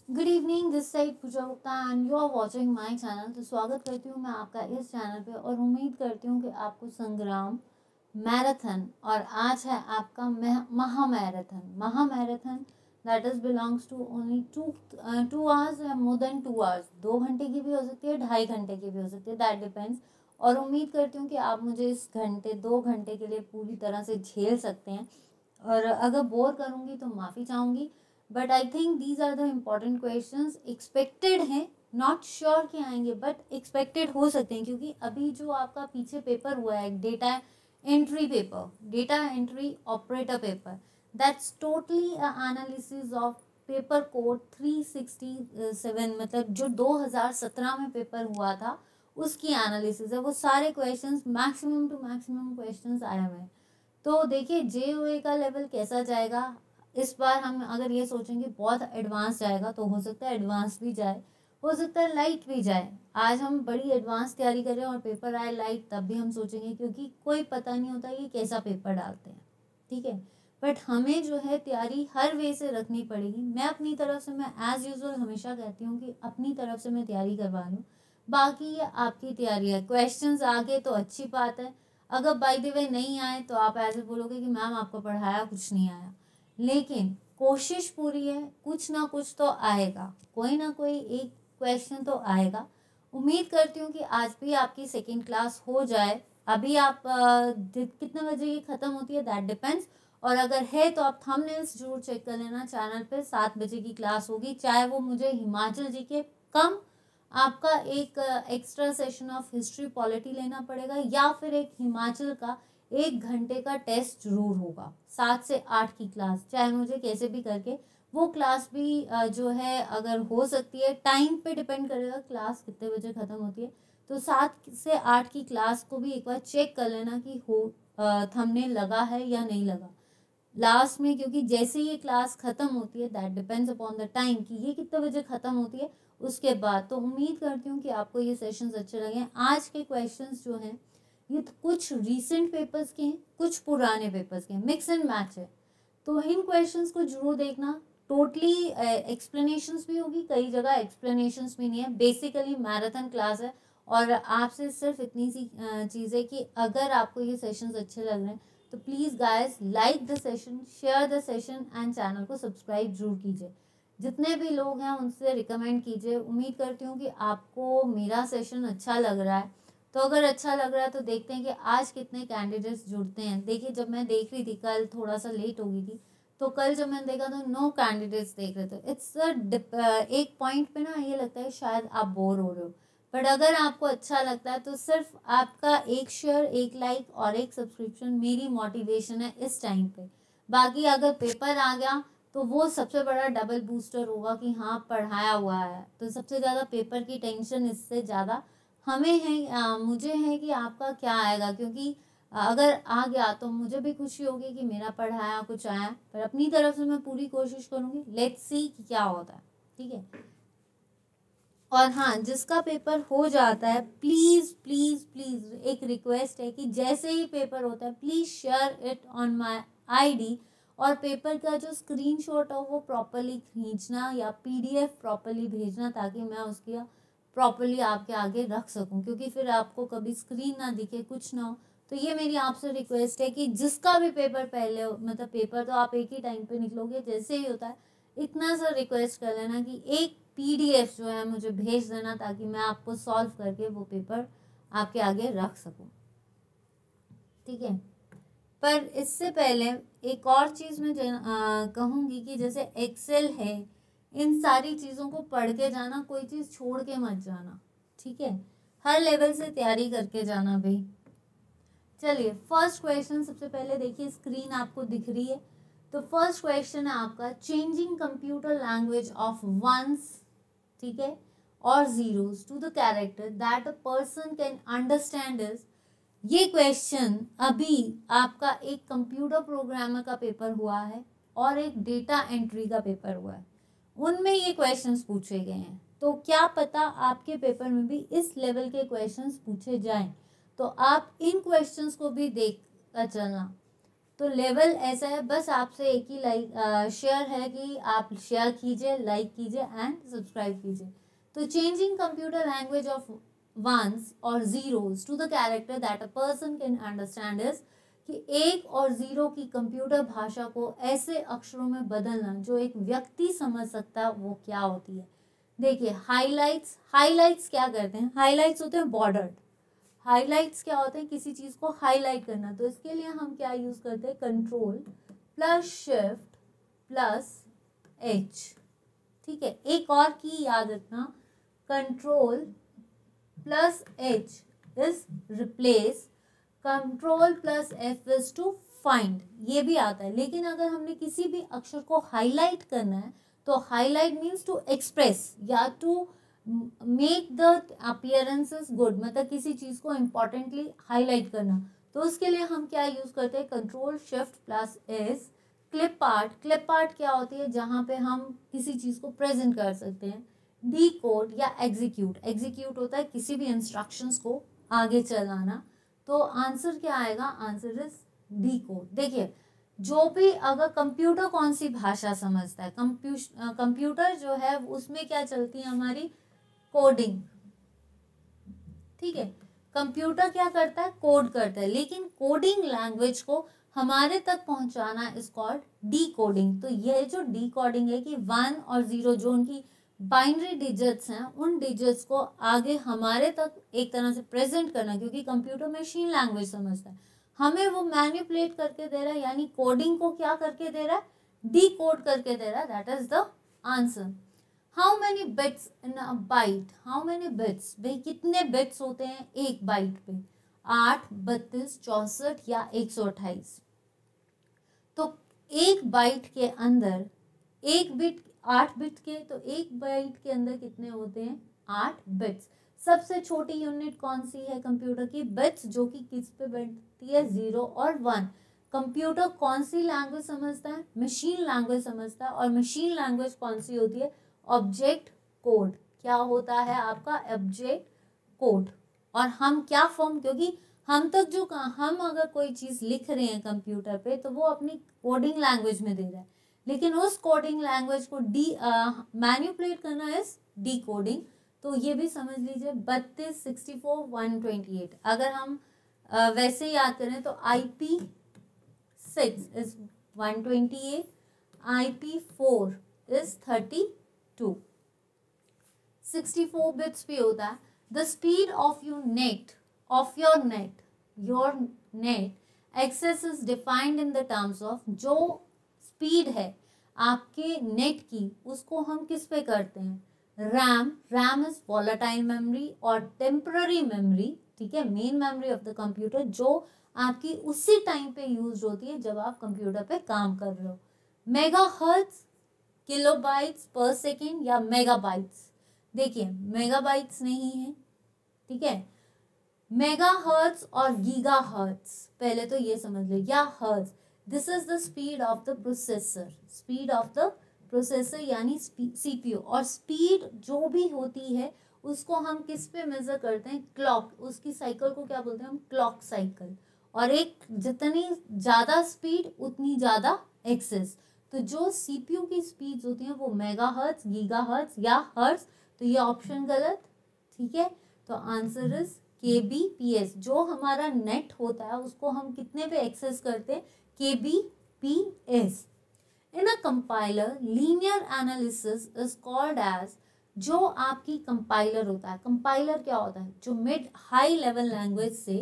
Good evening, this side Pooja Gupta and you are watching my channel. तो स्वागत करती हूँ मैं आपका इस चैनल पे और उम्मीद करती हूँ कि आपको संग्राम मैराथन और आज है आपका महा marathon that is belongs to only two hours या मोर देन 2 आवर्स। 2 घंटे की भी हो सकती है, 2.5 घंटे की भी हो सकती है, दैट डिपेंड्स। और उम्मीद करती हूँ कि आप मुझे इस 2 घंटे के लिए पूरी तरह से झेल सकते हैं। और अगर बोर करूँगी तो माफ़ी चाहूँगी, but I think these are the important questions. Expected हैं, नॉट श्योर कि आएंगे बट एक्सपेक्टेड हो सकते हैं, क्योंकि अभी जो आपका पीछे पेपर हुआ है data entry operator paper, that's totally analysis of paper code 367, मतलब जो 2017 में पेपर हुआ था उसकी एनालिसिस है। वो सारे questions maximum to maximum questions आए हुए हैं। तो देखिए जेओए का लेवल कैसा जाएगा इस बार। हम अगर ये सोचेंगे बहुत एडवांस जाएगा तो हो सकता है एडवांस भी जाए, हो सकता है लाइट भी जाए। आज हम बड़ी एडवांस तैयारी करें और पेपर आए लाइट, तब भी हम सोचेंगे, क्योंकि कोई पता नहीं होता कि कैसा पेपर डालते हैं। ठीक है, बट हमें जो है तैयारी हर वे से रखनी पड़ेगी। मैं अपनी तरफ से, मैं एज यूजुअल हमेशा कहती हूँ कि अपनी तरफ से मैं तैयारी करवा लूँ, बाकी ये आपकी तैयारी है। क्वेश्चंस आ गए तो अच्छी बात है, अगर बाय द वे नहीं आए तो आप ऐसे बोलोगे कि मैम आपको पढ़ाया कुछ नहीं आया, लेकिन कोशिश पूरी है, कुछ ना कुछ तो आएगा, कोई ना कोई एक क्वेश्चन तो आएगा। उम्मीद करती हूँ कि आज भी आपकी सेकंड क्लास हो जाए। अभी आप कितने बजे की ख़त्म होती है दैट डिपेंड्स, और अगर है तो आप थंबनेल्स जरूर चेक कर लेना। चैनल पे 7 बजे की क्लास होगी, चाहे वो मुझे हिमाचल जी के कम आपका एक extra session of history polity लेना पड़ेगा, या फिर एक हिमाचल का 1 घंटे का टेस्ट जरूर होगा। 7 से 8 की क्लास, चाहे मुझे कैसे भी करके वो क्लास भी जो है अगर हो सकती है, टाइम पे डिपेंड करेगा क्लास कितने बजे ख़त्म होती है। तो 7 से 8 की क्लास को भी एक बार चेक कर लेना कि हो थंबनेल लगा है या नहीं लगा लास्ट में, क्योंकि जैसे ये क्लास खत्म होती है that depends upon the time कि ये कितने बजे खत्म होती है उसके बाद। तो उम्मीद करती हूँ कि आपको ये सेशंस अच्छे लगे। आज के क्वेश्चंस जो हैं ये कुछ रीसेंट पेपर्स के हैं, कुछ पुराने पेपर्स के हैं, मिक्स एंड मैच है। तो इन क्वेश्चंस को जरूर देखना। टोटली एक्सप्लेनेशंस भी होगी, कई जगह एक्सप्लेनेशंस भी नहीं है, बेसिकली मैराथन क्लास है। और आपसे सिर्फ इतनी सी चीज़ है कि अगर आपको ये सेशंस अच्छे लग रहे हैं तो please guys like the session, share the session and channel को सब्सक्राइब जरूर कीजिए। जितने भी लोग हैं उनसे रिकमेंड कीजिए। उम्मीद करती हूँ कि आपको मेरा सेशन अच्छा लग रहा है। तो अगर अच्छा लग रहा है तो देखते हैं कि आज कितने कैंडिडेट्स जुड़ते हैं। देखिए जब मैं देख रही थी, कल थोड़ा सा लेट हो गई थी, तो कल जब मैंने देखा तो 9 कैंडिडेट्स देख रहे थे। इट्स एक पॉइंट पे ना ये लगता है शायद आप बोर हो रहे हो, बट अगर आपको अच्छा लगता है तो सिर्फ आपका एक शेयर, एक लाइक और एक सब्सक्रिप्शन मेरी मोटिवेशन है इस टाइम पे। बाकी अगर पेपर आ गया तो वो सबसे बड़ा डबल बूस्टर होगा कि हाँ पढ़ाया हुआ है। तो सबसे ज़्यादा पेपर की टेंशन इससे ज़्यादा हमें है, मुझे है कि आपका क्या आएगा, क्योंकि अगर आ गया तो मुझे भी खुशी होगी कि मेरा पढ़ाया कुछ आया। पर अपनी तरफ से मैं पूरी कोशिश करूँगी, लेट्स सी कि क्या होता है। ठीक है, और हाँ जिसका पेपर हो जाता है प्लीज़ प्लीज़ प्लीज़ एक रिक्वेस्ट है कि जैसे ही पेपर होता है please share it on my ID, और पेपर का जो स्क्रीनशॉट हो वो प्रॉपरली खींचना या पीडीएफ प्रॉपरली भेजना, ताकि मैं उसकी प्रॉपरली आपके आगे रख सकूं, क्योंकि फिर आपको कभी स्क्रीन ना दिखे, कुछ ना हो। तो ये मेरी आपसे रिक्वेस्ट है कि जिसका भी पेपर पहले हो, मतलब पेपर तो आप एक ही टाइम पे निकलोगे जैसे ही होता है, इतना सा रिक्वेस्ट कर लेना कि एक पीडीएफ जो है मुझे भेज देना, ताकि मैं आपको सॉल्व करके वो पेपर आपके आगे रख सकूं। ठीक है, पर इससे पहले एक और चीज़ मैं कहूँगी कि जैसे एक्सेल है, इन सारी चीज़ों को पढ़ के जाना, कोई चीज़ छोड़ के मत जाना। ठीक है, हर लेवल से तैयारी करके जाना भाई। चलिए फर्स्ट क्वेश्चन सबसे पहले देखिए, स्क्रीन आपको दिख रही है। तो फर्स्ट क्वेश्चन है आपका, changing computer language of ones, ठीक है, और zeros to the character that a person can understand is. ये क्वेश्चन अभी आपका एक कंप्यूटर प्रोग्रामर का पेपर हुआ है और एक डेटा एंट्री का पेपर हुआ है, उनमें ये क्वेश्चंस पूछे गए हैं। तो क्या पता आपके पेपर में भी इस लेवल के क्वेश्चंस पूछे जाएं, तो आप इन क्वेश्चंस को भी देख कर चलना। तो लेवल ऐसा है, बस आपसे एक ही शेयर है कि आप शेयर कीजिए, लाइक कीजिए एंड सब्सक्राइब कीजिए। तो changing computer language of ones और zeros to the character that a person can understand is, कि एक और जीरो की कंप्यूटर भाषा को ऐसे अक्षरों में बदलना जो एक व्यक्ति समझ सकता है, वो क्या होती है। देखिए हाइलाइट्स, हाइलाइट्स क्या करते हैं, हाइलाइट्स होते हैं बॉर्डर्ड। हाइलाइट्स क्या होते हैं, किसी चीज को हाईलाइट करना। तो इसके लिए हम क्या यूज करते हैं, control plus shift plus H. ठीक है, एक और की याद रखना, control plus H is replace, control plus F is to find, ये भी आता है। लेकिन अगर हमने किसी भी अक्षर को हाईलाइट करना है तो हाईलाइट मीन्स टू एक्सप्रेस या to make the appearances good, मतलब किसी चीज को इंपॉर्टेंटली हाईलाइट करना। तो उसके लिए हम क्या यूज करते हैं, control shift plus S. Clip art, clip art क्या होती है, जहां पे हम किसी चीज को प्रेजेंट कर सकते हैं। डी कोड या एग्जीक्यूट, एग्जीक्यूट होता है किसी भी इंस्ट्रक्शंस को आगे चलाना। तो आंसर क्या आएगा, आंसर इज डी कोड। देखिए जो भी, अगर कंप्यूटर कौन सी भाषा समझता है, कंप्यूटर जो है उसमें क्या चलती है हमारी, कोडिंग। ठीक है, कंप्यूटर क्या करता है, कोड करता है, लेकिन कोडिंग लैंग्वेज को हमारे तक पहुंचाना इज कॉल्ड डी कोडिंग। तो यह जो डी कोडिंग है कि 1 और 0 जो उनकी बाइनरी डिजिट्स हैं, उन डिजिट्स को आगे हमारे तक एक तरह से प्रेजेंट करना, क्योंकि कंप्यूटर मशीन लैंग्वेज समझता है, हमें वो मैनिपुलेट करके दे रहा है, यानी कोडिंग को क्या करके दे रहा है, डी कोड करके दे रहा है। That is the answer. How many bits in a byte, how many bits, भाई कितने बिट्स होते हैं एक बाइट पे, 8, 32, 64 या 128। तो एक बाइट के अंदर एक बिट 8 बिट के, तो एक बाइट के अंदर कितने होते हैं, 8 बिट्स। सबसे छोटी यूनिट कौन सी है कंप्यूटर की, बिट्स, जो कि किस पे बैठती है, 0 और 1। कंप्यूटर कौन सी लैंग्वेज समझता है, मशीन लैंग्वेज समझता है। और मशीन लैंग्वेज कौन सी होती है, ऑब्जेक्ट कोड। क्या होता है आपका, ऑब्जेक्ट कोड। और हम क्या फॉर्म, क्योंकि हम तक जो, हम अगर कोई चीज लिख रहे हैं कंप्यूटर पे तो वो अपनी कोडिंग लैंग्वेज में दे रहा है, लेकिन उस कोडिंग लैंग्वेज को मैनिपुलेट करना इज डी कोडिंग। तो ये भी समझ लीजिए, 32, 64, 128। अगर हम वैसे याद करें तो IP6 is 128, IP4 is 32, 64 bits भी होता है। The speed of your net access is defined in the terms of, जो स्पीड है आपके नेट की, उसको हम किस पे करते हैं, रैम इज वॉलेटाइल मेमोरी और टेम्पररी मेमोरी। ठीक है, main memory of the computer जो आपकी उसी टाइम पे यूज होती है जब आप कंप्यूटर पे काम कर रहे हो। मेगाहर्ट्ज, किलोबाइट्स पर सेकेंड या मेगाबाइट्स। देखिए मेगाबाइट्स नहीं है, ठीक है, मेगाहर्ट्ज और गीगाहर्ट्ज, पहले तो ये समझ लो, या hertz. This is the speed of the processor, speed of the processor यानी सीपीयू। और स्पीड जो भी होती है उसको हम किस पे मेजर करते हैं, क्लॉक, उसकी साइकिल को क्या बोलते हैं हम, क्लॉक साइकिल। और एक जितनी ज्यादा स्पीड उतनी ज्यादा एक्सेस। तो जो सीपीयू की स्पीड होती है वो मेगाहर्ट्ज, गीगाहर्ट्ज या हर्ट्ज। तो ये ऑप्शन गलत। ठीक है, तो आंसर इज KBPS। जो हमारा नेट होता है उसको हम कितने पे एक्सेस करते हैं, KBPS। In a compiler linear analysis is called as, जो आपकी कंपाइलर होता है, कंपाइलर क्या होता है, जो मिड हाई लेवल लैंग्वेज से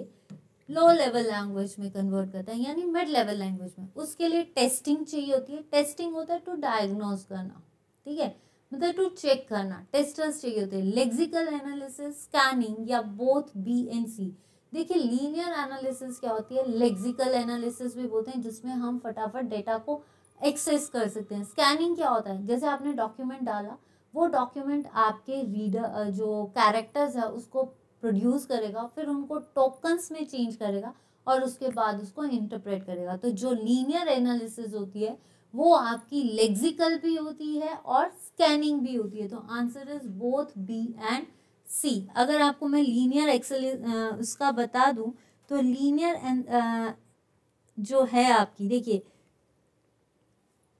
लो लेवल लैंग्वेज में कन्वर्ट करता है, यानी मिड लेवल लैंग्वेज में। उसके लिए टेस्टिंग चाहिए होती है। टेस्टिंग होता है टू डायग्नोज करना, ठीक है, मतलब टू चेक करना। टेस्टर्स चाहिए होते हैं। लेक्सिकल एनालिसिस, स्कैनिंग या बोथ B and C। देखिए लीनियर एनालिसिस क्या होती है, लेक्सिकल एनालिसिस भी बोलते हैं, जिसमें हम फटाफट डेटा को एक्सेस कर सकते हैं। स्कैनिंग क्या होता है, जैसे आपने डॉक्यूमेंट डाला, वो डॉक्यूमेंट आपके रीडर जो कैरेक्टर्स है उसको प्रोड्यूस करेगा, फिर उनको टोकन्स में चेंज करेगा और उसके बाद उसको इंटरप्रेट करेगा। तो जो लीनियर एनालिसिस होती है वो आपकी लेक्सिकल भी होती है और स्कैनिंग भी होती है। तो answer is both B and C। अगर आपको मैं लीनियर उसका बता दूं तो लीनियर जो है आपकी, देखिए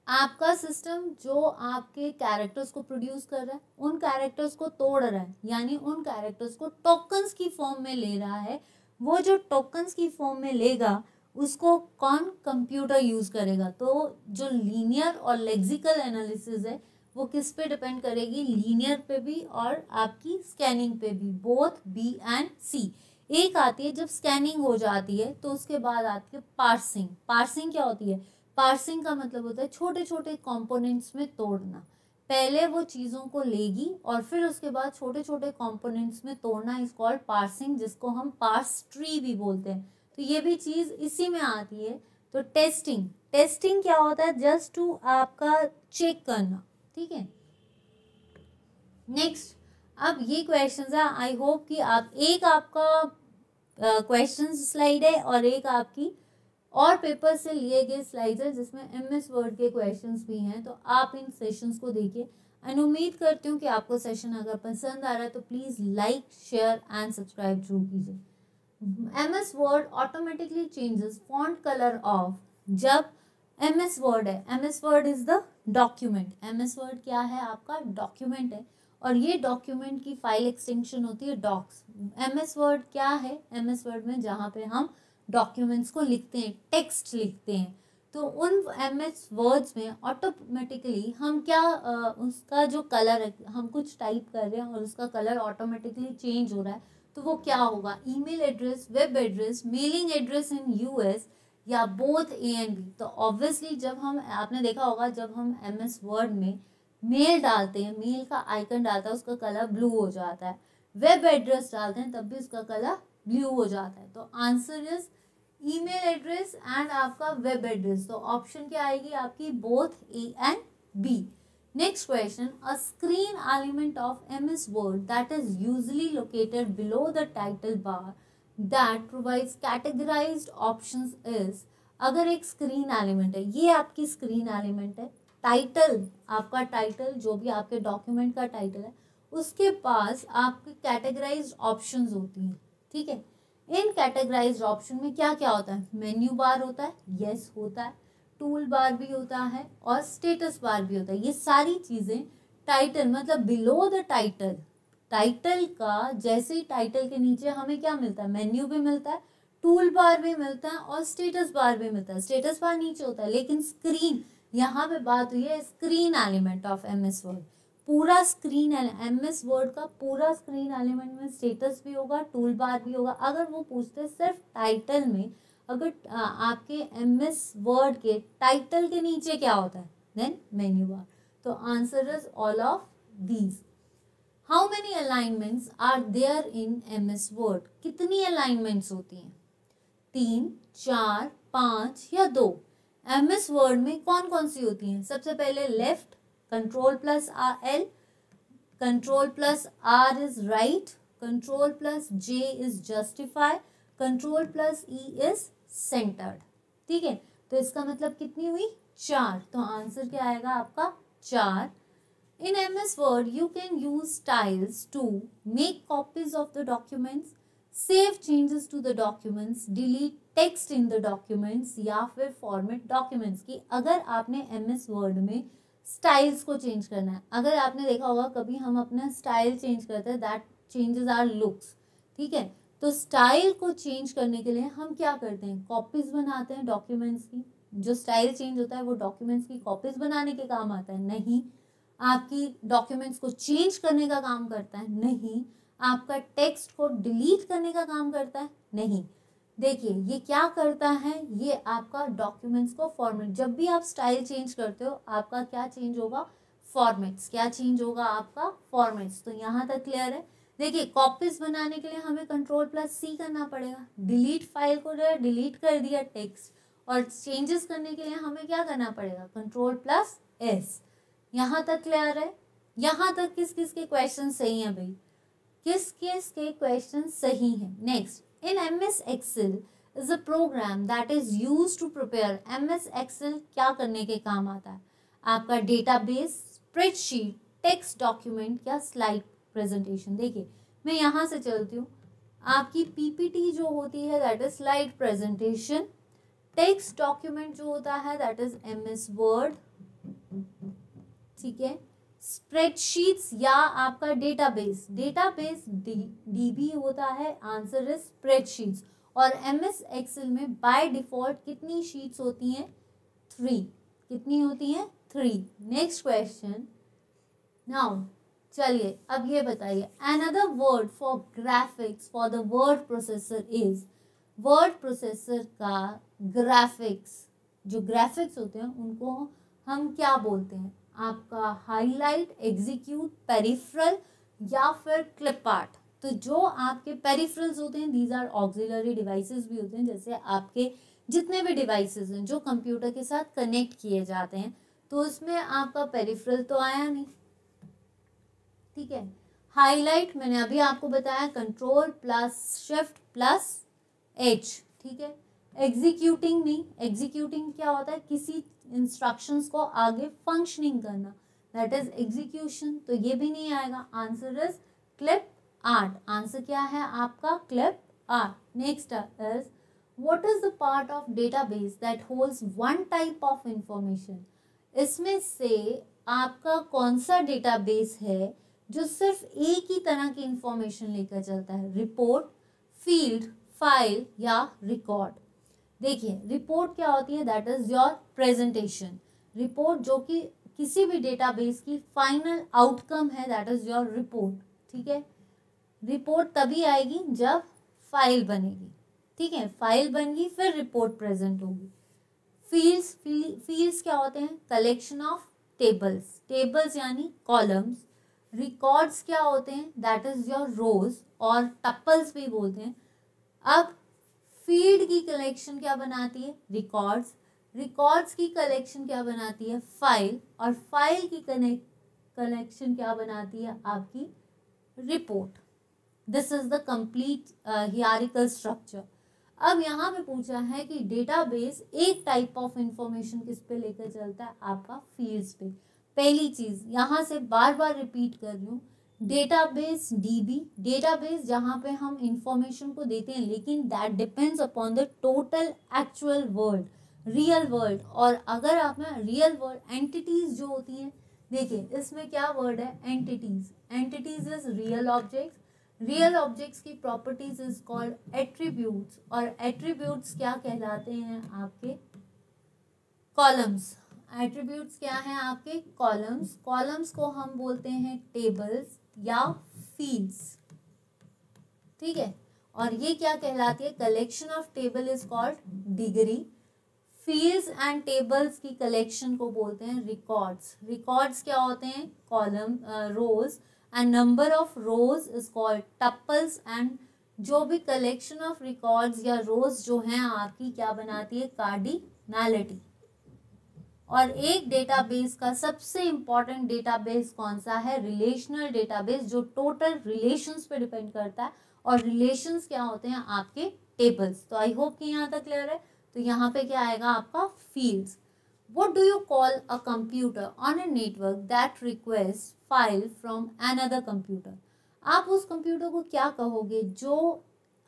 आपका सिस्टम जो आपके कैरेक्टर्स को प्रोड्यूस कर रहा है उन कैरेक्टर्स को तोड़ रहा है, यानी उन कैरेक्टर्स को टोकन्स की फॉर्म में ले रहा है। वो जो टोकन्स की फॉर्म में लेगा उसको कौन कंप्यूटर यूज करेगा। तो जो लीनियर और लेक्सिकल एनालिसिस है वो किस पे डिपेंड करेगी, लीनियर पे भी और आपकी स्कैनिंग पे भी, बोथ बी एंड सी। एक आती है जब स्कैनिंग हो जाती है तो उसके बाद आती है पार्सिंग। पार्सिंग क्या होती है, पार्सिंग का मतलब होता है छोटे छोटे कंपोनेंट्स में तोड़ना। पहले वो चीज़ों को लेगी और फिर उसके बाद छोटे छोटे कंपोनेंट्स में तोड़ना इज कॉल्ड पार्सिंग, जिसको हम पार्स ट्री भी बोलते हैं। तो ये भी चीज़ इसी में आती है। तो टेस्टिंग, टेस्टिंग क्या होता है, जस्ट टू आपका चेक करना, ठीक है। नेक्स्ट, अब ये क्वेश्चंस है, आई होप कि आप, एक आपका क्वेश्चन स्लाइड है और एक आपकी और पेपर से लिए गए स्लाइड्स है जिसमें MS वर्ड के क्वेश्चंस भी हैं। तो आप इन सेशंस को देखिए एंड उम्मीद करती हूँ कि आपको सेशन अगर पसंद आ रहा है तो please like, share and subscribe जरूर कीजिए। MS word automatically changes font colour of, जब MS वर्ड है, MS Word is the document. MS word क्या है, आपका डॉक्यूमेंट है और ये डॉक्यूमेंट की फाइल एक्सटेंशन होती है डॉक्स। MS वर्ड क्या है, MS वर्ड में जहाँ पे हम डॉक्यूमेंट्स को लिखते हैं, टेक्स्ट लिखते हैं, तो उन MS वर्ड्स में ऑटोमेटिकली हम क्या उसका जो कलर है, हम कुछ टाइप कर रहे हैं और उसका कलर ऑटोमेटिकली चेंज हो रहा है, तो वो क्या होगा, email address, web address, mailing address in US या बोथ A एंड B। तो ऑब्वियसली जब हम, आपने देखा होगा जब हम MS वर्ड में मेल डालते हैं, मेल का आइकन डालता है उसका कलर ब्लू हो जाता है, वेब एड्रेस डालते हैं तब भी उसका कलर ब्लू हो जाता है। तो answer is email address and आपका वेब एड्रेस। तो ऑप्शन क्या आएगी आपकी, both A and B। Next question, a screen element of MS word that is usually located below the title bar that provides categorised options is. अगर एक screen element है, ये आपकी स्क्रीन एलिमेंट है, टाइटल, आपका टाइटल जो भी आपके डॉक्यूमेंट का टाइटल है उसके पास आपकी कैटेगराइज्ड ऑप्शंस होती हैं, ठीक है। इन कैटेगराइज्ड ऑप्शन में क्या क्या होता है, मेन्यू बार होता है, यस होता है, टूल बार भी होता है और स्टेटस बार भी होता है। ये सारी चीजें टाइटल, मतलब बिलो द टाइटल, टाइटल का जैसे ही टाइटल के नीचे हमें क्या मिलता है, मेन्यू भी मिलता है, टूल बार भी मिलता है और स्टेटस बार भी मिलता है। स्टेटस बार नीचे होता है, लेकिन स्क्रीन, यहाँ पे बात हुई है screen element of MS word, पूरा स्क्रीन MS वर्ड का पूरा स्क्रीन एलिमेंट में स्टेटस भी होगा, टूल बार भी होगा। अगर वो पूछते सिर्फ टाइटल में, अगर आपके MS वर्ड के टाइटल के नीचे क्या होता है, देन मेन्यू बार। तो answer is all of these. How many alignments are there in MS word, कितनी अलाइनमेंट्स होती हैं, 3, 4, 5 या 2। MS वर्ड में कौन कौन सी होती हैं, सबसे पहले left, control plus L, control plus R is right, control plus J is justify, control plus E is centred, ठीक है। तो इसका मतलब कितनी हुई, 4। तो आंसर क्या आएगा आपका 4। In MS Word, you can use styles to make copies of the documents, save changes to the documents, delete text in the documents या फिर format documents। की अगर आपने MS Word में स्टाइल्स को चेंज करना है, अगर आपने देखा होगा कभी हम अपना स्टाइल चेंज करते हैं, दैट चेंजेस आर लुक्स, ठीक है। तो स्टाइल को चेंज करने के लिए हम क्या करते हैं, कॉपीज बनाते हैं डॉक्यूमेंट्स की। जो स्टाइल चेंज होता है वो डॉक्यूमेंट्स की कॉपीज बनाने के काम आता है, नहीं आपकी डॉक्यूमेंट्स को चेंज करने का काम करता है, नहीं आपका टेक्स्ट को डिलीट करने का काम करता है, नहीं। देखिए ये क्या करता है, ये आपका डॉक्यूमेंट्स को फॉर्मेट, जब भी आप स्टाइल चेंज करते हो आपका क्या चेंज होगा, फॉर्मेट्स, क्या चेंज होगा आपका, फॉर्मेट्स। तो यहाँ तक क्लियर है। देखिए कॉपीज बनाने के लिए हमें कंट्रोल प्लस C करना पड़ेगा, डिलीट फाइल को जो है डिलीट कर दिया टेक्स्ट, और चेंजेस करने के लिए हमें क्या करना पड़ेगा, कंट्रोल प्लस S। यहाँ तक क्लियर है। यहाँ तक किस किस के क्वेश्चन सही हैं भाई, किस किस के क्वेश्चन सही हैं। Next, in MS Excel is a program that is used to prepare. MS Excel क्या करने के काम आता है, आपका डेटाबेस, स्प्रेडशीट, टेक्स्ट डॉक्यूमेंट या स्लाइड प्रेजेंटेशन। देखिए मैं यहाँ से चलती हूँ, आपकी PPT जो होती है that is slide presentation, text document जो होता है दैट इज MS वर्ड, ठीक है। स्प्रेडशीट्स या आपका डेटाबेस, डेटाबेस DB होता है, आंसर इज स्प्रेडशीट्स। और MS एक्सेल में बाय डिफॉल्ट कितनी शीट्स होती हैं? 3। कितनी होती हैं? 3। Next question. नाउ चलिए अब ये बताइए, another word for graphics for the word processor is, word processor का ग्राफिक्स, जो ग्राफिक्स होते हैं उनको हम क्या बोलते हैं? आपका हाईलाइट, एग्जीक्यूट, पेरिफेरल या फिर क्लिप आर्ट। तो जो आपके पेरिफेरल्स होते हैं दीज आर ऑक्सिलरी डिवाइसेस भी होते हैं, जैसे आपके जितने भी डिवाइसेस हैं जो कंप्यूटर के साथ कनेक्ट किए जाते हैं, तो उसमें आपका पेरिफेरल तो आया नहीं, ठीक है। हाईलाइट मैंने अभी आपको बताया, control plus shift plus H, ठीक है। एग्जीक्यूटिंग नहीं, एग्जीक्यूटिंग क्या होता है? किसी इंस्ट्रक्शंस को आगे फंक्शनिंग करना, दैट इज एग्जीक्यूशन, तो ये भी नहीं आएगा। Answer is clip art. Answer क्या है आपका? Clip art. Next is, what is the part of database that holds one type of information? इसमें से आपका कौन सा डेटाबेस है जो सिर्फ एक ही तरह की इंफॉर्मेशन लेकर चलता है? रिपोर्ट, फील्ड, फाइल या रिकॉर्ड? देखिए रिपोर्ट क्या होती है? That is your presentation. Report जो कि किसी भी डेटाबेस की फाइनल आउटकम है, दैट इज योर रिपोर्ट, ठीक है। रिपोर्ट तभी आएगी जब फाइल बनेगी, ठीक है। फाइल बन गई फिर रिपोर्ट प्रेजेंट होगी। फील्ड्स क्या होते हैं? कलेक्शन ऑफ टेबल्स, टेबल्स यानी कॉलम्स। रिकॉर्ड्स क्या होते हैं? दैट इज योर रोज और टपल्स भी बोलते हैं। अब फील्ड की कलेक्शन क्या बनाती है? रिकॉर्ड्स। रिकॉर्ड्स की कलेक्शन क्या बनाती है? फाइल। और फाइल की कलेक्शन क्या बनाती है? आपकी report. This is the complete hierarchical structure. अब यहाँ पे पूछा है कि डेटाबेस एक टाइप ऑफ इंफॉर्मेशन किस पे लेकर चलता है? आपका फील्ड्स पे। पहली चीज यहाँ से बार बार रिपीट कर रही हूँ, डेटाबेस DB, डेटाबेस जहाँ पे हम इंफॉर्मेशन को देते हैं, लेकिन that depends upon the total actual world, real world. और अगर आप ना रियल वर्ल्ड एंटिटीज जो होती हैं, देखिए इसमें क्या वर्ड है? Entities. Entities is real objects. Real objects की प्रॉपर्टीज इज कॉल्ड एट्रीब्यूट्स, और एट्रीब्यूट्स क्या कहलाते हैं? आपके कॉलम्स। एट्रीब्यूट्स क्या हैं? आपके कॉलम्स। कॉलम्स को हम बोलते हैं टेबल्स या फील्ड्स, ठीक है। और ये क्या कहलाती है? Collection of table is called degree. Fields and tables की कलेक्शन को बोलते हैं रिकॉर्ड्स। रिकॉर्ड्स क्या होते हैं? Column, rows, and number of rows is called tuples. And जो भी कलेक्शन ऑफ रिकॉर्ड्स या रोज जो हैं आपकी क्या बनाती है? कार्डिनैलिटी। और एक डेटाबेस का सबसे इंपॉर्टेंट डेटाबेस कौन सा है? रिलेशनल डेटाबेस, जो टोटल रिलेशंस पे डिपेंड करता है। और रिलेशंस क्या होते हैं? आपके टेबल्स। तो आई होप कि यहाँ तक क्लियर है। तो यहाँ पे क्या आएगा आपका? Fields. What do you call a computer on a network that requests file from another computer? आप उस कंप्यूटर को क्या कहोगे जो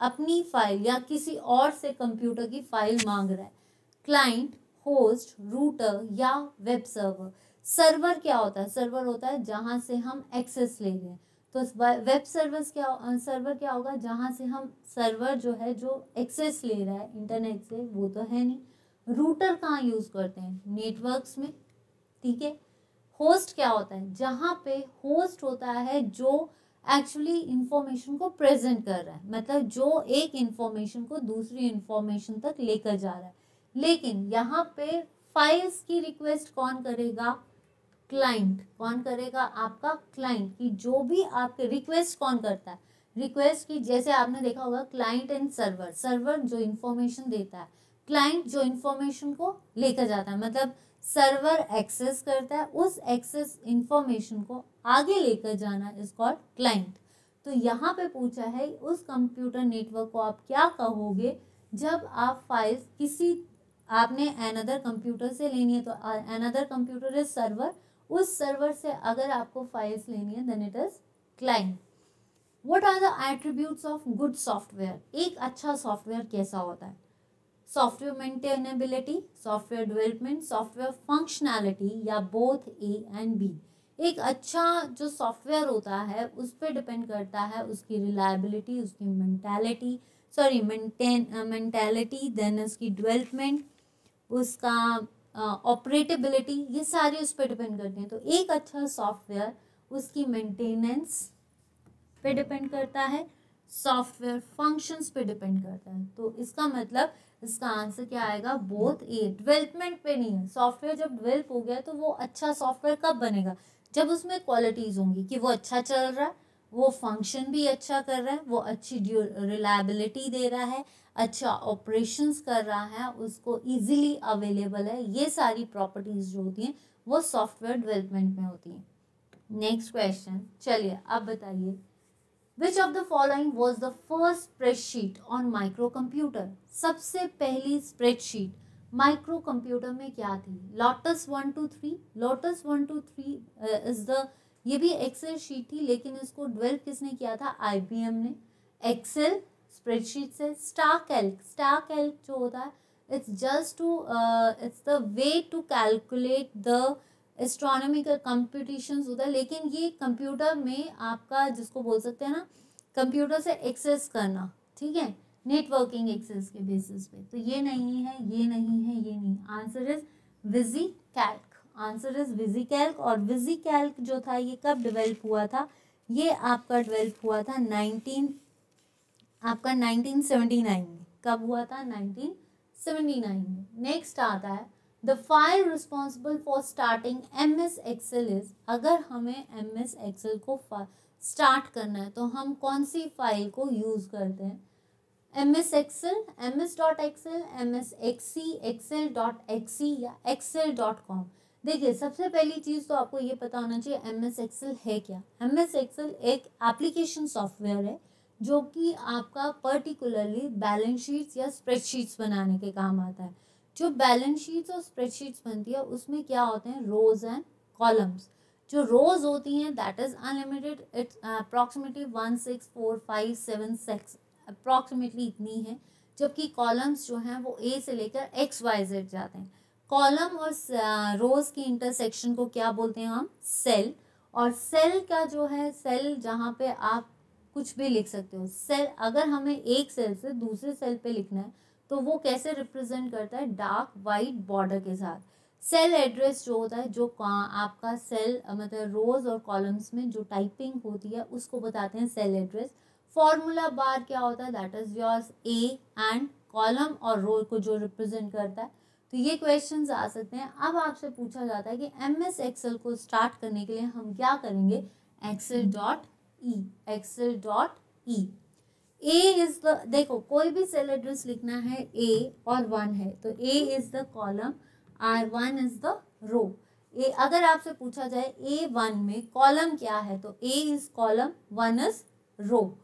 अपनी फाइल या किसी और से कंप्यूटर की फाइल मांग रहा है? क्लाइंट, होस्ट, रूटर या वेब सर्वर? सर्वर क्या होता है? सर्वर होता है जहां से हम एक्सेस ले रहे हैं। तो वेब सर्वर क्या होगा? जहां से हम सर्वर जो है जो एक्सेस ले रहा है इंटरनेट से, वो तो है नहीं। रूटर कहाँ यूज करते हैं? नेटवर्क्स में, ठीक है। होस्ट क्या होता है? जहां पे होस्ट होता है जो एक्चुअली इंफॉर्मेशन को प्रेजेंट कर रहा है, मतलब जो एक इंफॉर्मेशन को दूसरी इंफॉर्मेशन तक लेकर जा रहा है। लेकिन यहाँ पे फाइल्स की रिक्वेस्ट कौन करेगा? क्लाइंट। कौन करेगा? आपका क्लाइंट। की जो भी आपके रिक्वेस्ट कौन करता है? रिक्वेस्ट की जैसे आपने देखा होगा क्लाइंट एंड सर्वर। सर्वर जो इंफॉर्मेशन देता है, क्लाइंट जो इंफॉर्मेशन को लेकर जाता है। मतलब सर्वर एक्सेस करता है, उस एक्सेस इंफॉर्मेशन को आगे लेकर जाना इज कॉल्ड क्लाइंट। तो यहाँ पे पूछा है उस कंप्यूटर नेटवर्क को आप क्या कहोगे जब आप फाइल्स किसी आपने अनदर कंप्यूटर से लेनी है, तो अनदर कंप्यूटर इज सर्वर। उस सर्वर से अगर आपको फाइल्स लेनी है then it is client. What are the attributes of good software? एक अच्छा सॉफ्टवेयर कैसा होता है? Software maintainability, software development, software functionality, या बोथ ए एंड बी। एक अच्छा जो सॉफ्टवेयर होता है उस पर डिपेंड करता है उसकी रिलायबिलिटी, उसकी मेंटेलिटी, देन उसकी डेवलपमेंट, उसका ऑपरेटेबिलिटी, ये सारे उस पर डिपेंड करते हैं। तो एक अच्छा सॉफ्टवेयर उसकी मेंटेनेंस पे डिपेंड करता है, सॉफ्टवेयर फंक्शंस पे डिपेंड करता है। तो इसका मतलब इसका आंसर क्या आएगा, बोथ ए। डेवलपमेंट पे नहीं है, सॉफ्टवेयर जब डेवलप हो गया तो वो अच्छा सॉफ्टवेयर कब बनेगा, जब उसमें क्वालिटीज होंगी कि वो अच्छा चल रहा है, वो फंक्शन भी अच्छा कर रहा है, वो अच्छी रिलायबिलिटी दे रहा है, अच्छा ऑपरेशंस कर रहा है, उसको इजीली अवेलेबल है। ये सारी प्रॉपर्टीज जो होती हैं वो सॉफ्टवेयर डेवलपमेंट में होती हैं। नेक्स्ट क्वेश्चन, चलिए अब बताइए, Which of the following was the first spreadsheet on microcomputer? सबसे पहली स्प्रेडशीट माइक्रो कंप्यूटर में क्या थी? लोटस 123। लोटस 123 इज द, ये भी एक्सेल शीट थी लेकिन इसको डेवलप किसने किया था, IBM ने। एक्सेल स्प्रेडशीट से स्टार कैल्क जो होता है, it's just to it's the way to calculate the astronomical computations होता है, लेकिन ये कंप्यूटर में आपका जिसको बोल सकते हैं ना, कंप्यूटर से एक्सेस करना, ठीक है, नेटवर्किंग एक्सेस के बेसिस पे। तो ये नहीं है, ये नहीं है, ये नहीं, answer is VisiCalc. Answer is VisiCalc. और विजी कैल्क जो था ये कब डेवलप हुआ था, ये आपका डेवलप हुआ था 1979 में। कब हुआ था, 1979 में। नेक्स्ट आता है, the file responsible for starting MS Excel is. अगर हमें MS एक्सेल को स्टार्ट करना है तो हम कौन सी फाइल को यूज करते हैं, MS Excel, ms.excel, MSXC, excel.xc या excel.com। देखिए सबसे पहली चीज तो आपको ये पता होना चाहिए MS एक्सेल है क्या। MS एक्सेल एक एप्लीकेशन सॉफ्टवेयर है जो कि आपका पर्टिकुलरली बैलेंस शीट्स या स्प्रेडशीट्स बनाने के काम आता है। जो बैलेंस शीट्स और स्प्रेडशीट्स बनती है उसमें क्या होते हैं, रोज एंड कॉलम्स। जो रोज होती हैं that is unlimited, it's approximately 1 6 4 5 7 6 approximately इतनी है। जबकि कॉलम्स जो हैं वो A से लेकर XYZ जाते हैं। कॉलम और रोज की इंटरसेक्शन को क्या बोलते हैं हम, सेल। और सेल का जो है, सेल जहाँ पे आप कुछ भी लिख सकते हो। सेल अगर हमें एक सेल से दूसरे सेल पे लिखना है तो वो कैसे रिप्रेजेंट करता है, डार्क वाइट बॉर्डर के साथ। सेल एड्रेस जो होता है, जो आपका सेल मतलब रोज और कॉलम्स में जो टाइपिंग होती है उसको बताते हैं सेल एड्रेस। फॉर्मूला बार क्या होता है, that is yours A and column और रो को जो रिप्रेजेंट करता है। तो ये क्वेश्चंस आ सकते हैं। अब आपसे पूछा जाता है कि MS एक्सेल को स्टार्ट करने के लिए हम क्या करेंगे, excel.e। A इज द, देखो कोई भी सेल एड्रेस लिखना है A और 1 है तो A इज द कॉलम और 1 इज द रो। अगर आपसे पूछा जाए A1 में कॉलम क्या है तो A is column, 1 is row.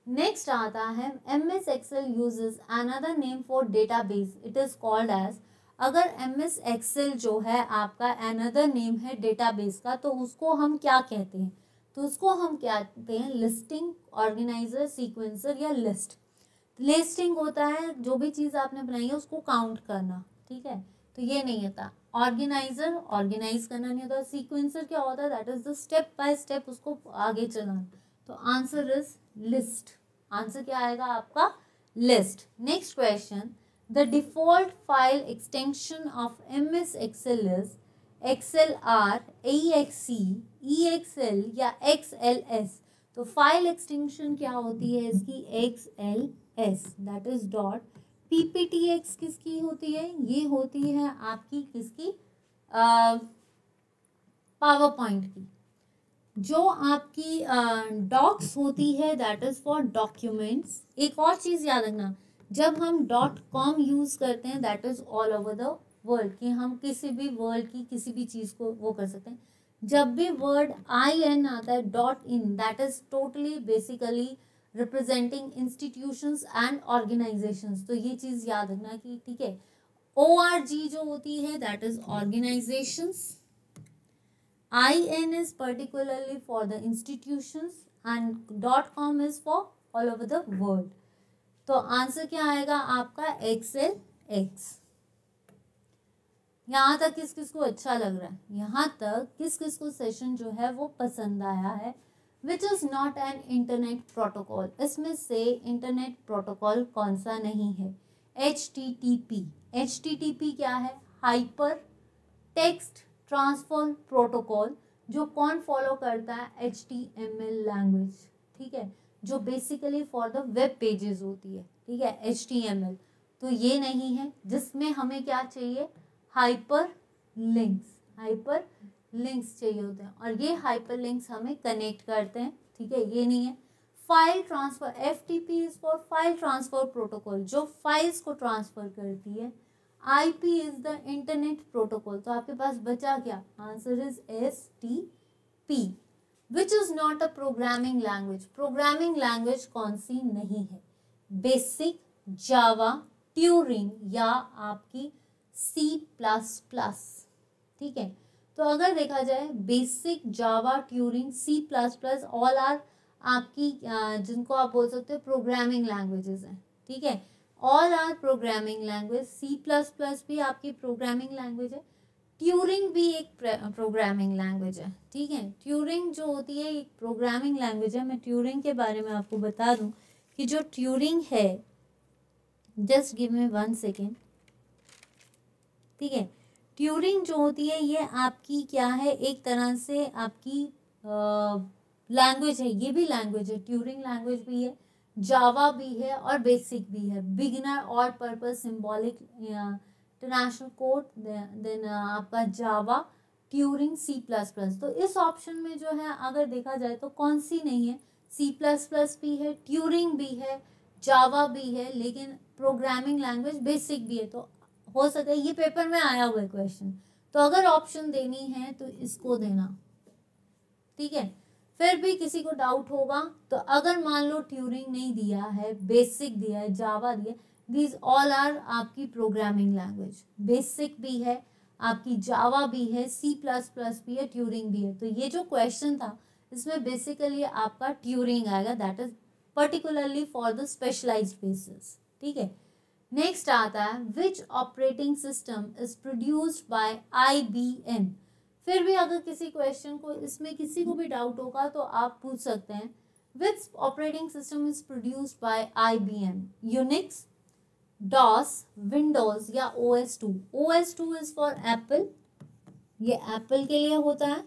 Next आता है MS Excel uses another name for database, it is called as. अगर MS एक्सेल जो है आपका अनदर नेम है डेटाबेस का तो उसको हम क्या कहते हैं, तो उसको हम क्या कहते हैं, लिस्टिंग, ऑर्गेनाइजर, सीक्वेंसर या लिस्ट। लिस्टिंग होता है जो भी चीज़ आपने बनाई है उसको काउंट करना, ठीक है, तो ये नहीं होता। ऑर्गेनाइजर ऑर्गेनाइज करना नहीं होता। सीक्वेंसर क्या होता है, that is the step by step उसको आगे चलाना। तो आंसर इज लिस्ट। आंसर क्या आएगा आपका, list. Next question, the default file extension of MS Excel is XLR, EXE, EXL या XLS। तो फाइल एक्सटेंशन क्या होती है इसकी, XLS, that is dot. PPTX किसकी होती है, ये होती है आपकी किसकी, पावर पॉइंट की। जो आपकी डॉक्स होती है दैट इज फॉर डॉक्यूमेंट्स। एक और चीज याद रखना, जब हम .com यूज करते हैं that is all over the world, कि हम किसी भी वर्ल्ड की किसी भी चीज को वो कर सकते हैं। जब भी वर्ड IN आता है .in, that is totally basically representing institutions and organisations. तो ये चीज याद रखना कि ठीक है, ORG जो होती है that is organisations, IN is particularly for the institutions and .com is for all over the world। तो आंसर क्या आएगा आपका, x। यहाँ तक किस किस को अच्छा लग रहा है? यहाँ तक किस किस को सेशन जो है वो पसंद आया है? Which is not an internet protocol, इसमें से इंटरनेट प्रोटोकॉल कौन सा नहीं है? HTTP। HTTP क्या है? हाइपर टेक्स्ट ट्रांसफर प्रोटोकॉल, जो कौन फॉलो करता है? HTML लैंग्वेज, ठीक है, जो basically for the web pages होती है, ठीक है, HTML। तो ये नहीं है, जिसमें हमें क्या चाहिए? हाइपर लिंक्स चाहिए होते हैं, और ये हाइपर लिंक्स हमें कनेक्ट करते हैं, ठीक है, ये नहीं है। File transfer, FTP is for file transfer protocol, जो फाइल्स को ट्रांसफर करती है। IP is the internet protocol. तो आपके पास बचा क्या? Answer is STP। Which is not a programming language, programming language कौन सी नहीं है? बेसिक, जावा, ट्यूरिंग या आपकी C++, ठीक है। तो अगर देखा जाए basic, Java, Turing, C++ all are आपकी जिनको आप बोल सकते हो प्रोग्रामिंग लैंग्वेजेस हैं, ठीक है, all R programming language. C++ भी आपकी प्रोग्रामिंग लैंग्वेज है, ट्यूरिंग भी एक प्रोग्रामिंग लैंग्वेज है, ठीक है। ट्यूरिंग जो होती है एक प्रोग्रामिंग लैंग्वेज है। मैं ट्यूरिंग के बारे में आपको बता दूं कि जो ट्यूरिंग है, जस्ट गिव मी 1 सेकेंड, ठीक है, ट्यूरिंग जो होती है ये आपकी क्या है? एक तरह से आपकी लैंग्वेज है, ये भी लैंग्वेज है, ट्यूरिंग लैंग्वेज भी है, जावा भी है और बेसिक भी है। बिगिनर और purpose, symbolic, international code, then आपका जावा, ट्यूरिंग, C++। तो इस ऑप्शन में जो है अगर देखा जाए तो कौन सी नहीं है? C++ भी है, ट्यूरिंग भी है, जावा भी है, लेकिन प्रोग्रामिंग लैंग्वेज बेसिक भी है। तो हो सके ये पेपर में आया हुआ है क्वेश्चन, तो अगर ऑप्शन देनी है तो इसको देना, ठीक है। फिर भी किसी को डाउट होगा तो अगर मान लो ट्यूरिंग नहीं दिया है, बेसिक दिया है, जावा दिया, दीज ऑल आर आपकी प्रोग्रामिंग लैंग्वेज। बेसिक भी है, आपकी जावा भी है, C++ भी है, ट्यूरिंग भी है। तो ये जो क्वेश्चन था इसमें बेसिकली आपका ट्यूरिंग आएगा, that is particularly for the specialised basis, ठीक है। नेक्स्ट आता है which operating system is produced by IBM। फिर भी अगर किसी क्वेश्चन को इसमें किसी को भी डाउट होगा तो आप पूछ सकते हैं which operating system is produced by IBM। Unix, DOS, Windows या OS2। OS2 is for Apple, ये एप्पल के लिए होता है।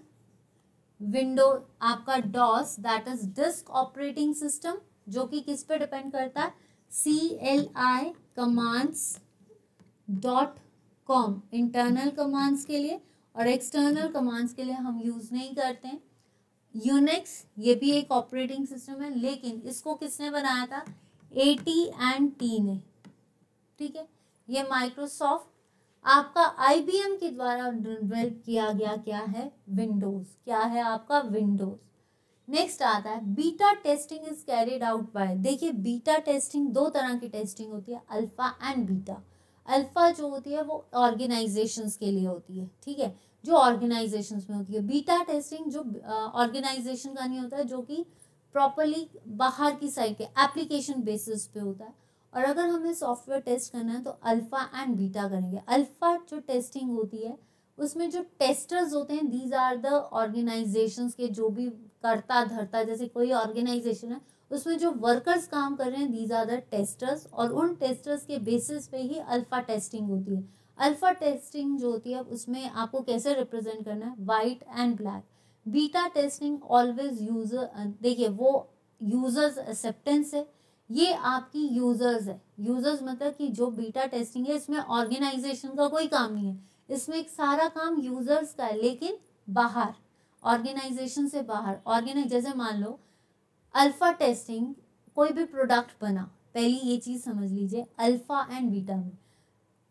विंडो आपका DOS, that is disk operating system, जो कि किस पे डिपेंड करता है? CLI commands.com इंटरनल कमांड्स के लिए, और एक्सटर्नल कमांड्स के लिए हम यूज नहीं करते हैं। यूनिक्स ये भी एक ऑपरेटिंग सिस्टम है, लेकिन इसको किसने बनाया था? AT&T ने, ठीक है। ये माइक्रोसॉफ्ट आपका IBM के द्वारा डेवलप किया गया क्या है? विंडोज। क्या है आपका? विंडोज। नेक्स्ट आता है beta testing is carried out by. देखिए बीटा टेस्टिंग दो तरह की टेस्टिंग होती है, अल्फा एंड बीटा। अल्फा जो होती है वो ऑर्गेनाइजेशंस के लिए होती है, ठीक है, जो ऑर्गेनाइजेशंस में होती है। बीटा टेस्टिंग जो ऑर्गेनाइजेशन का नहीं होता है, जो कि प्रॉपरली बाहर की साइड के एप्लीकेशन बेसिस पे होता है। और अगर हमें सॉफ्टवेयर टेस्ट करना है तो अल्फा एंड बीटा करेंगे। अल्फा जो टेस्टिंग होती है उसमें जो टेस्टर्स होते हैं, दीज आर द ऑर्गेनाइजेशंस के जो भी करता धरता, जैसे कोई ऑर्गेनाइजेशन है उसमें जो वर्कर्स काम कर रहे हैं, दीज आर द टेस्टर्स, और उन टेस्टर्स के बेसिस पे ही अल्फा टेस्टिंग होती है। अल्फा टेस्टिंग जो होती है उसमें आपको कैसे रिप्रेजेंट करना है? White and black. Beta testing always user, देखिए वो यूजर्स एक्सेप्टेंस है, ये आपकी यूजर्स है। यूजर्स मतलब कि जो बीटा टेस्टिंग है इसमें ऑर्गेनाइजेशन का कोई काम नहीं है, इसमें एक सारा काम यूजर्स का है, लेकिन बाहर, ऑर्गेनाइजेशन से बाहर। जैसे मान लो अल्फा टेस्टिंग, कोई भी प्रोडक्ट बना, पहली ये चीज समझ लीजिए अल्फा एंड बीटा में।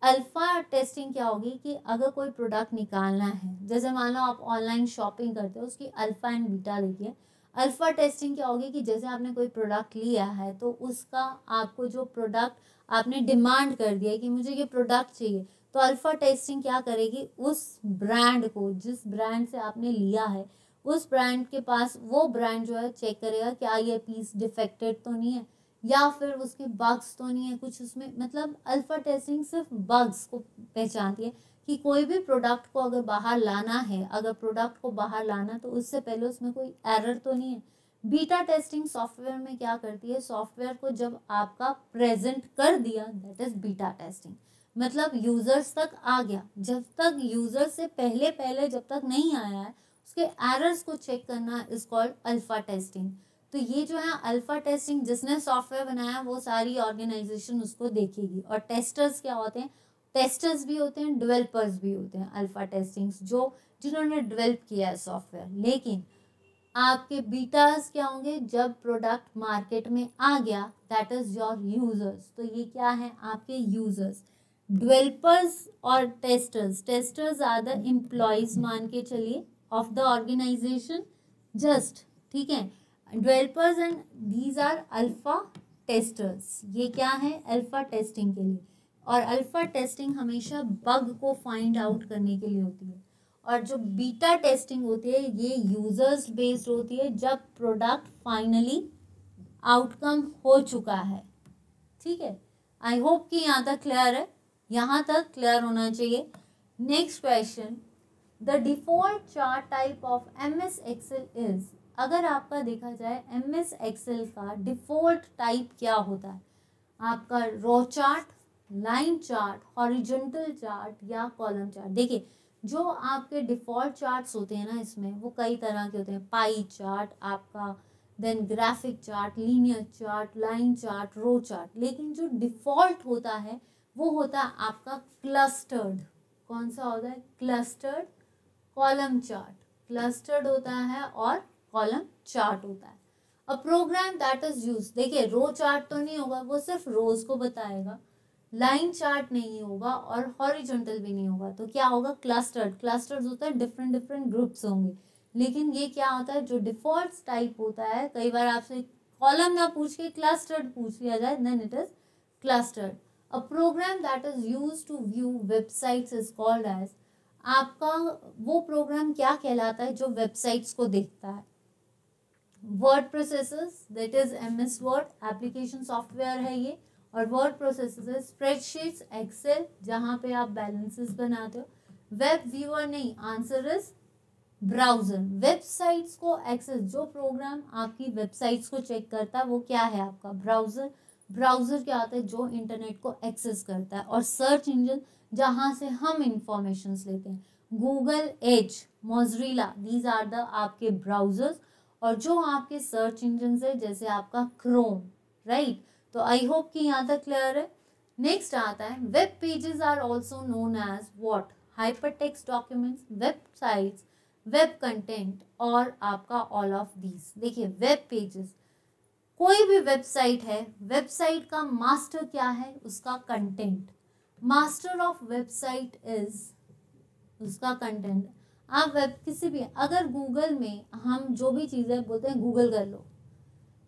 अल्फा टेस्टिंग क्या होगी कि अगर कोई प्रोडक्ट निकालना है, जैसे मान लो आप ऑनलाइन शॉपिंग करते हो, उसकी अल्फा एंड बीटा देखिए। अल्फा टेस्टिंग क्या होगी कि जैसे आपने कोई प्रोडक्ट लिया है तो उसका आपको जो प्रोडक्ट आपने डिमांड कर दिया कि मुझे ये प्रोडक्ट चाहिए, तो अल्फा टेस्टिंग क्या करेगी? उस ब्रांड को, जिस ब्रांड से आपने लिया है, उस ब्रांड के पास वो ब्रांड जो है चेक करेगा क्या ये पीस डिफेक्टेड तो नहीं है, या फिर उसके बग्स तो नहीं है कुछ उसमें, मतलब अल्फा टेस्टिंग सिर्फ बग्स को पहचानती है कि कोई भी प्रोडक्ट को अगर बाहर लाना है, अगर प्रोडक्ट को बाहर लाना तो उससे पहले उसमें कोई एरर तो नहीं है। बीटा टेस्टिंग सॉफ्टवेयर में क्या करती है, सॉफ्टवेयर को जब आपका प्रेजेंट कर दिया, दैट इज बीटा टेस्टिंग, मतलब यूजर्स तक आ गया। जब तक यूजर से पहले पहले जब तक नहीं आया है, उसके एरर्स को चेक करना इज कॉल्ड अल्फा टेस्टिंग। तो ये जो है अल्फा टेस्टिंग, जिसने सॉफ्टवेयर बनाया वो सारी ऑर्गेनाइजेशन उसको देखेगी। और टेस्टर्स क्या होते हैं, टेस्टर्स भी होते हैं, डेवलपर्स भी होते हैं अल्फा टेस्टिंग्स, जो जिन्होंने डेवलप किया है सॉफ्टवेयर। लेकिन आपके बीटास क्या होंगे, जब प्रोडक्ट मार्केट में आ गया, दैट इज योर यूजर्स। तो ये क्या है, आपके यूजर्स। डेवलपर्स और testers, testers are the employees मान के चलिए ऑफ द ऑर्गेनाइजेशन, जस्ट, ठीक है। Developers and these are alpha testers. ये क्या है, अल्फा टेस्टिंग के लिए। और अल्फा टेस्टिंग हमेशा बग को फाइंड आउट करने के लिए होती है। और जो बीटा टेस्टिंग होती है ये यूजर्स बेस्ड होती है, जब प्रोडक्ट फाइनली आउटकम हो चुका है, ठीक है। आई होप कि यहाँ तक क्लियर है, यहाँ तक क्लियर होना चाहिए। Next question, the default chart type of MS Excel is. अगर आपका देखा जाए MS एक्सेल का डिफॉल्ट टाइप क्या होता है, आपका row chart, line chart, horizontal chart या कॉलम चार्ट। देखिए जो आपके डिफॉल्ट चार्ट्स होते हैं ना, इसमें वो कई तरह के होते हैं, पाई चार्ट आपका, then graphic chart, linear chart, line chart, row chart. लेकिन जो डिफॉल्ट होता है वो होता है आपका क्लस्टर्ड। कौन सा होता है, क्लस्टर्ड कॉलम चार्ट। क्लस्टर्ड होता है और कॉलम चार्ट होता है। अ प्रोग्राम दैट इज यूज, देखिए रो चार्ट तो नहीं होगा, वो सिर्फ रोज को बताएगा, लाइन चार्ट नहीं होगा और हॉरिजॉन्टल भी नहीं होगा। तो क्या होगा, क्लस्टर्ड। क्लस्टर्ड होता है डिफरेंट डिफरेंट ग्रुप्स होंगे। लेकिन ये क्या होता है, जो डिफॉल्ट टाइप होता है, कई बार आपसे कॉलम ना पूछ के क्लस्टर्ड पूछ लिया जाए, then it is clustered. A program that is use to view websites is called as, आपका वो प्रोग्राम क्या कहलाता है जो वेबसाइट्स को देखता है। Word processors, that is MS word application software है ये। और वर्ड प्रोसेसर, स्प्रेडशीट्स, एक्सेल जहाँ पे आप बैलेंसेस बनाते हो। वेब व्यूअर नहीं, आंसर इज ब्राउजर। वेबसाइट्स को एक्सेस, जो प्रोग्राम आपकी वेबसाइट्स को चेक करता है वो क्या है आपका ब्राउजर। ब्राउजर क्या होता है, जो इंटरनेट को एक्सेस करता है। और सर्च इंजन, जहाँ से हम इंफॉर्मेशन लेते हैं, Google, Edge, Mozilla, these are the आपके ब्राउजर्स। और जो आपके सर्च इंजन है जैसे आपका क्रोम, राइट। तो आई होप कि यहाँ तक क्लियर है। नेक्स्ट आता है, web pages are also known as what, hypertext documents, websites, web content और आपका ऑल ऑफ दीज। देखिए वेब पेजेस, कोई भी वेबसाइट है, वेबसाइट का मास्टर क्या है, उसका content. Master of website is उसका कंटेंट। आप वेब किसी भी, अगर गूगल में हम जो भी चीज़ें बोलते हैं गूगल कर लो,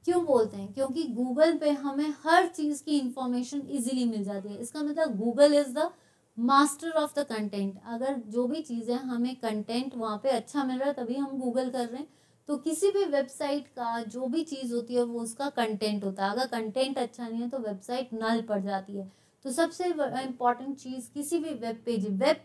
क्यों बोलते हैं, क्योंकि गूगल पे हमें हर चीज़ की इंफॉर्मेशन इजीली मिल जाती है। इसका मतलब Google is the master of the content. अगर जो भी चीज़ें हमें कंटेंट वहाँ पे अच्छा मिल रहा है तभी हम गूगल कर रहे हैं। तो किसी भी वेबसाइट का जो भी चीज़ होती है वो उसका कंटेंट होता है। अगर कंटेंट अच्छा नहीं है तो वेबसाइट नल पड़ जाती है। तो सबसे इम्पॉर्टेंट चीज़ किसी भी वेब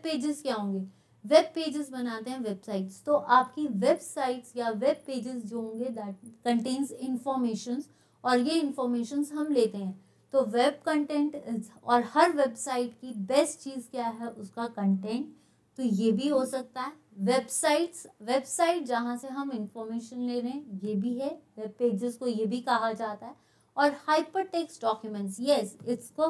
पेजेस क्या होंगे, वेब पेजेस बनाते हैं वेबसाइट्स। तो आपकी वेबसाइट्स या वेब पेजेस जो होंगे दैट कंटेन्स इंफॉर्मेशंस, और ये इंफॉर्मेशंस हम लेते हैं। तो वेब कंटेंट, और हर वेबसाइट की बेस्ट चीज़ क्या है, उसका कंटेंट। तो ये भी हो सकता है वेबसाइट्स, वेबसाइट जहाँ से हम इंफॉर्मेशन ले रहे हैं, ये भी है वेब पेजेस को, ये भी कहा जाता है। और हाइपर टेक्स्ट डॉक्यूमेंट्स, यस इसको,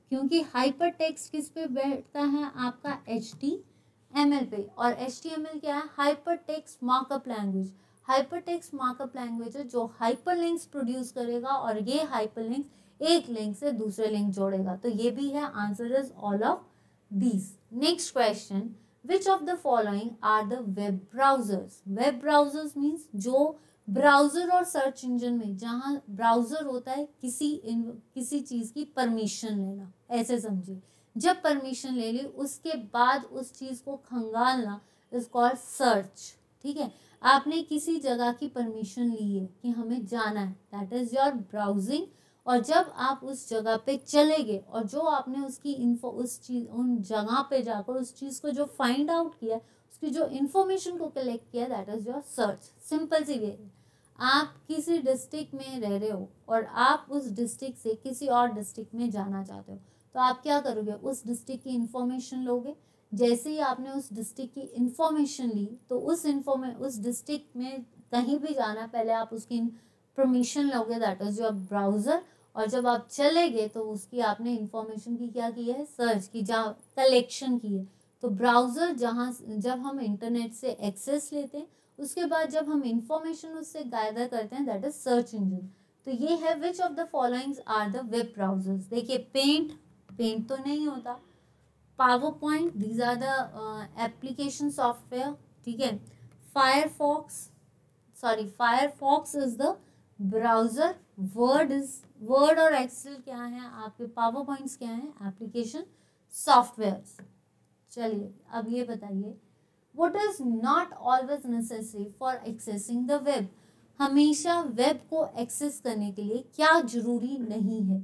क्योंकि हाइपर टेक्स्ट किस पे बैठता है, आपका HTML पे। और HTML क्या है, hyper text markup language. Hyper text markup language है जो हाइपर लिंक्स प्रोड्यूस करेगा, और ये हाइपर लिंक्स एक लिंक से दूसरे लिंक जोड़ेगा। तो ये भी है, answer is all of these. Next question, which of the following are the web browsers. Web browsers means जो ब्राउजर और सर्च इंजन में, जहाँ ब्राउजर होता है किसी चीज़ की परमिशन लेना, ऐसे समझिए। जब परमिशन ले ली उसके बाद उस चीज़ को खंगालना इज कॉल्ड सर्च, ठीक है। आपने किसी जगह की परमिशन ली है कि हमें जाना है, दैट इज योर ब्राउजिंग। और जब आप उस जगह पे चले गए और जो आपने उसकी इन्फो उस चीज उन जगह पे जाकर उस चीज को जो फाइंड आउट किया, उसकी जो इन्फॉर्मेशन को कलेक्ट किया, that is your search. Simple सी वे। आप किसी डिस्ट्रिक्ट में रह रहे हो और आप उस डिस्ट्रिक्ट से किसी और डिस्ट्रिक्ट में जाना चाहते हो, तो आप क्या करोगे, उस डिस्ट्रिक्ट की इंफॉर्मेशन लोगे। जैसे ही आपने उस डिस्ट्रिक्ट की इंफॉर्मेशन ली तो उस डिस्ट्रिक्ट में कहीं भी जाना, पहले आप उसकी परमिशन लोगे, दैट इज योर ब्राउजर। और जब आप चले गए तो उसकी आपने इंफॉर्मेशन की क्या की है, सर्च की, जहाँ कलेक्शन की है। तो ब्राउजर जहाँ जब हम इंटरनेट से एक्सेस लेते हैं, उसके बाद जब हम इंफॉर्मेशन उससे गैदर करते हैं, दैट इज सर्च इंजन। तो ये है which of the followings are the web browsers. देखिए पेंट तो नहीं होता, PowerPoint, these are the application software, ठीक है। Firefox is the browser. Word और एक्सेल क्या है आपके, पावर पॉइंट्स क्या है, एप्लीकेशन सॉफ्टवेयर्स। चलिए अब ये बताइए, what is not always necessary for accessing the web. हमेशा वेब को एक्सेस करने के लिए क्या जरूरी नहीं है।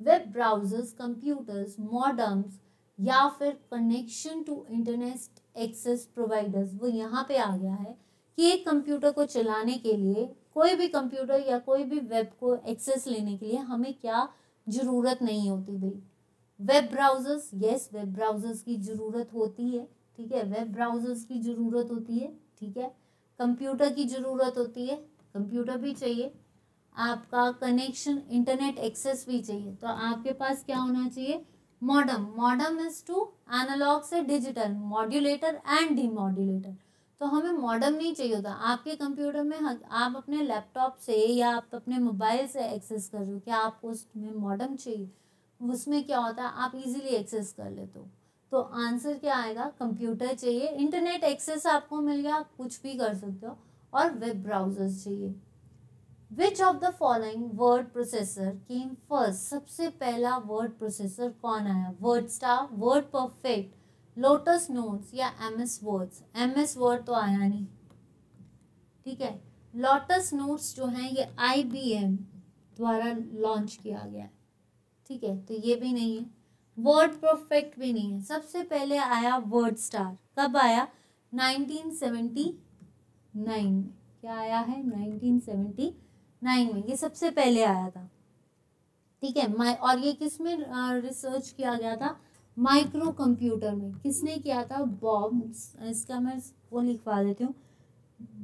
वेब ब्राउजर्स, कंप्यूटर्स, मॉडेम्स या फिर connection to internet access providers. वो यहाँ पे आ गया है कि एक कंप्यूटर को चलाने के लिए, कोई भी कंप्यूटर या कोई भी वेब को एक्सेस लेने के लिए हमें क्या जरूरत नहीं होती भाई। Web browsers, yes web browsers की जरूरत होती है, ठीक है, वेब ब्राउजर्स की जरूरत होती है, ठीक है। कंप्यूटर की जरूरत होती है, कंप्यूटर भी चाहिए। आपका कनेक्शन, इंटरनेट एक्सेस भी चाहिए, तो आपके पास क्या होना चाहिए, मॉडम इज टू एनालॉग से डिजिटल, मॉड्यूलेटर एंड डीमॉड्यूलेटर। तो हमें मॉडम नहीं चाहिए होता। आपके कंप्यूटर में आप अपने लैपटॉप से या आप अपने मोबाइल से एक्सेस कर रहे हो, क्या आपको उसमें मॉडम चाहिए। उसमें क्या होता है, आप इजीली एक्सेस कर लेते हो। तो आंसर क्या आएगा, कंप्यूटर चाहिए, इंटरनेट एक्सेस आपको मिल गया, आप कुछ भी कर सकते हो, और वेब ब्राउजर्स चाहिए। विच of the following word processor came first. सबसे पहला वर्ड प्रोसेसर कौन आया, word star, word perfect, lotus notes या MS वर्ड्स। MS वर्ड तो आया नहीं, ठीक है। लोटस नोट्स जो है ये IBM द्वारा लॉन्च किया गया है, ठीक है, तो ये भी नहीं है। वर्ड परफेक्ट भी नहीं है। सबसे पहले आया वर्ड स्टार, कब आया, 1979 में। क्या आया है, 1979 में, ये सबसे पहले आया था, ठीक है। और ये किस में रिसर्च किया गया था, माइक्रो कंप्यूटर में। किसने किया था, बॉब, इसका मैं वो लिखवा देती हूँ,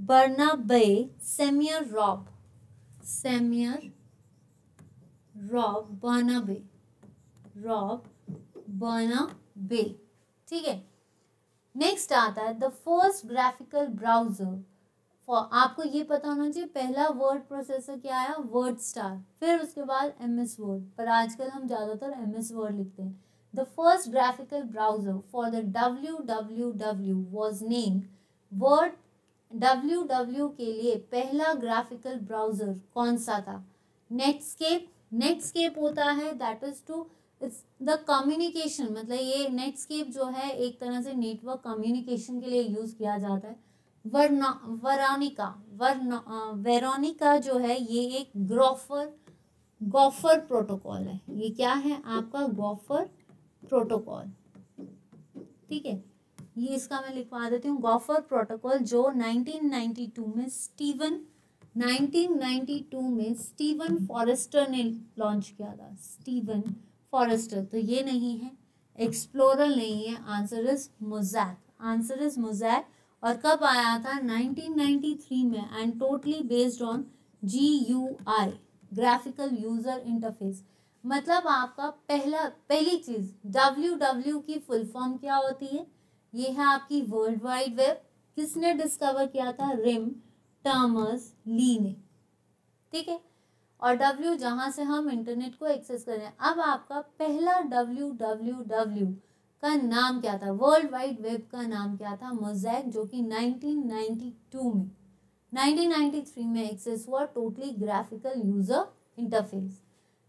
बर्नाबे सेमियर रॉब बर्नाबे, ठीक है। नेक्स्ट आता है द फर्स्ट ग्राफिकल ब्राउजर। आपको ये पता होना चाहिए, पहला वर्ड प्रोसेसर क्या आया, वर्ड स्टार, फिर उसके बाद MS वर्ड, पर आजकल हम ज़्यादातर MS वर्ड लिखते हैं। The first graphical browser for the www was named word. www के लिए पहला ग्राफिकल ब्राउजर कौन सा था, नेटस्केप होता है, that is to it's the communication, मतलब ये नेटस्केप जो है एक तरह से नेटवर्क कम्युनिकेशन के लिए यूज किया जाता है। वेरोनिका जो है ये एक गॉफर प्रोटोकॉल है। ये क्या है आपका, गॉफर प्रोटोकॉल, ठीक है। ये इसका मैं लिखवा देती हूँ, गॉफर प्रोटोकॉल, जो 1992 में स्टीवन फॉरेस्टर ने लॉन्च किया था। स्टीवन फॉरेस्टर, तो ये नहीं है, एक्सप्लोरर नहीं है, आंसर इज मोज़ैक। और कब आया था, 1993 में, and totally based on GUI, graphical user interface. मतलब आपका पहली चीज, WW की फुल फॉर्म क्या होती है, ये है आपकी वर्ल्ड वाइड वेब। किसने डिस्कवर किया था, रिम टॉमस ली ने, ठीक है। और W जहां से हम इंटरनेट को एक्सेस कर रहे हैं। अब आपका पहला www का नाम क्या था, वर्ल्ड वाइड वेब का नाम क्या था, मोज़ैक, जो कि 1993 में एक्सेस हुआ, टोटली ग्राफिकल यूजर इंटरफेस।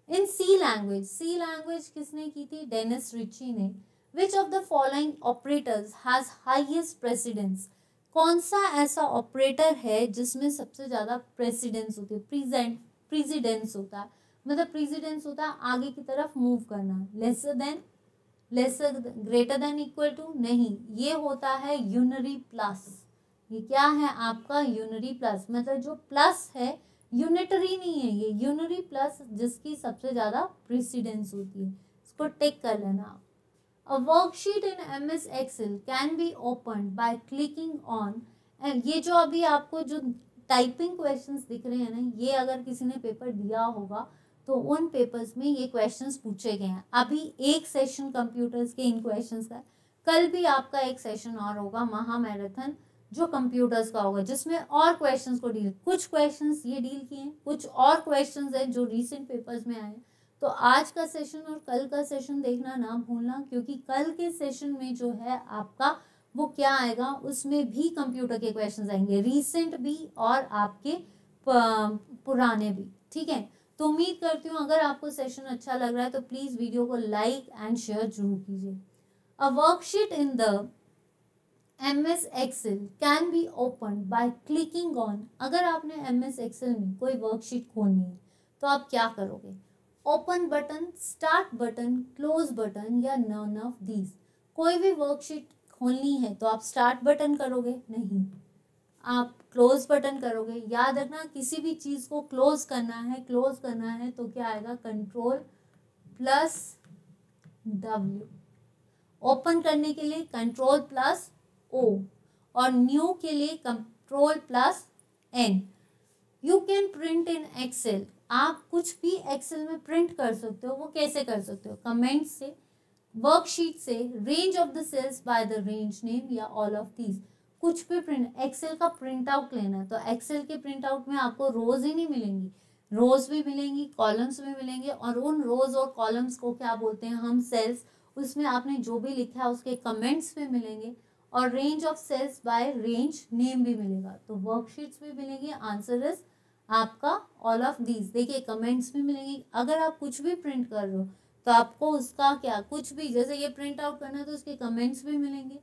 इन सी लैंग्वेज किसने की थी, डेनिस रिची ने। विच of the following operators has highest precedence. कौन सा ऐसा ऑपरेटर है जिसमें सबसे ज्यादा प्रेसिडेंस होती है, प्रेसिडेंस होता है, मतलब प्रेसिडेंस होता है आगे की तरफ मूव करना, lesser than, lesser greater than equal to नहीं, ये होता है यूनरी प्लस। ये क्या है आपका यूनरी प्लस, मतलब जो प्लस है यूनिटरी नहीं है, ये यूनरी प्लस जिसकी सबसे ज्यादा प्रेसिडेंस होती है, इसको टिक कर लेना आप। A worksheet in MS Excel can be opened by clicking on, ये जो अभी आपको जो टाइपिंग क्वेश्चंस दिख रहे हैं ना, ये अगर किसी ने पेपर दिया होगा तो उन पेपर्स में ये क्वेश्चंस पूछे गए हैं। अभी एक सेशन कंप्यूटर्स के इन क्वेश्चंस का, कल भी आपका एक सेशन और होगा महा मैराथन जो कंप्यूटर्स का होगा, जिसमें और क्वेश्चंस को डील, कुछ क्वेश्चंस ये डील किए हैं, कुछ और क्वेश्चंस हैं जो रीसेंट पेपर्स में आए हैं। तो आज का सेशन और कल का सेशन देखना ना भूलना, क्योंकि कल के सेशन में जो है आपका वो क्या आएगा, उसमें भी कंप्यूटर के क्वेश्चंस आएंगे, रीसेंट भी और आपके पुराने भी, ठीक है। तो उम्मीद करती हूँ अगर आपको सेशन अच्छा लग रहा है तो प्लीज वीडियो को लाइक एंड शेयर जरूर कीजिए। अ worksheet in the MS Excel can be open by clicking on, अगर आपने MS Excel में कोई वर्कशीट खोलनी है तो आप क्या करोगे, open button, start button, close button या नन ऑफ दीज। कोई भी वर्कशीट खोलनी है तो आप स्टार्ट बटन करोगे, नहीं आप क्लोज बटन करोगे। याद रखना किसी भी चीज को क्लोज करना है तो क्या आएगा, कंट्रोल प्लस W। ओपन करने के लिए कंट्रोल प्लस O और न्यू के लिए control plus N। You can print in Excel, आप कुछ भी एक्सेल में प्रिंट कर सकते हो। वो कैसे कर सकते हो, कमेंट से, वर्कशीट से, range of the cells by the range name या ऑल ऑफ दीज, कुछ भी प्रिंट, एक्सेल का प्रिंट आउट लेना है तो एक्सेल के प्रिंट आउट में आपको रोज ही नहीं मिलेंगी, रोज भी मिलेंगी, कॉलम्स भी मिलेंगे, और उन रोज और कॉलम्स को क्या बोलते हैं हम, सेल्स। उसमें आपने जो भी लिखा है उसके कमेंट्स भी मिलेंगे, और range of cells by range name भी मिलेगा। तो वर्कशीट्स भी मिलेंगी, आंसर इज आपका ऑल ऑफ दीज। देखिए कमेंट्स भी मिलेंगे, अगर आप कुछ भी प्रिंट कर रहे हो तो आपको उसका क्या, कुछ भी जैसे ये प्रिंट आउट करना है तो उसके कमेंट्स भी मिलेंगे,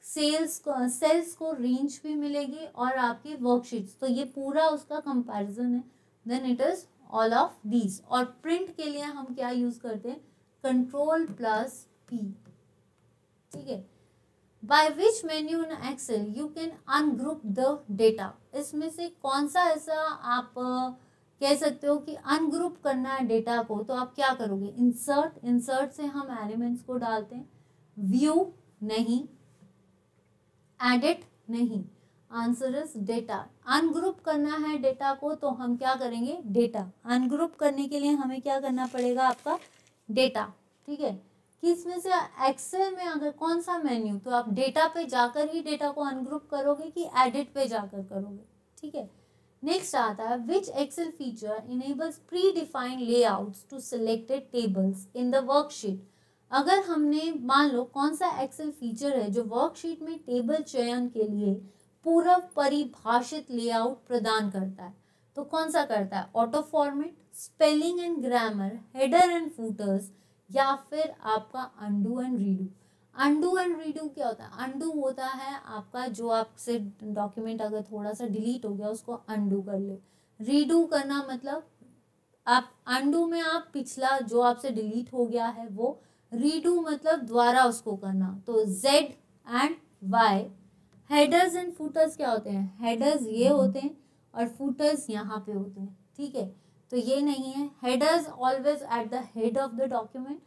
सेल्स को, सेल्स को रेंज भी मिलेगी, और आपकी वर्कशीट्स, तो ये पूरा उसका कंपैरिजन है, then it is all of these. और प्रिंट के लिए हम क्या यूज करते हैं, कंट्रोल प्लस P, ठीक है। By which menu in Excel you can ungroup the data, इसमें से कौन सा ऐसा आप कह सकते हो कि अनग्रुप करना है डेटा को, तो आप क्या करोगे, इंसर्ट, इंसर्ट से हम एलिमेंट्स को डालते हैं, व्यू नहीं, एडिट नहीं, आंसर इज डेटा। अनग्रुप करना है डेटा को तो हम क्या करेंगे, डेटा, अनग्रुप करने के लिए हमें क्या करना पड़ेगा, आपका डेटा, ठीक है। किसमें से, एक्सेल में अगर कौन सा मेन्यू, तो आप डेटा पे जाकर ही डेटा को अनग्रुप करोगे कि एडिट पे जाकर करोगे, ठीक है। नेक्स्ट आता है, which Excel feature enables predefined layouts to selected tables in the worksheet. अगर हमने मान लो कौन सा एक्सेल फीचर है जो वर्कशीट में टेबल चयन के लिए पूर्व परिभाषित लेआउट प्रदान करता है, तो कौन सा करता है, auto format, spelling and grammar, header and footers, या फिर आपका undo and redo. Undo and redo क्या होता है, अंडू होता है आपका जो आपसे डॉक्यूमेंट अगर थोड़ा सा डिलीट हो गया उसको अंडू कर ले, रीडू करना मतलब आप अंडू में आप पिछला जो आपसे डिलीट हो गया है वो, रीडू मतलब दोबारा उसको करना, तो Z and Y। Headers and putters क्या होते हैं, हेडर्स ये होते हैं और फुटर्स यहाँ पे होते हैं, ठीक है। तो ये नहीं है, headers always at the head of the document,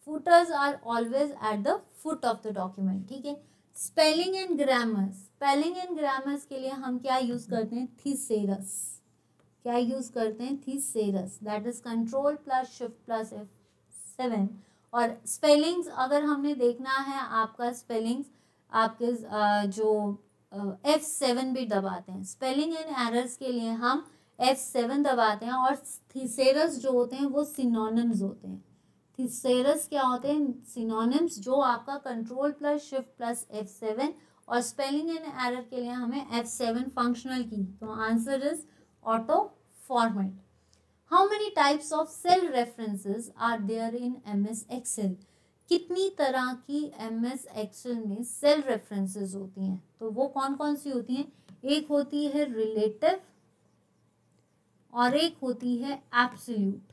footers are always at the foot of the document, ठीक है। Spelling and grammar, spelling and grammars के लिए हम क्या यूज करते हैं, थीसेरस, क्या यूज करते हैं, thesaurus, that is control plus shift plus F7। और स्पेलिंग्स अगर हमने देखना है आपका, स्पेलिंग्स आपके जो F7 भी दबाते हैं, स्पेलिंग एंड एरर्स के लिए हम F7 दबाते हैं, और थीसेरस जो होते हैं वो सिनोनिम्स होते हैं। थीसेरस क्या होते हैं, सिनोनिम्स, जो आपका control plus shift plus F7, और स्पेलिंग एंड एरर के लिए हमें F7 फंक्शनल की, तो answer is auto format. How many types of cell references are there in MS Excel? कितनी तरह की MS Excel में सेल रेफरेंसेस होती हैं, तो वो कौन कौन सी होती हैं, एक होती है रिलेटिव और एक होती है एब्सोल्यूट,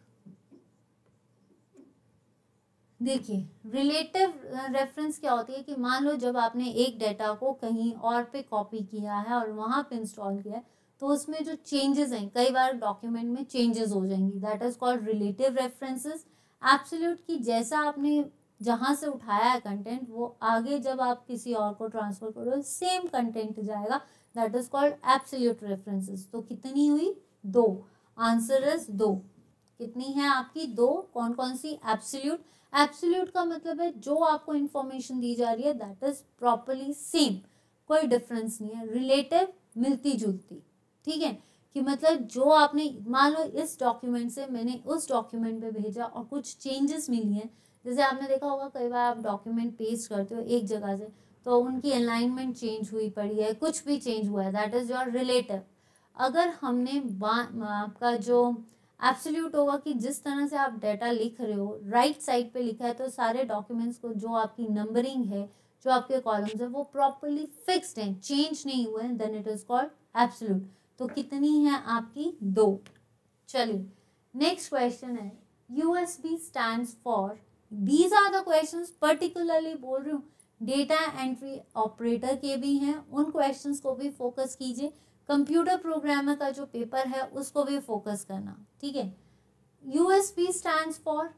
देखिए रिलेटिव रेफरेंस क्या होती है कि मान लो जब आपने एक डाटा को कहीं और पे कॉपी किया है और वहाँ पे इंस्टॉल किया है, तो उसमें जो चेंजेस हैं कई बार डॉक्यूमेंट में चेंजेस हो जाएंगी, that is called relative references. Absolute की जैसा आपने जहाँ से उठाया है कंटेंट, वो आगे जब आप किसी और को ट्रांसफर करो सेम कंटेंट जाएगा, that is called absolute references. तो कितनी हुई? 2। Answer is 2। कितनी है आपकी? 2। कौन कौन सी? एब्सोल्यूट। एब्सोल्यूट का मतलब है जो आपको इंफॉर्मेशन दी जा रही है दैट इज प्रॉपरली सेम, कोई डिफरेंस नहीं है। रिलेटिव मिलती जुलती, ठीक है, कि मतलब जो आपने मान लो इस डॉक्यूमेंट से मैंने उस डॉक्यूमेंट पे भेजा और कुछ चेंजेस मिली हैं, जैसे आपने देखा होगा कई बार आप डॉक्यूमेंट पेस्ट करते हो एक जगह से, तो उनकी अलाइनमेंट चेंज हुई पड़ी है, कुछ भी चेंज हुआ है, दैट इज योर रिलेटिव। अगर हमने आपका जो एब्सोल्यूट होगा कि जिस तरह से आप डाटा लिख रहे हो राइट साइड पे लिखा है, तो सारे डॉक्यूमेंट्स को जो आपकी नंबरिंग है, जो आपके कॉलम्स है, वो प्रॉपरली फिक्स्ड हैं, चेंज नहीं हुए हैं, then it is called absolute. तो कितनी है आपकी? 2। चलिए नेक्स्ट क्वेश्चन है, USB stands for, these are the questions particularly बोल रही हूँ, डेटा एंट्री ऑपरेटर के भी हैं, उन क्वेश्चंस को भी फोकस कीजिए। कंप्यूटर प्रोग्रामर का जो पेपर है उसको भी फोकस करना, ठीक है। USB stands for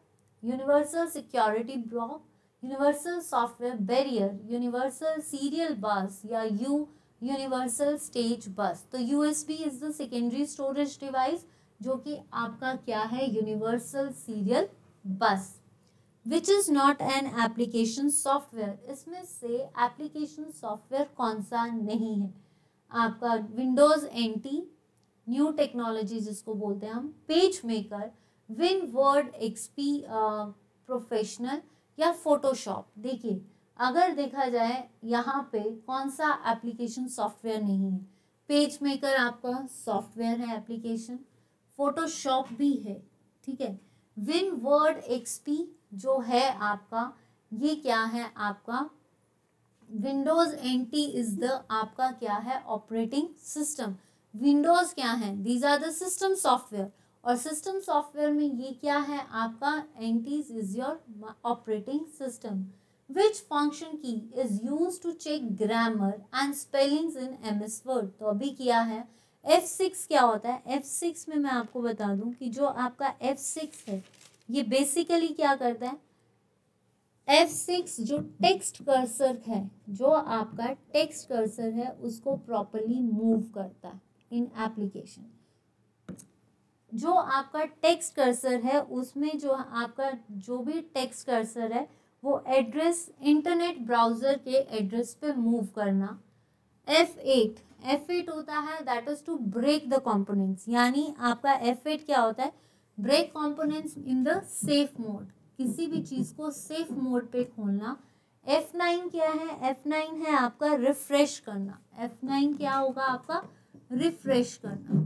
universal security block, universal software barrier, universal serial बस या यूनिवर्सल स्टेज बस। तो USB is the secondary storage device, जो कि आपका क्या है? यूनिवर्सल सीरियल बस। Which is not an application software, इसमें से एप्लीकेशन सॉफ्टवेयर कौन सा नहीं है? आपका विंडोज एनटी, न्यू टेक्नोलॉजी जिसको बोलते हैं हम, page maker, win word XP professional या फोटोशॉप। देखिए अगर देखा जाए यहाँ पे कौन सा एप्लीकेशन सॉफ्टवेयर नहीं है? पेज मेकर आपका सॉफ्टवेयर है, एप्लीकेशन, फोटोशॉप भी है, ठीक है। विन वर्ड एक्सपी जो है आपका, ये क्या है आपका? विंडोज एनटी इज द आपका क्या है? Operating system. विंडोज क्या है? These are the system software, और सिस्टम सॉफ्टवेयर में ये क्या है आपका? NTs is your operating system. Which function key is use to check grammar and spellings in MS Word? तो अभी किया है F6। क्या होता है F6 में? मैं आपको बता दूं कि जो आपका F6 है ये बेसिकली क्या करता है? F6 जो टेक्स्ट कर्सर है, जो आपका टेक्स्ट कर्सर है उसको प्रॉपरली मूव करता है इन एप्लीकेशन। जो आपका टेक्स्ट कर्सर है उसमें जो आपका जो भी टेक्स्ट कर्सर है वो एड्रेस इंटरनेट ब्राउजर के एड्रेस पे मूव करना। F8 होता है that is to break the components, यानी आपका F8 क्या होता है? Break components in the safe mode, किसी भी चीज को सेफ मोड पे खोलना। F9 क्या है? F9 है आपका रिफ्रेश करना। F9 क्या होगा आपका? रिफ्रेश करना,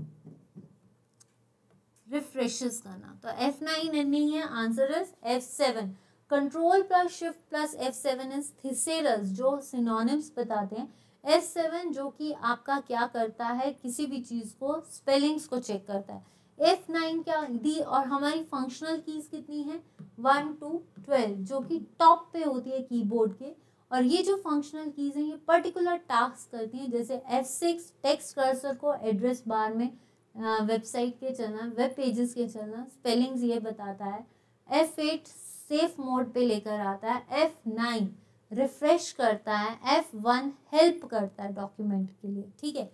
रिफ्रेशेस करना। तो F9 नहीं है, answer is F7। Control plus shift plus F7 is thesaurus, जो सिनोनिम्स बताते हैं। F7 जो कि आपका क्या करता है? किसी भी चीज को स्पेलिंग्स को चेक करता है। F9 क्या दी? और हमारी फंक्शनल कीज कितनी है? 1 to 12, जो कि टॉप पे होती है कीबोर्ड के। और ये जो फंक्शनल कीज हैं ये पर्टिकुलर टास्क करती हैं, जैसे F6 टेक्स्ट कर्सर को एड्रेस बार में वेबसाइट के चलना, वेब पेजेस के चलना, स्पेलिंग्स ये बताता है। F8 सेफ मोड पे लेकर आता है। F9 रिफ्रेश करता है। F1 हेल्प करता है डॉक्यूमेंट के लिए, ठीक है।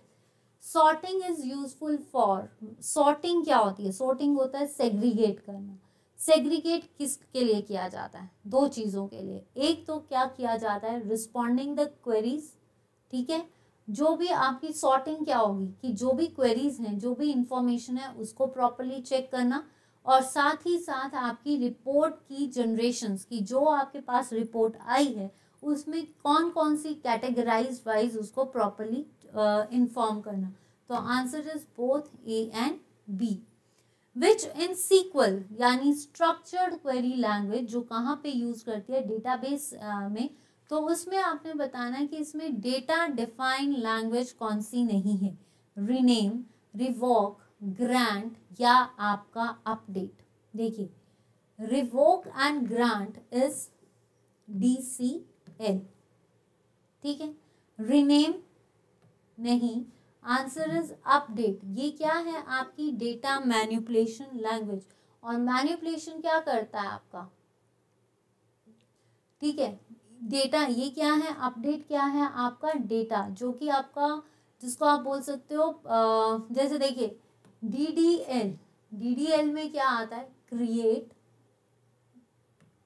Sorting is useful for, sorting क्या होती है? सॉर्टिंग होता है सेग्रीगेट करना। सेग्रीगेट किसके लिए किया जाता है? 2 चीज़ों के लिए। एक तो क्या किया जाता है? रिस्पॉन्डिंग द क्वेरीज, ठीक है। जो भी आपकी सॉर्टिंग क्या होगी कि जो भी क्वेरीज हैं, जो भी इंफॉर्मेशन है उसको प्रॉपरली चेक करना, और साथ ही साथ आपकी रिपोर्ट की जनरेशंस की, जो आपके पास रिपोर्ट आई है उसमें कौन कौन सी कैटेगराइज वाइज उसको प्रॉपरली इन्फॉर्म करना। तो answer is both A and B। Which in SQL यानी स्ट्रक्चर्ड क्वेरी लैंग्वेज, जो कहाँ पे यूज करती है? डेटाबेस में। तो उसमें आपने बताना है कि इसमें डेटा डिफाइन लैंग्वेज कौन सी नहीं है? रीनेम, रिवॉक, ग्रांट या आपका अपडेट। देखिए revoke and grant is DCL, ठीक है। रीनेम नहीं, आंसर इज अपडेट। ये क्या है? आपकी डेटा मैनिपुलेशन लैंग्वेज। और मैनिपुलेशन क्या करता है आपका, ठीक है, डेटा। ये क्या है? अपडेट क्या है? आपका डेटा, जो कि आपका, जिसको आप बोल सकते हो जैसे देखिए DDL में क्या आता है? क्रिएट,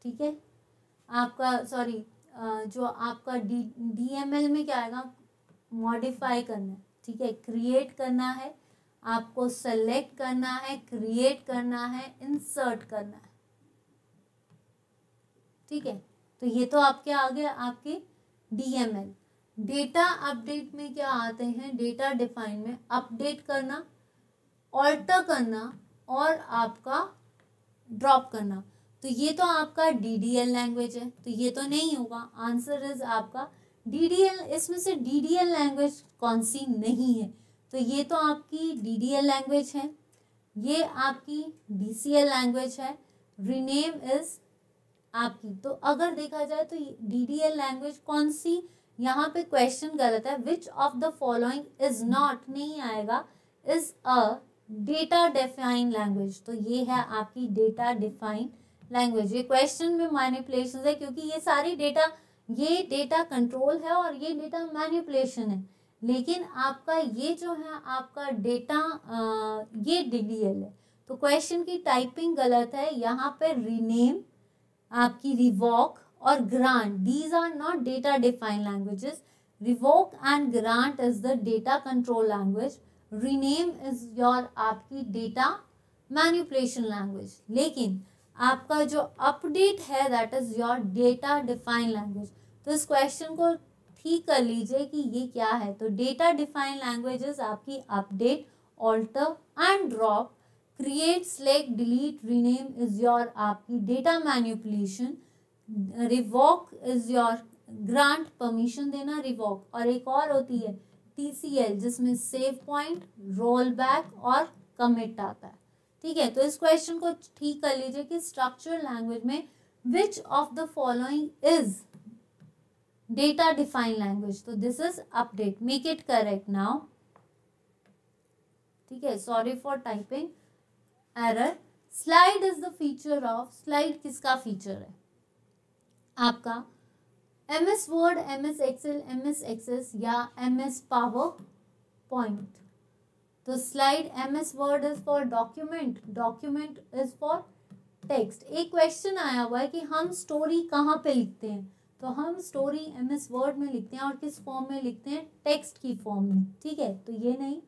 ठीक है। आपका सॉरी जो आपका DML में क्या आएगा? मॉडिफाई करना है, ठीक है। क्रिएट करना है, आपको सेलेक्ट करना है, क्रिएट करना है, इंसर्ट करना है, ठीक है। तो ये तो आपके आ गए आपके DML। डेटा अपडेट में क्या आते हैं? डेटा डिफाइन में अपडेट करना, ऑल्टर करना और आपका ड्रॉप करना। तो ये तो आपका DDL लैंग्वेज है, तो ये तो नहीं होगा। आंसर इज आपका DDL। इसमें से DDL लैंग्वेज कौन सी नहीं है? तो ये तो आपकी DDL लैंग्वेज है, ये आपकी DCL लैंग्वेज है, रीनेम इज आपकी। तो अगर देखा जाए तो DDL लैंग्वेज कौन सी, यहाँ पे क्वेश्चन गलत है। Which of the following is not, नहीं आएगा, is a data define language. तो ये है आपकी डेटा डिफाइन लैंग्वेज। ये क्वेश्चन में मैनिपुलेशन है, क्योंकि ये सारी डेटा, ये डेटा कंट्रोल है और ये डेटा मैनिपुलेशन है। लेकिन आपका ये जो है आपका डेटा ये DDL है। तो क्वेश्चन की टाइपिंग गलत है। यहाँ पे रीनेम, आपकी रिवॉक और grant, these are not data define languages. Revoke and grant is the data control language. Rename is your आपकी डेटा मैनिपुलेशन लैंग्वेज। लेकिन आपका जो अपडेट है that is your data define language. तो इस क्वेश्चन को ठीक कर लीजिए कि ये क्या है। तो डेटा डिफाइन लैंग्वेजेस आपकी update, alter and drop, create, select, delete, rename is your आपकी data manipulation. Revoke is your grant, permission देना, रिवॉक। और एक और होती है TCL, जिसमें सेव पॉइंट, रोल बैक और कमिट आता है, ठीक है। तो इस क्वेश्चन को ठीक कर लीजिए कि स्ट्रक्चर लैंग्वेज में which of the following is data define language. तो this is update, make it correct now, ठीक है। Sorry for typing error. Slide is the feature of, slide किसका फीचर है? आपका MS Word, MS Excel, MS Access या MS PowerPoint. तो slide MS Word is for document, document is for text. एक question आया हुआ है कि हम स्टोरी कहाँ पे लिखते हैं? तो हम स्टोरी MS वर्ड में लिखते हैं और किस फॉर्म में लिखते हैं? टेक्स्ट की फॉर्म में, ठीक है। तो ये नहीं।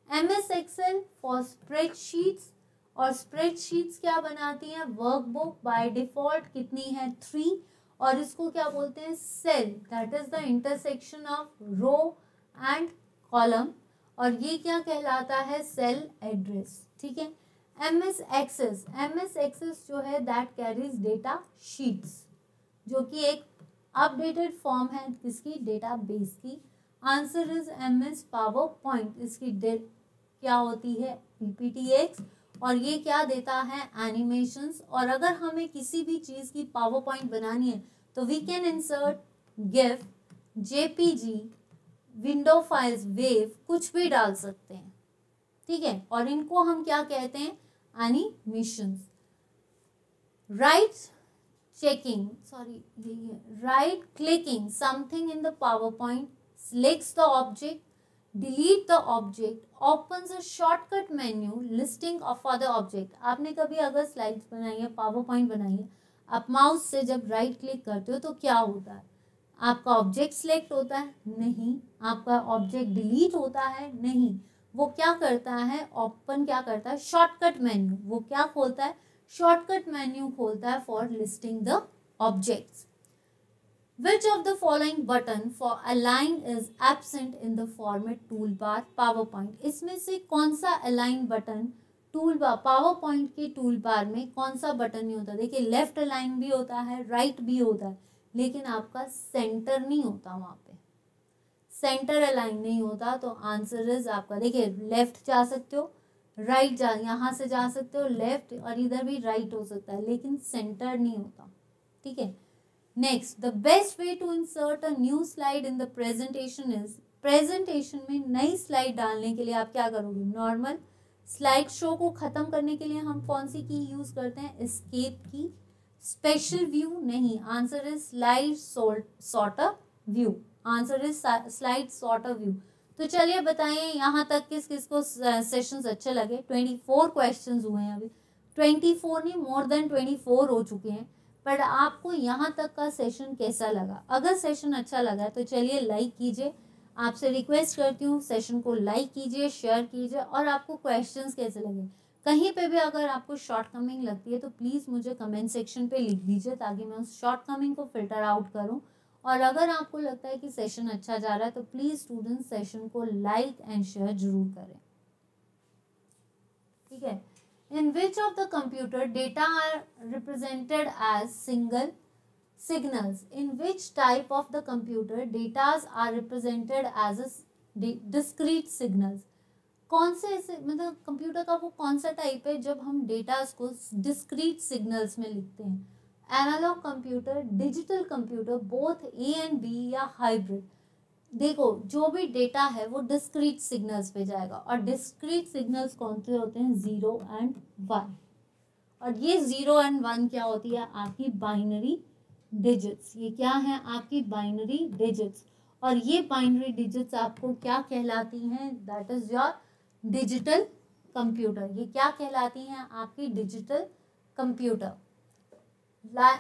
MS एक्सेल फॉर स्प्रेडशीट्स, और स्प्रेडशीट्स क्या बनाती हैं? वर्कबुक। बाय डिफॉल्ट कितनी है? 3। और इसको क्या बोलते हैं? Cell, that is the intersection of row and column. और ये क्या कहलाता है? सेल एड्रेस, ठीक है। MS एक्सेस, MS एक्सेस जो है दैट कैरीज डेटा शीट्स, जो कि एक अपडेटेड फॉर्म है किसकी? डेटाबेस की। Answer is MS power point. इसकी क्या होती है? PPTX। और ये क्या देता है? एनिमेशंस। और अगर हमें किसी भी चीज़ की पावर पॉइंट बनानी है तो we can insert GIF, JPG, window files, wave, कुछ भी डाल सकते हैं, ठीक है। और इनको हम क्या कहते हैं? एनिमेशंस। राइट चेकिंग, सॉरी यही है, right clicking something in the power point, selects the object, delete the object, opens a shortcut menu listing of other object। आपने कभी अगर स्लाइड्स बनाई है, पावर पॉइंट बनाई है, आप माउस से जब राइट क्लिक करते हो तो क्या होता है? आपका ऑब्जेक्ट सिलेक्ट होता है? नहीं। आपका ऑब्जेक्ट डिलीट होता है? नहीं। वो क्या करता है? ओपन क्या करता है? Shortcut menu. वो क्या खोलता है? शॉर्टकट मेन्यू खोलता है for listing the objects. Which of the following button for align is absent in the format toolbar PowerPoint? इसमें से कौन सा align बटन टूलबार, PowerPoint के टूलबार में कौन सा बटन नहीं होता? देखिए लेफ्ट अलाइन भी होता है, राइट भी होता है, लेकिन आपका सेंटर नहीं होता। वहाँ पे सेंटर अलाइन नहीं होता। तो आंसर इज आपका, देखिए लेफ्ट जा सकते हो, राइट जा, यहाँ से जा सकते हो लेफ्ट, और इधर भी राइट हो सकता है, लेकिन सेंटर नहीं होता, ठीक है। Next, the best way to insert a new slide in the presentation is, presentation में नई स्लाइड डालने के लिए आप क्या करोगे, नॉर्मल स्लाइड शो को खत्म करने के लिए हम कौन सी की यूज करते हैं, एस्केप की। स्पेशल व्यू नहीं, answer is slide sorter view, answer is slide sorter view. तो चलिए बताइए यहाँ तक किस किस को सेशंस अच्छे लगे। 24 क्वेश्चंस हुए हैं अभी, 24 नहीं, मोर देन 24 हो चुके हैं। पर आपको यहाँ तक का सेशन कैसा लगा? अगर सेशन अच्छा लगा तो चलिए लाइक कीजिए, आपसे रिक्वेस्ट करती हूँ सेशन को लाइक कीजिए, शेयर कीजिए। और आपको क्वेश्चंस कैसे लगे, कहीं पे भी अगर आपको शॉर्टकमिंग लगती है तो प्लीज़ मुझे कमेंट सेक्शन पे लिख दीजिए, ताकि मैं उस शॉर्टकमिंग को फिल्टर आउट करूँ। और अगर आपको लगता है कि सेशन अच्छा जा रहा है तो प्लीज़ स्टूडेंट सेशन को लाइक एंड शेयर जरूर करें, ठीक है। In which of the computer data are represented as single signals? In which type of the computer data are represented as a discrete signals? कौन से ऐसे मतलब कंप्यूटर का वो कौन सा टाइप है जब हम डेटा को डिस्क्रीट सिग्नल्स में लिखते हैं? Analogue computer, digital computer, both A and B, या हाइब्रिड? देखो जो भी डेटा है वो डिस्क्रीट सिग्नल्स पे जाएगा, और डिस्क्रीट सिग्नल्स कौन से होते हैं, 0 एंड 1। और ये 0 एंड 1 क्या होती है, आपकी बाइनरी डिजिट्स। ये क्या है, आपकी बाइनरी डिजिट्स। और ये बाइनरी डिजिट्स आपको क्या कहलाती हैं, that is your digital computer. ये क्या कहलाती हैं, आपकी digital computer.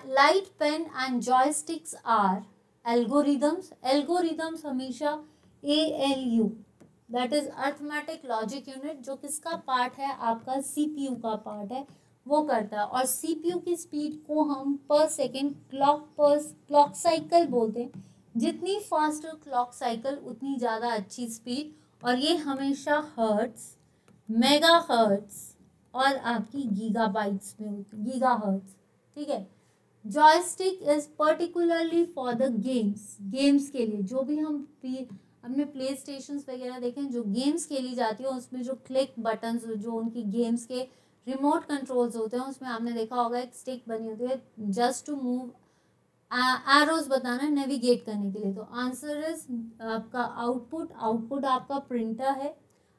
Light pen and joysticks are algorithms. Algorithms हमेशा ALU, that is arithmetic logic unit, जो किसका पार्ट है, आपका CPU का पार्ट है, वो करता है। और CPU की स्पीड को हम पर सेकेंड क्लॉक साइकिल बोलते हैं। जितनी फास्टर क्लॉक साइकिल उतनी ज़्यादा अच्छी स्पीड। और ये हमेशा हर्ट्स, मेगा हर्ट्स और आपकी गीगाबाइट्स में होती, गीगा हर्ट्स, ठीक है। Joystick is particularly for the games, games के लिए। जो भी हम अपने प्ले स्टेशन वगैरह देखें, जो गेम्स खेली जाती है उसमें जो क्लिक बटन्स, जो उनकी गेम्स के रिमोट कंट्रोल्स होते हैं, उसमें आपने देखा होगा एक स्टिक बनी होती है जस्ट टू मूव, एरोज बताना, नेविगेट करने के लिए। तो आंसर इज आपका आउटपुट आपका प्रिंटर है,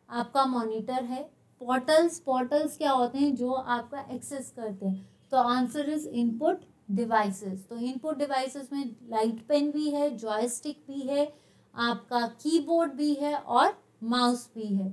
आपका मॉनिटर है। पोर्टल्स क्या होते हैं, जो आपका एक्सेस करते हैं। तो आंसर इज इनपुट डिवाइसेस। तो इनपुट डिवाइसेस में लाइट पेन भी है, जॉयस्टिक भी है, आपका कीबोर्ड भी है और माउस भी है।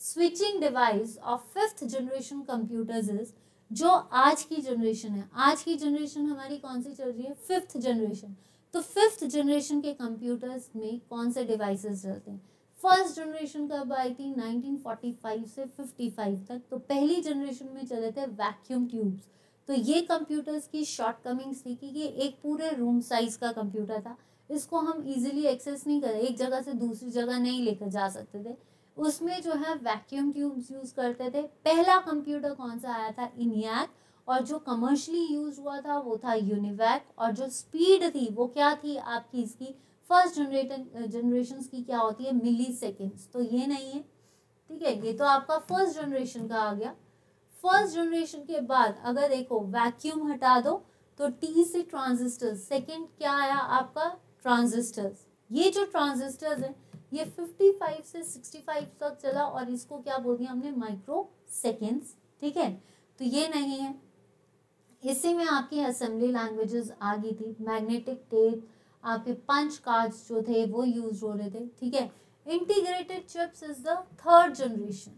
Switching device of 5th generation computers is, जो आज की जनरेशन है, आज की जनरेशन हमारी कौन सी चल रही है, 5th जनरेशन। तो 5th जनरेशन के कंप्यूटर्स में कौन से डिवाइसेस चलते हैं? फर्स्ट जनरेशन कब आई थी, 1945 से 55 तक। तो पहली जनरेशन में चले थे वैक्यूम ट्यूब्स। तो ये कंप्यूटर्स की शॉर्टकमिंग्स थी कि ये एक पूरे रूम साइज का कंप्यूटर था, इसको हम इजीली एक्सेस नहीं करें, एक जगह से दूसरी जगह नहीं लेकर जा सकते थे। उसमें जो है वैक्यूम ट्यूब्स यूज करते थे। पहला कंप्यूटर कौन सा आया था, इनियाक। और जो कमर्शियली यूज हुआ था वो था यूनिवैक। और जो स्पीड थी वो क्या थी आपकी, इसकी फर्स्ट जनरेशन की क्या होती है, मिली सेकेंड्स। तो ये नहीं है, ठीक है। ये तो आपका फर्स्ट जनरेशन का आ गया। फर्स्ट जनरेशन के बाद अगर देखो वैक्यूम हटा दो तो T से ट्रांजिस्टर्स, सेकेंड क्या आया आपका, ट्रांजिस्टर्स। ये जो ट्रांजिस्टर्स हैं ये 55 से 65 तक चला, और इसको क्या बोल दिया हमने, माइक्रो सेकेंड्स, ठीक है। तो ये नहीं है। इसी में आपकी असेंबली लैंग्वेजेस आ गई थी, मैग्नेटिक टेप, आपके पंच कार्ड्स जो थे वो यूज हो रहे थे, ठीक है। Integrated chips is the third generation,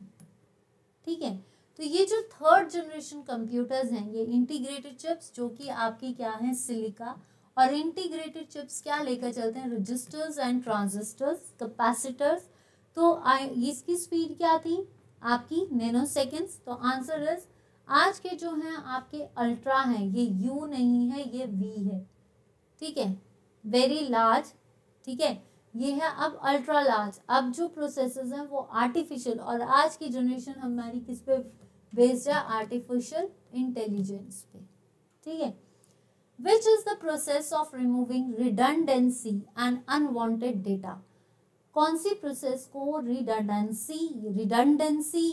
ठीक है। तो ये जो थर्ड जनरेशन कंप्यूटर्स हैं, ये इंटीग्रेटेड चिप्स, जो कि आपकी क्या है, सिलिका। और इंटीग्रेटेड चिप्स क्या लेकर चलते हैं, रजिस्टर्स एंड ट्रांजिस्टर्स, कैपेसिटर्स। तो इसकी स्पीड क्या थी आपकी, नैनो सेकेंड्स। तो आंसर इज, आज के जो हैं आपके अल्ट्रा हैं, ये U नहीं है, ये V है, ठीक है, वेरी लार्ज, ठीक है। ये है अब अल्ट्रा लार्ज। अब जो प्रोसेसर्स हैं वो आर्टिफिशियल, और आज की जनरेशन हमारी किस पे बेस्ड है, आर्टिफिशियल इंटेलिजेंस पे, ठीक है। Which is the process of removing redundancy and unwanted data? कौन सी प्रोसेस को रिडंडेंसी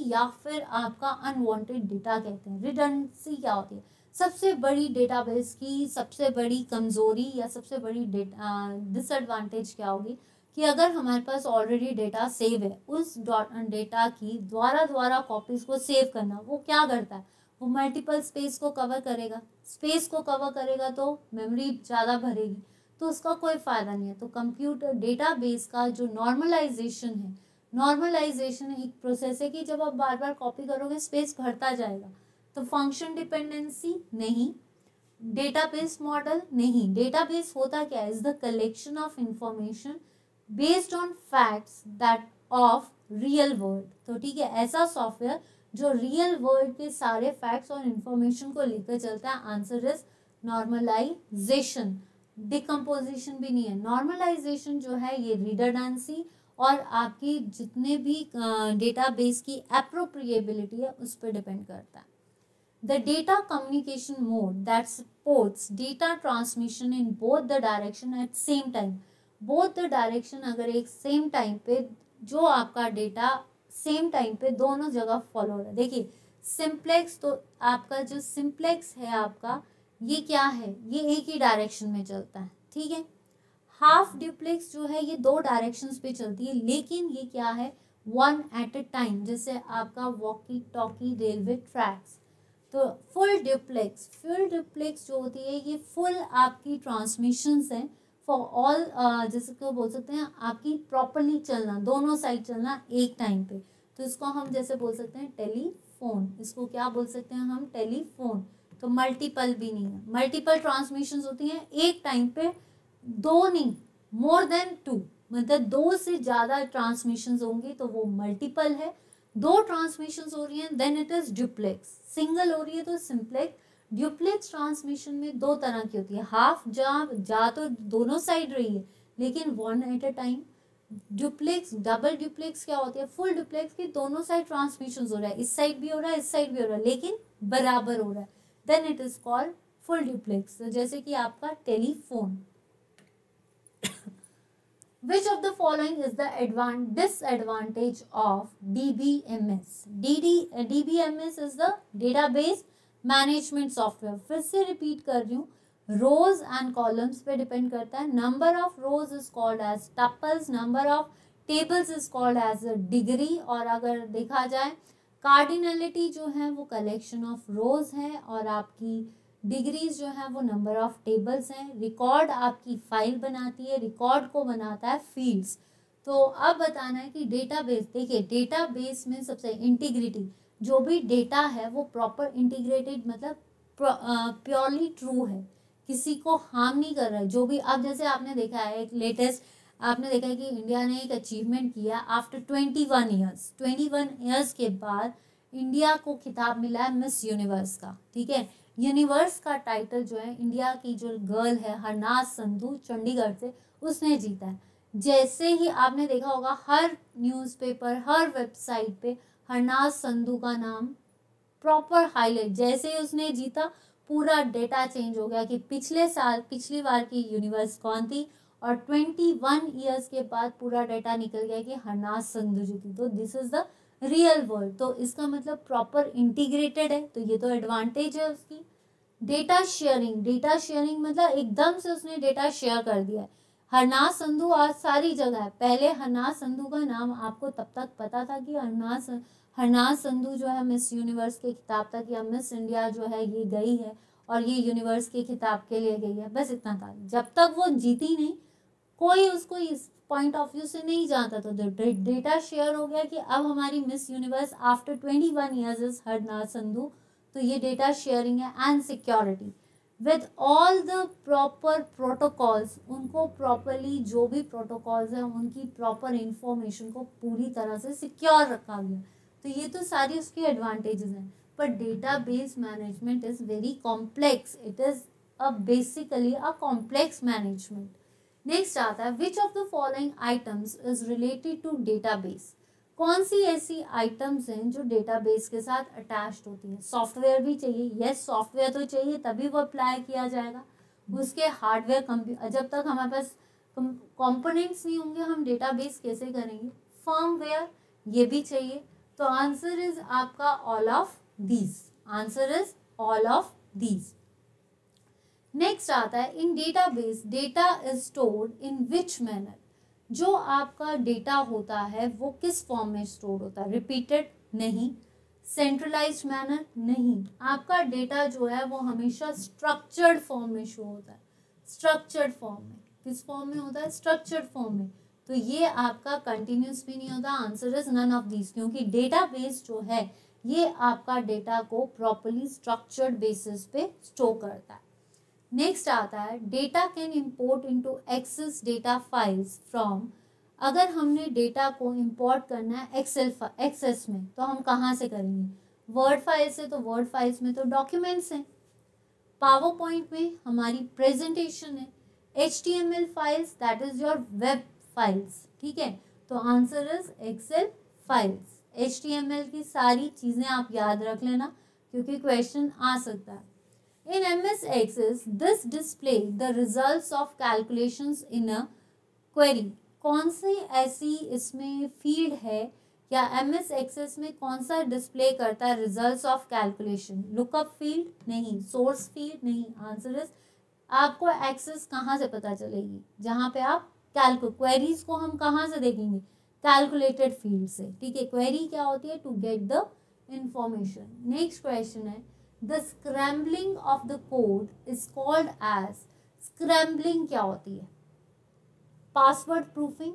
या फिर आपका अनवांटेड डेटा कहते हैं। रिडंडेंसी क्या होती है? सबसे बड़ी डेटाबेस की सबसे बड़ी कमजोरी या सबसे बड़ी डिसएडवांटेज क्या होगी कि अगर हमारे पास ऑलरेडी डेटा सेव है, उस डेटा की द्वारा कॉपीज को सेव करना, वो क्या करता है? वो मल्टीपल स्पेस को कवर करेगा। स्पेस को कवर करेगा तो मेमोरी ज़्यादा भरेगी, तो उसका कोई फ़ायदा नहीं है। तो कंप्यूटर डेटाबेस का जो नॉर्मलाइजेशन है, नॉर्मलाइजेशन एक प्रोसेस है कि जब आप बार बार कॉपी करोगे स्पेस भरता जाएगा। तो फंक्शन डिपेंडेंसी नहीं, डेटाबेस मॉडल नहीं। डेटाबेस होता क्या है? Is the collection of information based on facts that of real world. तो ठीक है, ऐसा सॉफ्टवेयर जो रियल वर्ल्ड के सारे फैक्ट्स और इंफॉर्मेशन को लेकर चलता है। Answer is normalisation. डिकम्पोजिशन भी नहीं है। नॉर्मलाइजेशन जो है ये रिडंडेंसी और आपकी जितने भी डेटाबेस की एप्रोप्रिएबिलिटी है उस पर डिपेंड करता है। The data communication mode that supports data transmission in both the direction at same time. Both the direction अगर एक सेम टाइम पे जो आपका डेटा सेम टाइम पे दोनों जगह फॉलो हो रहा है। देखिए सिंप्लेक्स, तो आपका जो सिंप्लेक्स है आपका ये क्या है? ये एक ही डायरेक्शन में चलता है, ठीक है। हाफ ड्यूप्लेक्स जो है ये दो डायरेक्शंस पे चलती है, लेकिन ये क्या है? वन एट अ टाइम, जैसे आपका वॉकी टॉकी रेलवे ट्रैक्स। तो फुल ड्यूप्लेक्स जो होती है ये फुल आपकी ट्रांसमिशंस हैं फॉर ऑल, जैसे को बोल सकते हैं आपकी प्रॉपरली चलना, दोनों साइड चलना एक टाइम पे। तो इसको हम जैसे बोल सकते हैं टेलीफोन। इसको क्या बोल सकते हैं हम? टेलीफोन। तो मल्टीपल भी नहीं है, मल्टीपल ट्रांसमिशंस होती हैं एक टाइम पे, दो नहीं, मोर देन टू, मतलब दो से ज़्यादा ट्रांसमिशंस होंगी तो वो मल्टीपल है। दो ट्रांसमिशंस हो रही हैं then it is duplex. Single हो रही है तो सिंप्लेक्स। ड्यूप्लेक्स ट्रांसमिशन में दो तरह की होती है। हाफ जा तो दोनों साइड रही है लेकिन one at a time. Duplex, double duplex क्या होती है? फुल ड्यूप्लेक्स की दोनों साइड ट्रांसमिशन हो रहा है, इस साइड भी हो रहा है इस साइड भी हो रहा है लेकिन बराबर हो रहा है, then it is called full duplex. तो जैसे कि आपका telephone. Which of the following is the disadvantage of DBMS? DBMS is the database management software. फिर से रिपीट कर रही हूँ, रोज एंड कॉलम्स पे डिपेंड करता है। Number of rows is called as tuples, number of tables is called as a degree. और अगर देखा जाए कार्डिनलिटी जो है वो कलेक्शन ऑफ रोज है और आपकी डिग्रीज जो है वो नंबर ऑफ टेबल्स हैं। रिकॉर्ड आपकी फाइल बनाती है, रिकॉर्ड को बनाता है फील्ड्स। तो अब बताना है कि डेटाबेस, देखिए डेटाबेस में सबसे इंटीग्रिटी, जो भी डेटा है वो प्रॉपर इंटीग्रेटेड मतलब प्योरली ट्रू है, किसी को हार्म नहीं कर रहा है। जो भी अब जैसे आपने देखा है एक लेटेस्ट आपने देखा है कि इंडिया ने एक अचीवमेंट किया आफ्टर 21 ईयर्स के बाद इंडिया को खिताब मिला है मिस यूनिवर्स का, ठीक है। यूनिवर्स का टाइटल जो है इंडिया की जो गर्ल है हरनाज संधू चंडीगढ़ से, उसने जीता है। जैसे ही आपने देखा होगा हर न्यूज़पेपर हर वेबसाइट पे हरनाज संधू का नाम प्रॉपर हाईलाइट, जैसे ही उसने जीता पूरा डेटा चेंज हो गया कि पिछली बार की यूनिवर्स कौन थी, और 21 ईयर्स के बाद पूरा डेटा निकल गया कि हरनाज संधू जीती। तो this is the real world. तो इसका मतलब प्रॉपर इंटीग्रेटेड है, तो ये तो एडवांटेज है उसकी। डेटा शेयरिंग मतलब एकदम से उसने डेटा शेयर कर दिया है। हरनाज संधू आज सारी जगह है। पहले हरनाज संधू का नाम आपको तब तक पता था कि हरनाज संधू जो है मिस यूनिवर्स के खिताब तक या मिस इंडिया जो है ये गई है और ये यूनिवर्स के खिताब के लिए गई है, बस इतना था। जब तक वो जीती नहीं कोई उसको इस पॉइंट ऑफ व्यू से नहीं जानता। तो डेटा शेयर हो गया कि अब हमारी miss universe after 21 years is Harnaaz Sandhu. तो ये डेटा शेयरिंग है। And security with all the proper protocols, उनको प्रॉपरली जो भी प्रोटोकॉल्स हैं उनकी प्रॉपर इंफॉर्मेशन को पूरी तरह से सिक्योर रखा गया। तो ये तो सारी उसकी एडवांटेजेस हैं। पर database management is very complex, it is basically a complex management. Next आता है which of the following items is related to database. कौन सी ऐसी आइटम्स हैं जो डेटाबेस के साथ अटैच्ड होती हैं। सॉफ्टवेयर भी चाहिए, यस सॉफ्टवेयर तो चाहिए तभी वो अप्लाई किया जाएगा। उसके हार्डवेयर कंप्यूटर, जब तक हमारे पास कंपोनेंट्स नहीं होंगे हम डेटाबेस कैसे करेंगे? फर्मवेयर ये भी चाहिए। तो आंसर इज आपका all of these, answer is all of these. Next आता है in database data is stored in which manner, जो आपका डेटा होता है वो किस फॉर्म में स्टोर होता है? रिपीटेड नहीं, सेंट्रलाइज्ड मैनर नहीं, आपका डेटा जो है वो हमेशा स्ट्रक्चर्ड फॉर्म में शो होता है। स्ट्रक्चर्ड फॉर्म में, किस फॉर्म में होता है? स्ट्रक्चर्ड फॉर्म में। तो ये आपका कंटिन्यूस भी नहीं होता, answer is none of these, क्योंकि डेटाबेस जो है ये आपका डेटा को प्रॉपर्ली स्ट्रक्चर्ड बेसिस पे स्टोर करता है। नेक्स्ट आता है data can import into access data files from, अगर हमने डेटा को इंपोर्ट करना है एक्सेस में तो हम कहाँ से करेंगे? वर्ड फाइल से। तो वर्ड फाइल्स में तो डॉक्यूमेंट्स हैं, पावर पॉइंट में हमारी प्रेजेंटेशन है, HTML files that is your web files, ठीक है। तो answer is excel files. HTML की सारी चीज़ें आप याद रख लेना क्योंकि क्वेश्चन आ सकता है। In MS Access, this display the results of calculations in a query. कौन सी ऐसी इसमें फील्ड है या MS Access में कौन सा डिस्प्ले करता है results of calculation? Lookup field नहीं, सोर्स फील्ड नहीं, आंसर इज आपको एक्सेस कहाँ से पता चलेगी? जहाँ पे आप क्वेरीज को हम कहाँ से देखेंगे? कैलकुलेटेड फील्ड से, ठीक है। क्वेरी क्या होती है? To get the information. Next question है The scrambling of the code is called as, scrambling क्या होती है? Password proofing.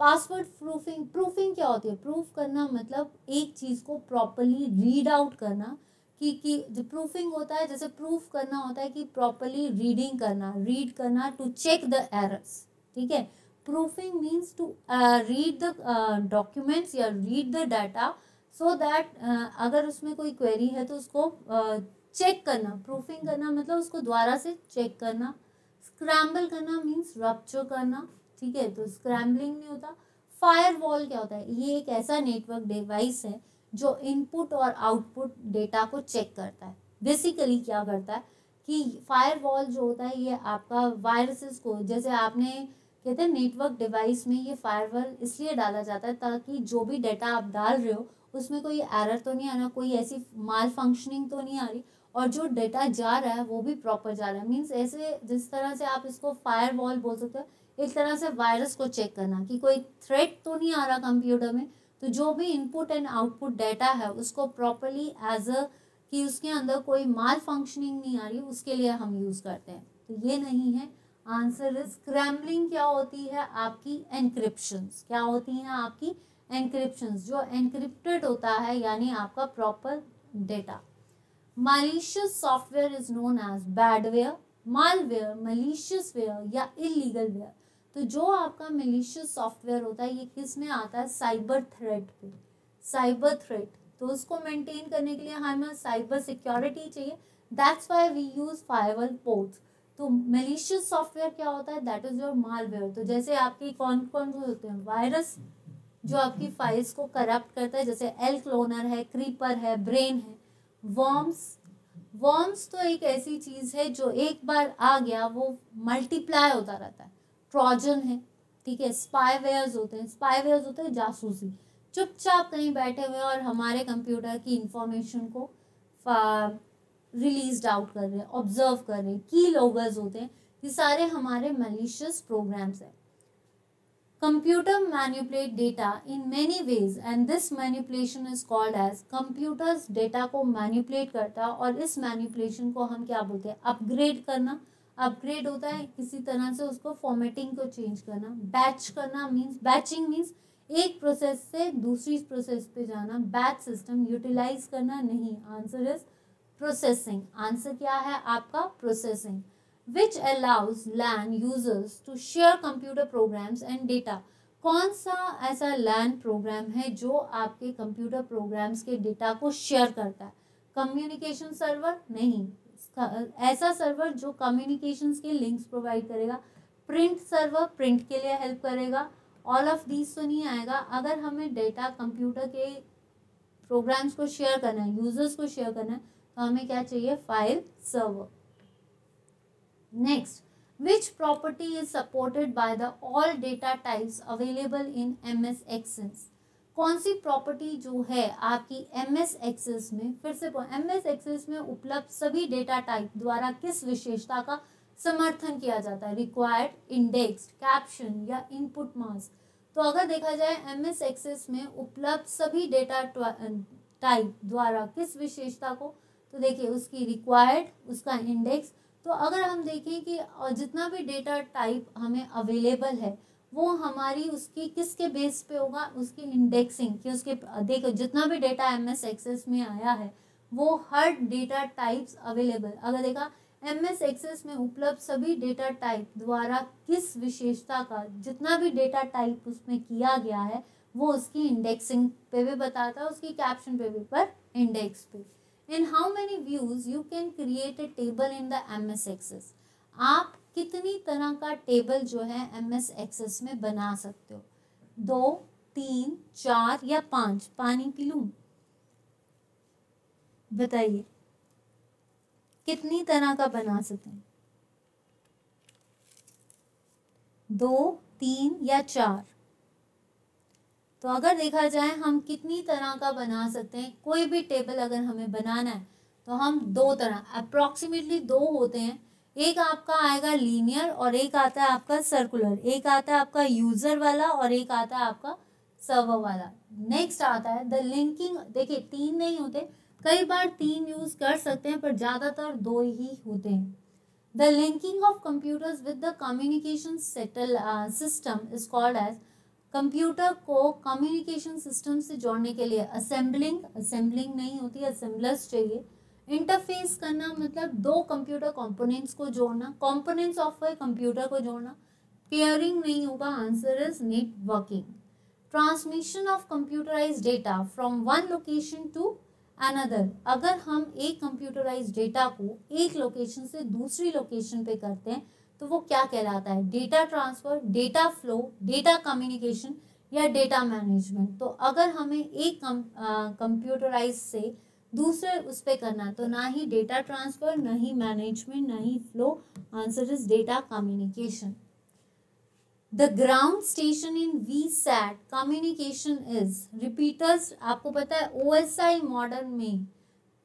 पासवर्ड प्रूफिंग क्या होती है? प्रूफ करना मतलब एक चीज़ को प्रॉपरली रीड आउट करना कि जो प्रूफिंग होता है, जैसे प्रूफ करना होता है कि प्रॉपरली रीड करना टू चेक द एरर्स, ठीक है। Proofing means to read the documents या read the data so that अगर उसमें कोई क्वेरी है तो उसको चेक करना। प्रूफिंग करना मतलब उसको दोबारा से चेक करना। स्क्रैम्बल करना मीन्स रप्चर करना, ठीक है। तो स्क्रैम्बलिंग नहीं होता। फायरवॉल क्या होता है? ये एक ऐसा नेटवर्क डिवाइस है जो इनपुट और आउटपुट डेटा को चेक करता है। बेसिकली क्या करता है कि फायरवॉल जो होता है ये आपका वायरसेस को, जैसे आपने कहते हैं नेटवर्क डिवाइस में ये फायरवॉल इसलिए डाला जाता है ताकि जो भी डेटा आप डाल रहे हो उसमें कोई एरर तो नहीं आना, कोई ऐसी माल फंक्शनिंग तो नहीं आ रही, और जो डेटा जा रहा है वो भी प्रॉपर जा रहा है। मीन्स ऐसे जिस तरह से आप इसको फायरवॉल बोल सकते हो, एक तरह से वायरस को चेक करना कि कोई थ्रेट तो नहीं आ रहा कंप्यूटर में। तो जो भी इनपुट एंड आउटपुट डेटा है उसको प्रॉपरली एज अ कि उसके अंदर कोई माल फंक्शनिंग नहीं आ रही, उसके लिए हम यूज़ करते हैं। तो ये नहीं है, आंसर इज स्क्रैम्बलिंग क्या होती है? आपकी एनक्रिप्शंस। क्या होती हैं आपकी? एनक्रिप्शंस, जो एनक्रिप्टेड होता है यानी आपका proper data. malicious software is known as badware, malware, malicious ware या इलीगल वेयर। तो जो आपका malicious सॉफ्टवेयर होता है ये किस में आता है? साइबर थ्रेट पे। साइबर थ्रेट, तो उसको मेंटेन करने के लिए हमें साइबर सिक्योरिटी चाहिए, that's why we use firewall ports. तो malicious सॉफ्टवेयर क्या होता है? That is your malware. तो जैसे आपकी कौन कौन से होते हैं? वायरस जो आपकी फाइल्स को करप्ट करता है, जैसे एल क्लोनर है, क्रीपर है, ब्रेन है। वर्म्स तो एक ऐसी चीज है जो एक बार आ गया वो मल्टीप्लाई होता रहता है। ट्रोजन है, ठीक है। स्पाईवेयर्स होते हैं जासूसी, चुपचाप कहीं बैठे हुए और हमारे कंप्यूटर की इंफॉर्मेशन को रिलीज आउट कर रहे हैं, ऑब्जर्व कर रहे हैं। की लॉगर्स होते हैं, ये सारे हमारे मैलिशियस प्रोग्राम्स हैं। Computer manipulate data in many ways and this manipulation is called as, computers data को manipulate करता है और इस manipulation को हम क्या बोलते हैं? अपग्रेड करना। अपग्रेड होता है किसी तरह से उसको फॉर्मेटिंग को चेंज करना। बैच करना मीन्स, बैचिंग मीन्स एक प्रोसेस से दूसरी प्रोसेस पे जाना। बैच सिस्टम यूटिलाइज करना नहीं, आंसर इज प्रोसेसिंग। आंसर क्या है आपका? Processing. which allows LAN users to share computer programs and data। कौन सा ऐसा LAN प्रोग्राम है जो आपके कंप्यूटर प्रोग्राम्स के डेटा को शेयर करता है? कम्युनिकेशन सर्वर नहीं, ऐसा सर्वर जो कम्युनिकेशंस के लिंक्स प्रोवाइड करेगा। प्रिंट सर्वर, प्रिंट के लिए हेल्प करेगा। ऑल ऑफ दीज तो नहीं आएगा। अगर हमें डेटा कंप्यूटर के प्रोग्राम्स को शेयर करना है, यूजर्स को शेयर करना है, तो हमें क्या चाहिए? File server. Next, Which property is supported by the all data types available in MS Access? कौन सी प्रॉपर्टी जो है आपकी MS Access में, फिर से MS Access में उपलब्ध सभी डेटा टाइप द्वारा किस विशेषता का समर्थन किया जाता है? रिक्वायर्ड, इंडेक्स, कैप्शन या इनपुट मास्क। तो अगर देखा जाए MS Access में उपलब्ध सभी डेटा टाइप द्वारा किस विशेषता को, तो देखिए उसकी रिक्वायर्ड, उसका इंडेक्स। तो अगर हम देखें कि जितना भी डेटा टाइप हमें अवेलेबल है वो हमारी उसकी किसके बेस पे होगा? उसकी इंडेक्सिंग कि उसके देखो जितना भी डेटा MS Access में आया है वो हर डेटा टाइप्स अवेलेबल, अगर देखा MS Access में उपलब्ध सभी डेटा टाइप द्वारा किस विशेषता का, जितना भी डेटा टाइप उसमें किया गया है वो उसकी इंडेक्सिंग पे भी बताता है, उसकी कैप्शन पे भी, पर इंडेक्स पे। In how many views you can create a table in the MS Access? आप कितनी तरह का टेबल जो है MS Access में बना सकते हो? 2, 3, 4 या 5? पानी पी लूं? बताइए कितनी तरह का बना सकते हैं? 2, 3 या 4? तो अगर देखा जाए हम कितनी तरह का बना सकते हैं, कोई भी टेबल अगर हमें बनाना है तो हम 2 तरह, अप्रोक्सीमेटली 2 होते हैं। एक आपका आएगा लीनियर और एक आता है आपका सर्कुलर, एक आता है आपका यूजर वाला और एक आता है आपका सर्वर वाला। नेक्स्ट आता है द लिंकिंग। देखिए 3 नहीं होते, कई बार 3 यूज कर सकते हैं पर ज्यादातर 2 ही होते हैं। The linking of computers with the communication system is called as, computer को कम्युनिकेशन सिस्टम से जोड़ने के लिए असेंबलिंग नहीं होती, असेंबलर्स चाहिए। इंटरफेस करना मतलब 2 कंप्यूटर कंपोनेंट्स को जोड़ना, कंपोनेंट्स ऑफ ए कंप्यूटर को जोड़ना। पेयरिंग नहीं होगा, answer is networking. Transmission of computerised data from one location to another, अगर हम एक कंप्यूटराइज्ड डेटा को एक लोकेशन से दूसरी लोकेशन पे करते हैं तो वो क्या कहलाता है? Data transfer, data flow, data communication या डेटा मैनेजमेंट। तो अगर हमें एक कंप्यूटराइज से दूसरे उस पे करना तो ना ही डेटा ट्रांसफर, ना ही मैनेजमेंट, ना ही flow, answer is data communication. The ground station in VSAT communication is, repeaters आपको पता है OSI मॉडल में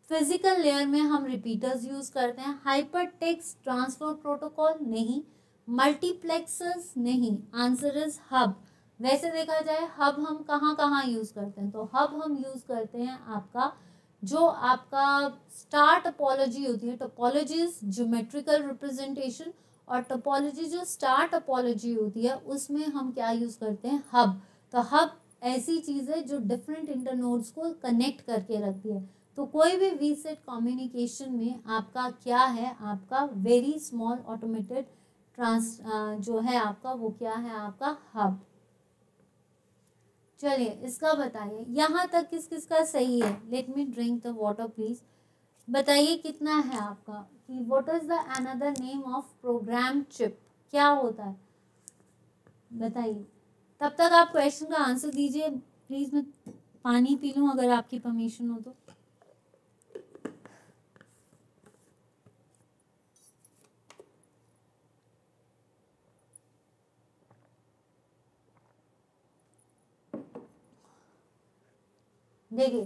फिजिकल लेयर में हम रिपीटर्स यूज करते हैं। हाइपर टेक्स्ट ट्रांसफर प्रोटोकॉल नहीं, मल्टीप्लेक्सर्स नहीं, आंसर इज हब। वैसे देखा जाए हब हम कहाँ कहाँ यूज करते हैं, तो हब हम यूज करते हैं आपका जो आपका स्टार टोपोलॉजी होती है, टोपोलॉजीज ज्योमेट्रिकल रिप्रेजेंटेशन, और टोपोलॉजी जो स्टार टोपोलॉजी होती है उसमें हम क्या यूज करते हैं? हब। तो हब ऐसी चीज है जो डिफरेंट इंटरनोड्स को कनेक्ट करके रखती है। तो कोई भी VSAT कम्युनिकेशन में आपका क्या है? आपका वेरी स्मॉल ऑटोमेटेड जो है आपका वो क्या है? आपका हब। चलिए इसका बताइए, यहाँ तक किस किस का सही है? Let me drink the water please. बताइए कितना है आपका कि what is the another name of program chip, क्या होता है? बताइए। तब तक आप क्वेश्चन का आंसर दीजिए प्लीज, मैं पानी पी लूँ अगर आपकी परमिशन हो तो। देखिए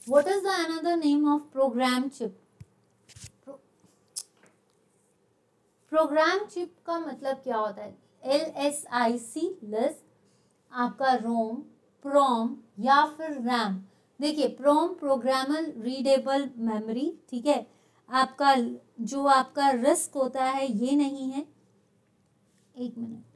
what is the another name of program chip? Program chip का मतलब क्या होता है? LSIC, लिस्ट, आपका रोम, प्रोम या फिर रैम। देखिए प्रोम प्रोग्रामल रीडेबल मेमोरी, ठीक है। आपका जो आपका रिस्क होता है ये नहीं है, एक मिनट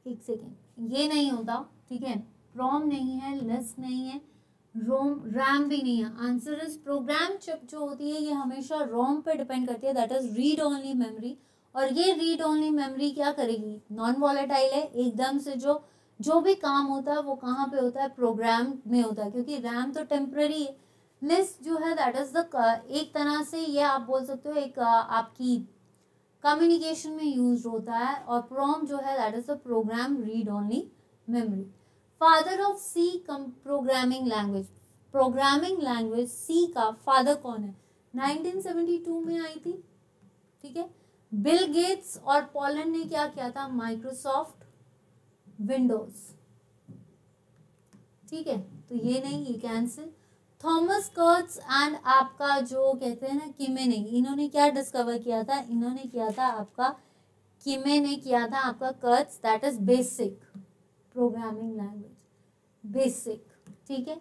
एक सेकेंड, ये नहीं होता, ठीक है। प्रोम नहीं है, लिस्ट नहीं है, रोम रैम भी नहीं है। आंसर इज प्रोग्राम चिप जो होती है ये हमेशा रोम पे डिपेंड करती है, that is read only memory. और ये रीड ओनली मेमोरी क्या करेगी? नॉन वॉलेटाइल है, एकदम से जो भी काम होता है वो कहाँ पे होता है? प्रोग्राम में होता है, क्योंकि रैम तो टेम्पररी है। लिस्ट जो है दैट इज द एक तरह से ये आप बोल सकते हो एक आपकी कम्युनिकेशन में यूज होता है, और प्रोम जो है that is the program read only memory. Father of C programming language, programming language C का फादर कौन है? 1972 में आई थी, ठीक है। बिल गेट्स और पोलैंड ने क्या किया था? माइक्रोसॉफ्ट विंडोज, ठीक है। तो ये नहीं, ये कैंसिल। थॉमस कर्ट्स एंड आपका जो कहते हैं ना किमे ने, इन्होंने क्या डिस्कवर किया था? इन्होंने किया था आपका, किमे ने किया था आपका Kurtz, that is basic programming language, basic, ठीक है।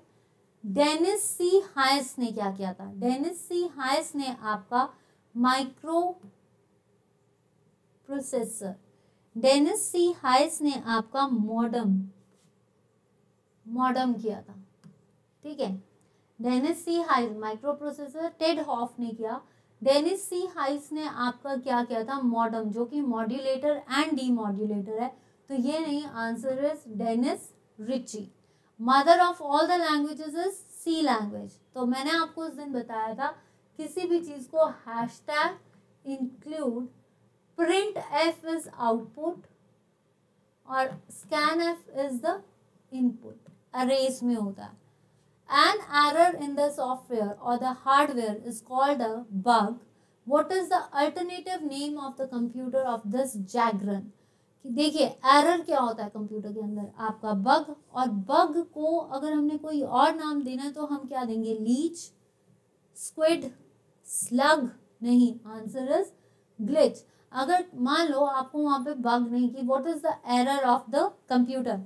डेनिस सी हाइस ने क्या किया था? डेनिस सी हाइस ने आपका माइक्रो प्रोसेसर, डेनिस सी हाइस ने आपका मॉडम किया था, ठीक है। डेनिस सी हाइस माइक्रो प्रोसेसर, टेड हॉफ ने किया। डेनिस सी हाइस ने आपका क्या किया था? मॉडम, जो कि मॉड्यूलेटर एंड डीमॉड्यूलेटर है। तो ये नहीं, answer is Dennis Ritchie. Mother of all the languages is C language. तो मैंने आपको उस दिन बताया था, किसी भी चीज को hashtag include print f is output और scan f is the input, arrays में होता है। An error in the software or the hardware is called a bug. What is the alternative name of the computer of this jargon? देखिए error क्या होता है computer के अंदर? आपका बग, और बग को अगर हमने कोई और नाम देना है तो हम क्या देंगे? Leech, squid, slug? नहीं, आंसर इज ग्लिच। अगर मान लो आपको वहां पे बग नहीं की, what is the error of the computer?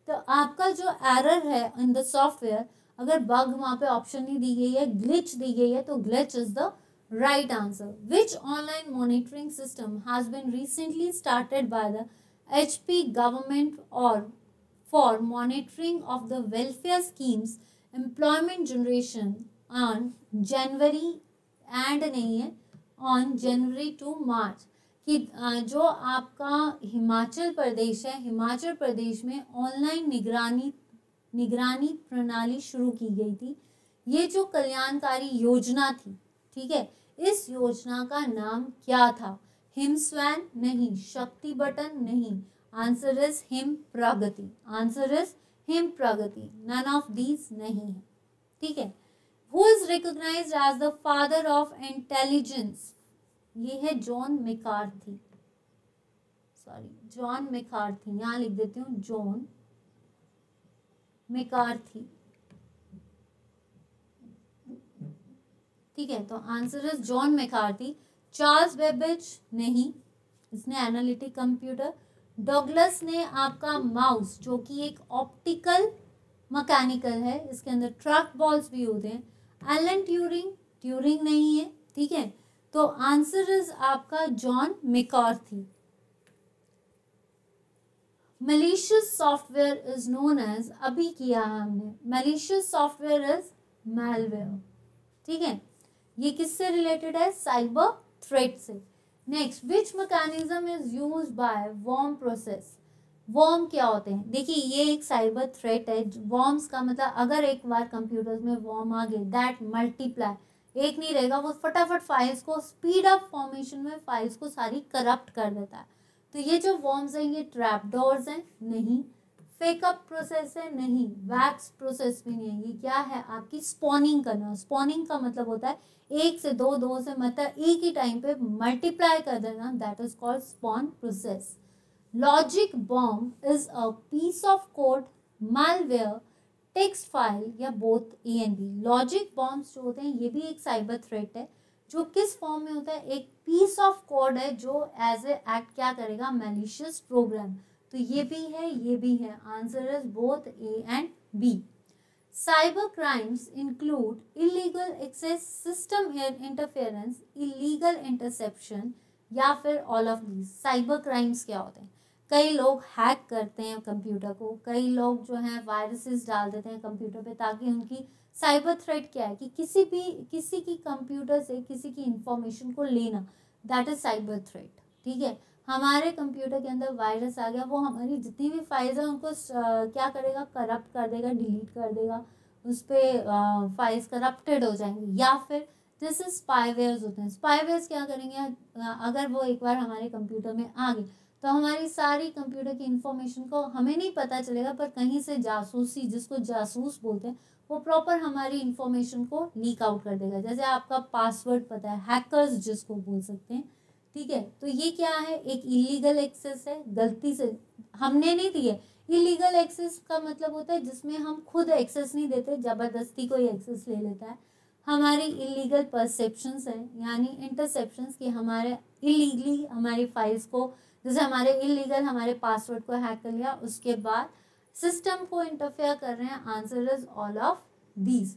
तो आपका जो एरर है इन द सॉफ्टवेयर, अगर बग वहां पे ऑप्शन नहीं दी गई है, ग्लिच दी गई है, तो glitch is the right answer. Which online monitoring system has been recently started by the HP government और for monitoring of the welfare schemes employment generation on January and नहीं है, ऑन जनवरी टू मार्च, कि जो आपका हिमाचल प्रदेश है, हिमाचल प्रदेश में online निगरानी प्रणाली शुरू की गई थी। ये जो कल्याणकारी योजना थी, ठीक है, इस योजना का नाम क्या था? हिमस्वैन नहीं, शक्ति बटन नहीं, answer is Him Pragati, answer is Him Pragati, none of these नहीं है, ठीक है। Who is recognised as the father of intelligence? ये है John McCarthy, sorry John McCarthy, यहाँ लिख देती हूँ जॉन मैकार्थी, ठीक है। तो answer is John McCarthy. Charles Babbage नहीं, इसने एनालिटिक कंप्यूटर। डॉगलस ने आपका माउस, जो कि एक ऑप्टिकल मैकेनिकल है, इसके अंदर ट्रैक बॉल्स भी होते हैं। एलन ट्यूरिंग नहीं है, ठीक है। तो आंसर इज आपका John McCarthy. malicious software is known as, अभी किया है हमने, malicious software is malware, ठीक है। ये किससे रिलेटेड है? साइबर थ्रेट से। Next, which mechanism is used by worm process? Worm क्या होते हैं? देखिए ये एक साइबर थ्रेट है। वर्म्स का मतलब अगर एक बार कंप्यूटर्स में वर्म आ गए, दैट मल्टीप्लाई, एक नहीं रहेगा, वो फटाफट फाइल्स को स्पीड अप फॉर्मेशन में फाइल्स को सारी करप्ट कर देता है। तो ये जो वर्म्स हैं ये ट्रैप डोर्स हैं? नहीं। फेकअप प्रोसेस है? नहीं। वैक्स प्रोसेस भी नहीं है। ये क्या है? आपकी स्पॉनिंग करना। स्पॉनिंग का मतलब होता है एक से दो से मतलब एक ही टाइम पे मल्टीप्लाई कर देना, that is called spawn process. Logic bomb is a piece of code, malware, text file या both A and B. Logic bombs जो होते हैं ये भी एक साइबर थ्रेट है, जो किस फॉर्म में होता है? एक पीस ऑफ कोड है जो एज ए एक्ट क्या करेगा? Malicious program. तो ये भी है, ये भी है, answer is both A and B. Cyber crimes include illegal access, system interference, illegal interception या फिर all of these. Cyber crimes क्या होते हैं? कई लोग हैक करते हैं कंप्यूटर को, कई लोग जो हैं वायरसेस डाल देते हैं कंप्यूटर पे, ताकि उनकी साइबर थ्रेट क्या है कि किसी की कंप्यूटर से किसी की इंफॉर्मेशन को लेना, दैट इज साइबर थ्रेट, ठीक है। हमारे कंप्यूटर के अंदर वायरस आ गया, वो हमारी जितनी भी फाइल्स हैं उनको क्या करेगा? करप्ट कर देगा, डिलीट कर देगा, उस पर फाइल्स करप्टेड हो जाएंगी। या फिर जैसे स्पाईवेयर्स होते हैं, स्पाईवेयर्स क्या करेंगे? अगर वो एक बार हमारे कंप्यूटर में आ गए तो हमारी सारी कंप्यूटर की इंफॉर्मेशन को हमें नहीं पता चलेगा, पर कहीं से जासूसी, जिसको जासूस बोलते हैं, वो प्रॉपर हमारी इंफॉर्मेशन को लीक आउट कर देगा। जैसे आपका पासवर्ड पता है, हैकर्स जिसको बोल सकते हैं, ठीक है। तो ये क्या है, एक इलीगल एक्सेस है, गलती से हमने नहीं दी है। इलीगल एक्सेस का मतलब होता है जिसमें हम खुद एक्सेस नहीं देते, जबरदस्ती कोई एक्सेस ले लेता है। हमारी इलीगल परसेप्शंस है, यानी इंटरसेप्शंस, कि हमारे इलीगली हमारी फाइल्स को, जैसे हमारे इलीगल हमारे पासवर्ड को हैक कर लिया, उसके बाद सिस्टम को इंटरफेयर कर रहे हैं। Answer is all of these.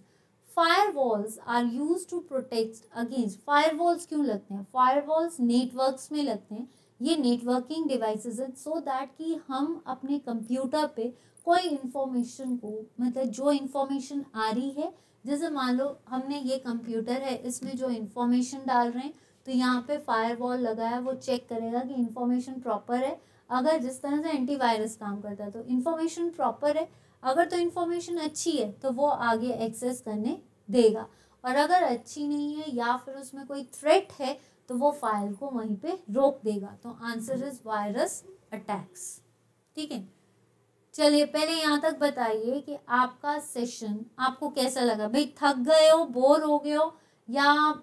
Firewalls are used to protect against. Firewalls क्यों लगते हैं? फायरवॉल्स नेटवर्क्स में लगते हैं। ये नेटवर्किंग डिवाइसेस हैं सो दैट कि हम अपने कंप्यूटर पे कोई इंफॉर्मेशन को, मतलब जो इंफॉर्मेशन आ रही है, जैसे मान लो हमने ये कंप्यूटर है, इसमें जो इंफॉर्मेशन डाल रहे हैं, तो यहाँ पे फायरवॉल लगा है, वो चेक करेगा कि इंफॉर्मेशन प्रॉपर है। अगर जिस तरह से एंटीवायरस काम करता है, तो इंफॉर्मेशन प्रॉपर है, अगर तो इंफॉर्मेशन अच्छी है तो वो आगे एक्सेस करने देगा, और अगर अच्छी नहीं है या फिर उसमें कोई थ्रेट है तो वो फाइल को वहीं पे रोक देगा। तो आंसर इज वायरस अटैक्स। ठीक है, चलिए पहले यहाँ तक बताइए कि आपका सेशन आपको कैसा लगा। भाई थक गए हो, बोर हो गए हो, या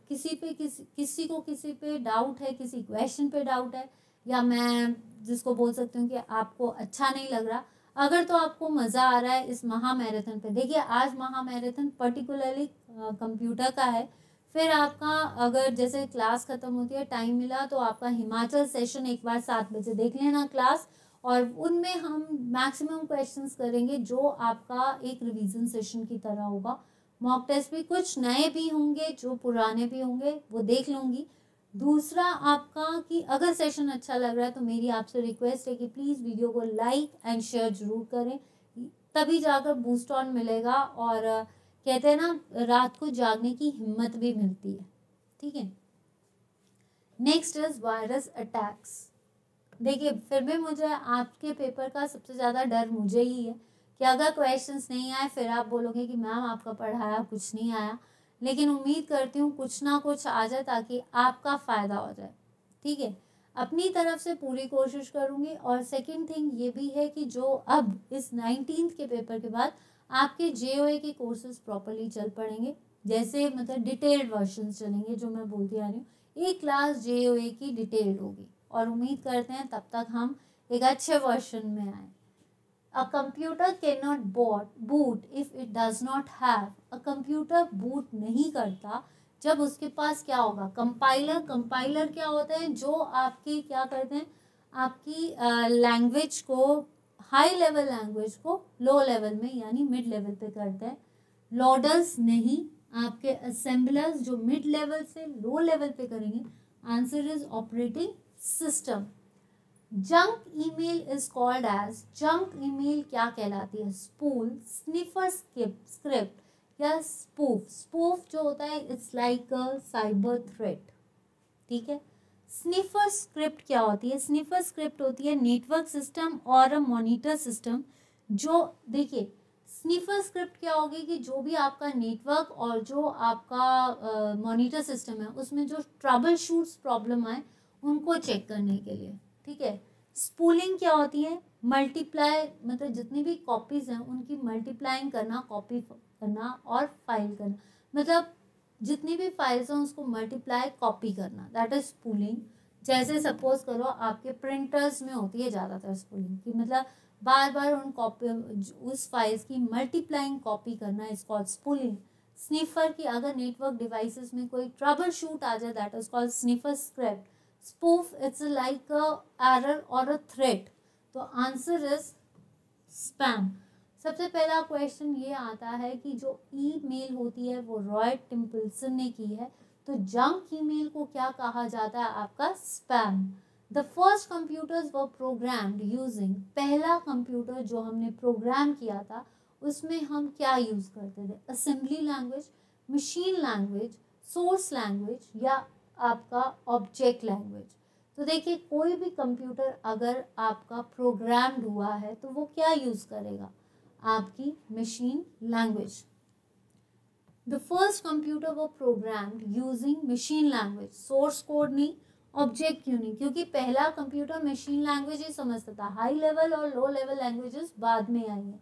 किसी पे डाउट है, किसी क्वेश्चन पे डाउट है, या मैं जिसको बोल सकती हूँ कि आपको अच्छा नहीं लग रहा। अगर तो आपको मज़ा आ रहा है इस महा मैराथन पे, देखिए आज महा मैराथन पर्टिकुलरली कंप्यूटर का है। फिर आपका अगर जैसे क्लास ख़त्म होती है, टाइम मिला तो आपका हिमाचल सेशन एक बार 7 बजे देख लेना क्लास, और उनमें हम मैक्सिमम क्वेश्चंस करेंगे जो आपका एक रिवीजन सेशन की तरह होगा। मॉक टेस्ट भी कुछ नए भी होंगे, जो पुराने भी होंगे, वो देख लूँगी। दूसरा आपका कि अगर सेशन अच्छा लग रहा है तो मेरी आपसे रिक्वेस्ट है कि प्लीज़ वीडियो को लाइक एंड शेयर जरूर करें, तभी जाकर बूस्ट ऑन मिलेगा, और कहते हैं ना, रात को जागने की हिम्मत भी मिलती है। ठीक है, नेक्स्ट इज वायरस अटैक्स। देखिए फिर भी मुझे आपके पेपर का सबसे ज़्यादा डर मुझे ही है कि अगर क्वेश्चंस नहीं आए फिर आप बोलोगे कि मैम आपका पढ़ाया कुछ नहीं आया। लेकिन उम्मीद करती हूँ कुछ ना कुछ आ जाए ताकि आपका फ़ायदा हो जाए। ठीक है, अपनी तरफ से पूरी कोशिश करूँगी। और सेकंड थिंग ये भी है कि जो अब इस 19th के पेपर के बाद आपके JOA के कोर्सेज प्रॉपरली चल पड़ेंगे, जैसे मतलब डिटेल्ड वर्जन चलेंगे, जो मैं बोलती आ रही हूँ। एक क्लास JOA की डिटेल्ड होगी, और उम्मीद करते हैं तब तक हम एक अच्छे वर्जन में आए। A computer can not boot if it does not have. A computer boot नहीं करता जब उसके पास क्या होगा, कंपाइलर। कंपाइलर क्या होता है, जो आपकी क्या करते हैं, आपकी लैंग्वेज को, हाई लेवल लैंग्वेज को लो लेवल में यानी मिड लेवल पे करते हैं। लोडर्स नहीं, आपके असेंबलर्स जो मिड लेवल से लो लेवल पे करेंगे। Answer is operating system. Junk email is called as, junk email क्या कहलाती है, स्पूल, स्निफर स्क्रिप्ट या स्पूफ। स्पूफ जो होता है it's like a cyber threat. ठीक है, स्निफर स्क्रिप्ट क्या होती है, स्निफर स्क्रिप्ट होती है नेटवर्क सिस्टम और अ मॉनिटर सिस्टम। जो देखिए स्निफर स्क्रिप्ट क्या होगी कि जो भी आपका नेटवर्क और जो आपका मॉनिटर सिस्टम है उसमें जो ट्रबल शूट्स प्रॉब्लम आए उनको चेक करने के लिए। ठीक है, स्पूलिंग क्या होती है, मल्टीप्लाई, मतलब जितनी भी कॉपीज हैं उनकी मल्टीप्लाइंग करना, कॉपी करना और फाइल करना, मतलब जितनी भी फाइल्स हैं उसको मल्टीप्लाई कॉपी करना, दैट इज स्पूलिंग। जैसे सपोज करो आपके प्रिंटर्स में होती है ज़्यादातर स्पूलिंग की, मतलब बार बार उन कॉपी, उस फाइल्स की मल्टीप्लाइंग कॉपी करना इज कॉल्ड स्पूलिंग। स्निफर की अगर नेटवर्क डिवाइसेस में कोई ट्रबल शूट आ जाए, that is called sniffer script. Spoof it's like a error और अ थ्रेट। तो आंसर इज स्पैम। सबसे पहला क्वेश्चन ये आता है कि जो ईमेल होती है वो रॉय टिम्पल्सन ने की है, तो जंक ईमेल को क्या कहा जाता है, आपका spam. The first computers were programmed using, पहला कंप्यूटर जो हमने प्रोग्राम किया था उसमें हम क्या यूज करते थे, assembly language, machine language, source language या आपका ऑब्जेक्ट लैंग्वेज। तो देखिए कोई भी कंप्यूटर अगर आपका प्रोग्राम्ड हुआ है तो वो क्या यूज करेगा, आपकी machine language. The first computer were programmed using machine language, source code नहीं, ऑब्जेक्ट क्यों नहीं? क्योंकि पहला कंप्यूटर मशीन लैंग्वेज ही समझता था, हाई लेवल और लो लेवल लैंग्वेजेस बाद में आई है।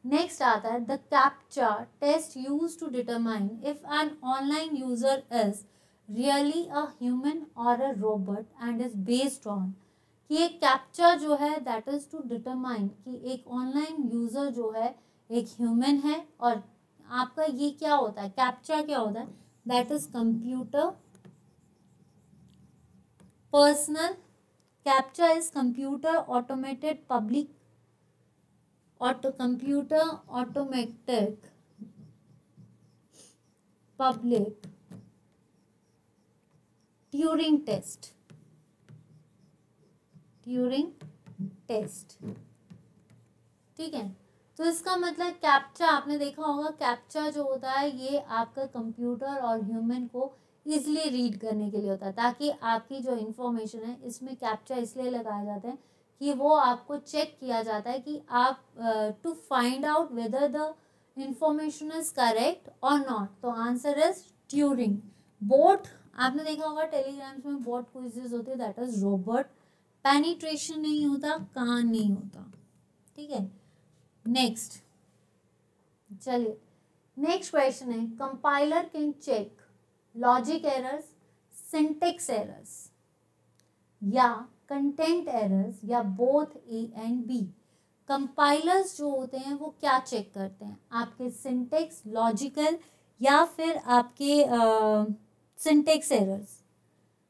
नेक्स्ट आता है the captcha test use to determine if an online user is really a human और a robot and is based on, कि एक कैप्चा जो है दैट इज टू डिटरमाइन कि एक ऑनलाइन यूजर जो है एक ह्यूमन है, और आपका ये क्या होता है, कैप्चा क्या होता है, that is computer personal, captcha is computer automated public computer automatic public Turing test ठीक है। तो इसका मतलब कैप्चा आपने देखा होगा, कैप्चा जो होता है ये आपका कंप्यूटर और ह्यूमन को इजिली रीड करने के लिए होता है, ताकि आपकी जो इंफॉर्मेशन है इसमें कैप्चा इसलिए लगाए जाते हैं कि वो आपको चेक किया जाता है कि आप to find out whether the information is correct और नॉट। तो आंसर इज ट्यूरिंग। बोट आपने देखा होगा टेलीग्राम्स में बोट क्विज़ेस होते हैं, दैट इज रोबोट। पेनिट्रेशन नहीं होता, कान नहीं होता, ठीक है। नेक्स्ट चलिए नेक्स्ट क्वेश्चन है, compiler can check logic errors, syntax errors या कंटेंट एरर्स या both A and B. Compilers जो होते हैं वो क्या चेक करते हैं, आपके सिंटेक्स, लॉजिकल या फिर आपके सिंटेक्स एरर्स।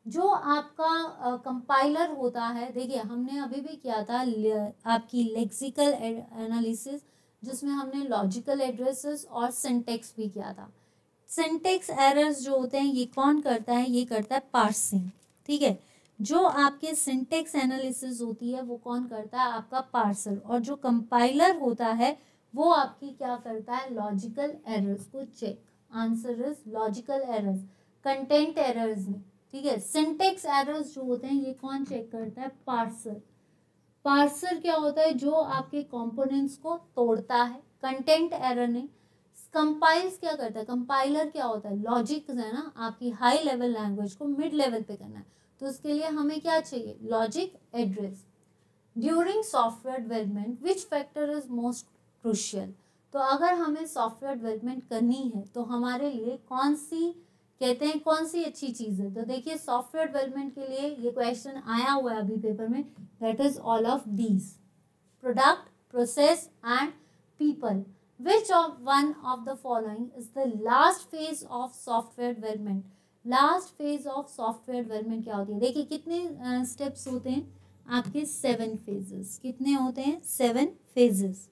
जो आपका कंपाइलर होता है, देखिए हमने अभी भी किया था आपकी लेक्सिकल एनालिसिस, जिसमें हमने लॉजिकल एड्रेसेस और सिंटेक्स भी किया था। सिंटेक्स एरर्स जो होते हैं ये कौन करता है, ये करता है पार्सिंग, ठीक है। जो आपके सिंटेक्स एनालिसिस होती है वो कौन करता है, आपका पार्सर। और जो कंपाइलर होता है वो आपकी क्या करता है, लॉजिकल एरर्स को check. Answer is logical errors, content errors नहीं, ठीक है। सिंटेक्स एरर्स जो होते हैं ये कौन चेक करता है, पार्सर। पार्सर क्या होता है, जो आपके कंपोनेंट्स को तोड़ता है। कंटेंट एरर नहीं। कंपाइल्स क्या करता है, कंपाइलर क्या होता है, लॉजिक है ना, आपकी हाई लेवल लैंग्वेज को मिड लेवल पे करना है, तो उसके लिए हमें क्या चाहिए, logic address. During software development which factor is most crucial. तो अगर हमें सॉफ्टवेयर डेवलपमेंट करनी है तो हमारे लिए कौन सी, कहते हैं कौन सी अच्छी चीज़ है। तो देखिए सॉफ्टवेयर डेवलपमेंट के लिए ये क्वेश्चन आया हुआ है अभी पेपर में, that is all of these, product, process and people. Which of one of the following is the last phase of software development? Last phase of software development क्या होती है, देखिए कितने स्टेप्स होते हैं आपके, 7 phases। कितने होते हैं, 7 phases।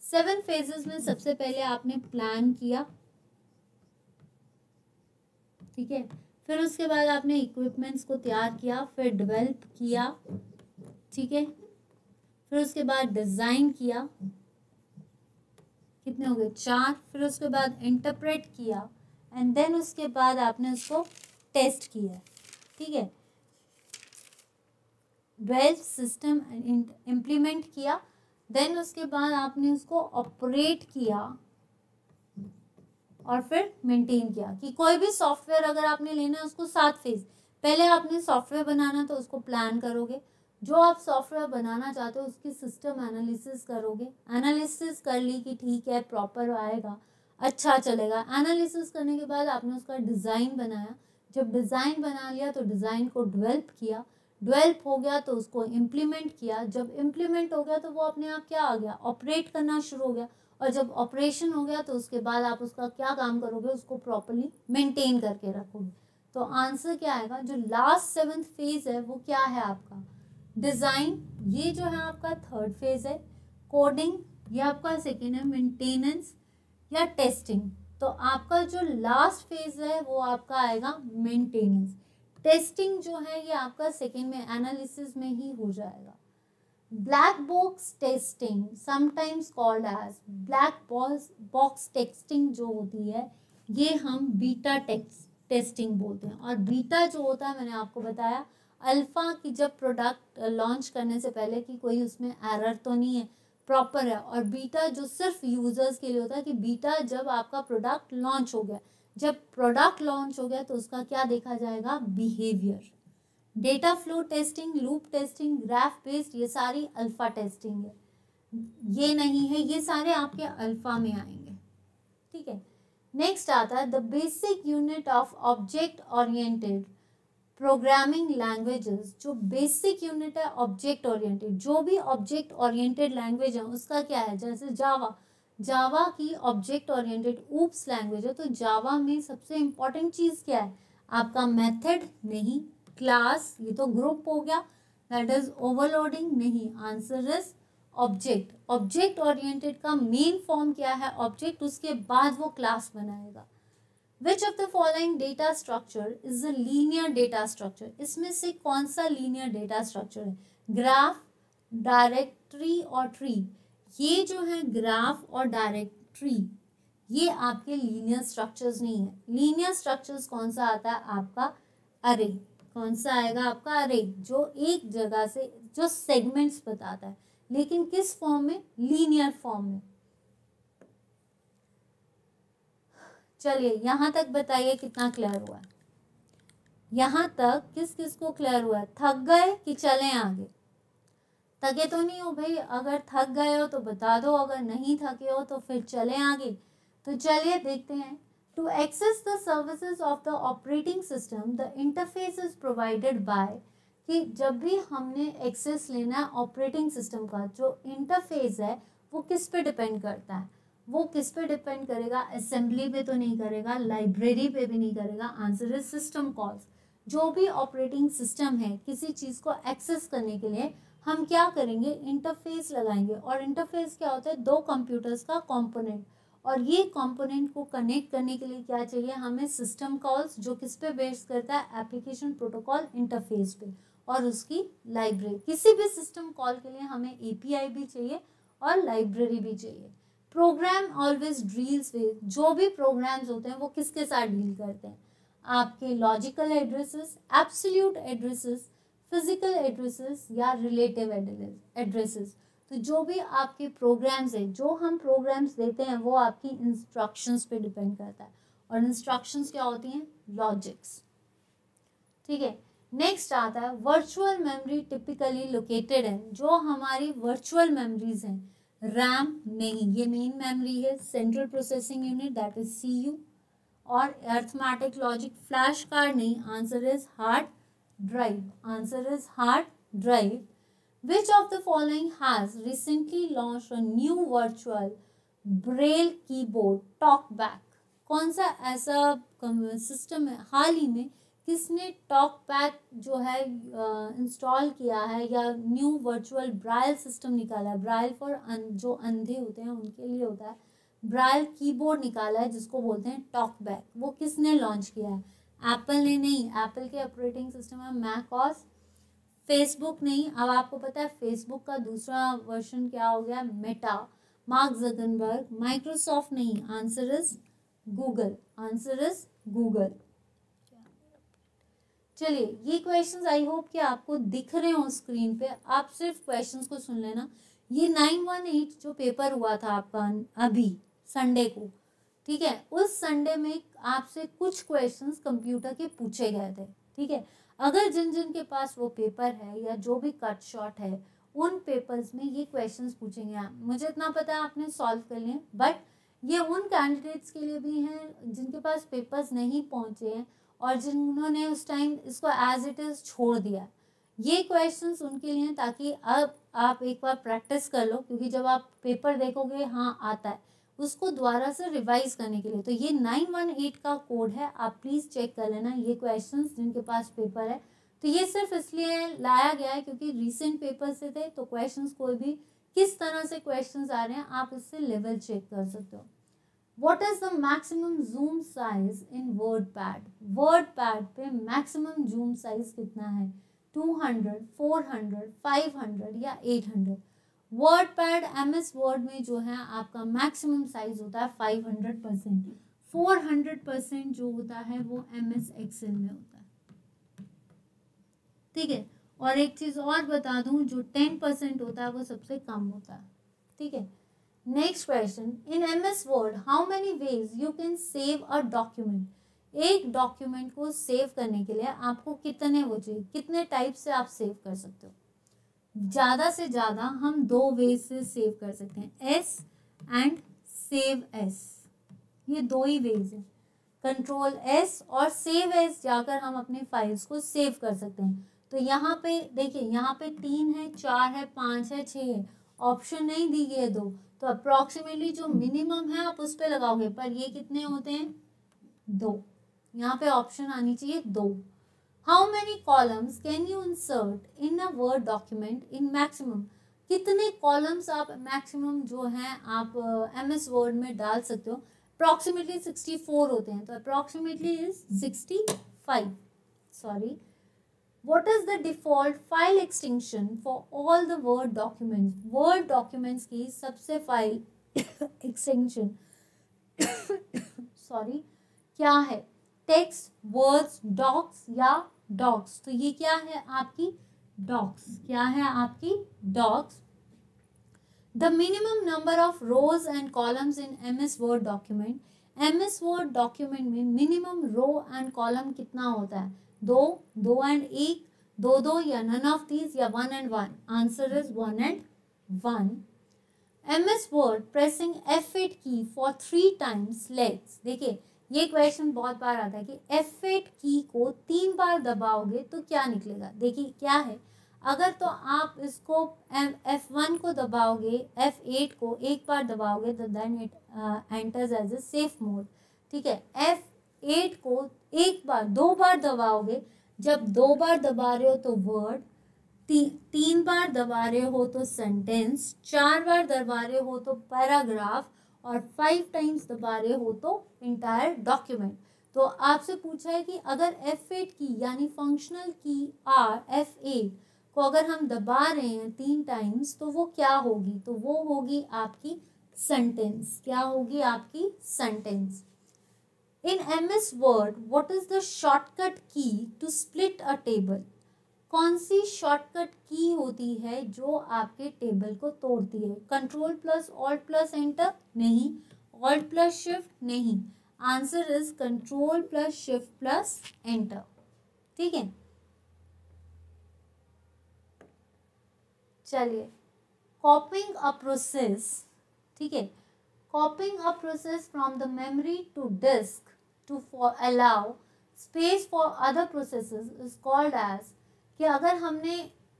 7 phases में सबसे पहले आपने प्लान किया, ठीक है। फिर उसके बाद आपने इक्विपमेंट्स को तैयार किया, फिर डेवलप किया, ठीक है। फिर उसके बाद डिज़ाइन किया, कितने हो गए, 4। फिर उसके बाद इंटरप्रेट किया एंड देन उसके बाद आपने उसको टेस्ट किया, ठीक है। डेवलप सिस्टम इम्प्लीमेंट किया, देन उसके बाद आपने उसको ऑपरेट किया और फिर मेंटेन किया। कि कोई भी सॉफ्टवेयर अगर आपने लेना है उसको 7 फेज, पहले आपने सॉफ्टवेयर बनाना तो उसको प्लान करोगे, जो आप सॉफ्टवेयर बनाना चाहते हो उसकी सिस्टम एनालिसिस करोगे, एनालिसिस कर ली कि ठीक है प्रॉपर आएगा, अच्छा चलेगा। एनालिसिस करने के बाद आपने उसका डिज़ाइन बनाया, जब डिज़ाइन बना लिया तो डिज़ाइन को डेवलप किया, डेवलप हो गया तो उसको इम्प्लीमेंट किया, जब इम्प्लीमेंट हो गया तो वो अपने आप क्या आ गया, ऑपरेट करना शुरू हो गया, और जब ऑपरेशन हो गया तो उसके बाद आप उसका क्या काम करोगे, उसको प्रॉपरली मेंटेन करके रखोगे। तो आंसर क्या आएगा, जो लास्ट 7th फेज है वो क्या है आपका, डिज़ाइन, ये जो है आपका 3rd फेज है। कोडिंग ये आपका 2nd है। मेंटेनेंस या टेस्टिंग, तो आपका जो लास्ट फेज है वो आपका आएगा मेंटेनेंस। टेस्टिंग जो है ये आपका 2nd में, एनालिसिस में ही हो जाएगा। Black box testing sometimes called as black box testing जो होती है ये हम बीटा टेस्टिंग बोलते हैं। और बीटा जो होता है मैंने आपको बताया, अल्फ़ा की जब प्रोडक्ट लॉन्च करने से पहले कि कोई उसमें एरर तो नहीं है, प्रॉपर है। और बीटा जो सिर्फ यूज़र्स के लिए होता है कि बीटा जब आपका प्रोडक्ट लॉन्च हो गया, जब प्रोडक्ट लॉन्च हो गया तो उसका क्या देखा जाएगा, behaviour. Data flow testing, loop testing, graph based, ये सारी अल्फा टेस्टिंग है, ये नहीं है, ये सारे आपके अल्फा में आएंगे, ठीक है। नेक्स्ट आता है the basic unit of object oriented programming languages. जो बेसिक यूनिट है ऑब्जेक्ट ओरिएंटेड, जो भी ऑब्जेक्ट ओरिएंटेड लैंग्वेज है उसका क्या है, जैसे जावा, जावा की ऑब्जेक्ट ओरिएंटेड ऊप्स लैंग्वेज है, तो जावा में सबसे इंपॉर्टेंट चीज क्या है, आपका मेथड नहीं, क्लास, ये तो ग्रुप हो गया, दैट इज ओवरलोडिंग नहीं, answer is object. Object oriented का मेन फॉर्म क्या है, ऑब्जेक्ट, उसके बाद वो क्लास बनाएगा। Which of the following data structure is a linear data structure? इसमें से कौन सा linear data structure है, ग्राफ, डायरेक्टरी और ट्री। ये जो है ग्राफ और डायरेक्टरी, ये आपके लीनियर स्ट्रक्चर्स नहीं है। लीनियर स्ट्रक्चर्स कौन सा आता है आपका, अरे, कौन सा आएगा आपका, अरे, जो एक जगह से जो सेगमेंट्स बताता है, लेकिन किस फॉर्म में, लीनियर फॉर्म में। चलिए यहाँ तक बताइए कितना क्लियर हुआ है, यहाँ तक किस किस को क्लियर हुआ है, थक गए कि चलें आगे, थके तो नहीं हो भाई, अगर थक गए हो तो बता दो, अगर नहीं थके हो तो फिर चलें आगे। तो चलिए देखते हैं। To access the services of the operating system the interface is provided by, कि जब भी हमने एक्सेस लेना है ऑपरेटिंग सिस्टम का, जो इंटरफेस है वो किस पे डिपेंड करता है, वो किस पे डिपेंड करेगा, असेंबली पे तो नहीं करेगा, लाइब्रेरी पे भी नहीं करेगा, आंसर इज सिस्टम कॉल्स। जो भी ऑपरेटिंग सिस्टम है किसी चीज़ को एक्सेस करने के लिए हम क्या करेंगे, इंटरफेस लगाएंगे, और इंटरफेस क्या होता है, दो कंप्यूटर्स का कंपोनेंट, और ये कंपोनेंट को कनेक्ट करने के लिए क्या चाहिए हमें, सिस्टम कॉल्स, जो किस पे बेस करता है, एप्लीकेशन प्रोटोकॉल इंटरफेस पे, और उसकी लाइब्रेरी। किसी भी सिस्टम कॉल के लिए हमें एपीआई भी चाहिए और लाइब्रेरी भी चाहिए। प्रोग्राम ऑलवेज डील्स विद, जो भी प्रोग्राम्स होते हैं वो किसके साथ डील करते हैं, आपके logical addresses, absolute addresses, physical addresses या रिलेटिव एड्रेसेस। तो जो भी आपके प्रोग्राम्स हैं, जो हम प्रोग्राम्स देते हैं वो आपकी इंस्ट्रक्शंस पे डिपेंड करता है, और इंस्ट्रक्शंस क्या होती हैं, लॉजिक्स, ठीक है। नेक्स्ट आता है वर्चुअल मेमोरी टिपिकली लोकेटेड है, जो हमारी वर्चुअल मेमोरीज हैं, रैम नहीं, ये मेन मेमोरी है, central processing unit that is CU, और अर्थमेटिक लॉजिक, फ्लैश कार्ड नहीं, answer is hard drive, answer is hard drive. Which of the following has recently launched a new virtual braille keyboard talkback? कौन सा ऐसा system है हाल ही में किसने talkback जो है इंस्टॉल किया है, या न्यू वर्चुअल ब्राइल सिस्टम निकाला है, ब्राइल फॉर जो अंधे होते हैं उनके लिए होता है, ब्राइल कीबोर्ड निकाला है जिसको बोलते हैं टॉकबैक, वो किसने लॉन्च किया है, एप्पल ने नहीं, एप्पल के ऑपरेटिंग सिस्टम है मैकओएस, फेसबुक नहीं, अब आपको पता है फेसबुक का दूसरा वर्जन क्या हो गया, मेटा, मार्क जकरबर्ग, माइक्रोसॉफ्ट नहीं, answer is Google, answer is Google. चलिए ये क्वेश्चंस आई होप कि आपको दिख रहे हो स्क्रीन पे, आप सिर्फ क्वेश्चंस को सुन लेना। ये 918 जो पेपर हुआ था आपका अभी संडे को, ठीक है, उस संडे में आपसे कुछ क्वेश्चंस कंप्यूटर के पूछे गए थे, ठीक है। अगर जिन जिन के पास वो पेपर है या जो भी कट शॉट है उन पेपर्स में ये क्वेश्चंस पूछेंगे, मुझे इतना पता है आपने सॉल्व कर लिए, बट ये उन कैंडिडेट्स के लिए भी हैं जिनके पास पेपर्स नहीं पहुंचे हैं और जिन्होंने उस टाइम इसको एज इट इज़ छोड़ दिया। ये क्वेश्चंस उनके लिए हैं ताकि अब आप एक बार प्रैक्टिस कर लो, क्योंकि जब आप पेपर देखोगे हाँ आता है, उसको दोबारा से रिवाइज करने के लिए। तो ये 918 का कोड है, आप प्लीज़ चेक कर लेना ये क्वेश्चंस जिनके पास पेपर है। तो ये सिर्फ इसलिए लाया गया है क्योंकि रिसेंट पेपर से थे, तो क्वेश्चंस कोई भी किस तरह से क्वेश्चंस आ रहे हैं आप इससे लेवल चेक कर सकते हो। What is the maximum zoom size in WordPad? WordPad पे maximum zoom size कितना है, 200, 400, 500 या 800? WordPad MS Word में जो है आपका मैक्सिमम साइज होता है 500%, 400% जो होता है वो MS Excel में होता है, ठीक है। और एक चीज़ और बता दूं, जो 10% होता है वो सबसे कम होता है, ठीक है। Next question, in MS word how many ways you can save a document? एक डॉक्यूमेंट को सेव करने के लिए आपको कितने वो चाहिए, कितने टाइप से आप सेव कर सकते हो? ज़्यादा से ज़्यादा हम 2 वेज से सेव कर सकते हैं, एस एंड सेव एस, ये 2 ही वेज हैं। कंट्रोल एस और सेव एस जाकर हम अपने फाइल्स को सेव कर सकते हैं। तो यहाँ पे देखिए, यहाँ पे 3 है, 4 है, 5 है, 6 है, ऑप्शन नहीं दी गई है 2, तो अप्रोक्सीमेटली जो मिनिमम है आप उस पर लगाओगे, पर ये कितने होते हैं? 2। यहाँ पे ऑप्शन आनी चाहिए 2। How many columns can you insert in a word document in maximum? कितने कॉलम्स आप मैक्सिमम जो हैं आप MS वर्ड में डाल सकते हो? अप्रॉक्सीमेटली 64 होते हैं, तो approximately is 65। Sorry, what is the default file extension for all the word documents? word documents की सबसे फाइल एक्सटेंशन सॉरी क्या है? टेक्स्ट, वर्ड्स, डॉक्स या डॉक्स? तो ये क्या है आपकी? डॉक्स। क्या है आपकी? Docs. The minimum number of rows and columns in MS word document? MS word document में मिनिमम रो एंड कॉलम कितना होता है? 2, 2 एंड 1, 2 2 या नन ऑफ दीज या 1 and 1? Answer is 1 and 1। MS word pressing F8 की for 3 times let's. देखिए ये question बहुत बार आता है कि F8 की को 3 बार दबाओगे तो क्या निकलेगा? देखिए क्या है, अगर तो आप इसको F1 को दबाओगे, F8 को एक बार दबाओगे तो then it enters as a safe mode. ठीक है, F8 को एक बार 2 बार दबाओगे, जब 2 बार दबा रहे हो तो वर्ड, 3 बार दबा रहे हो तो सेंटेंस, 4 बार दबा रहे हो तो पैराग्राफ, और 5 टाइम्स दबा रहे हो तो इंटायर डॉक्यूमेंट। तो आपसे पूछा है कि अगर F8 की यानी फंक्शनल की F8 को अगर हम दबा रहे हैं 3 टाइम्स तो वो क्या होगी? तो वो होगी आपकी सेंटेंस। क्या होगी आपकी? Sentence. In MS word what is the shortcut की टू स्प्लिट अ टेबल? कौन सी शॉर्टकट की होती है जो आपके टेबल को तोड़ती है? Control plus alt plus enter? नहीं। Alt plus shift? नहीं। Answer is control plus shift plus enter. ठीक है, चलिए, कॉपिंग अ प्रोसेस। ठीक है, copying a process from the memory to disk to allow space for other processes is called as. कि अगर हमने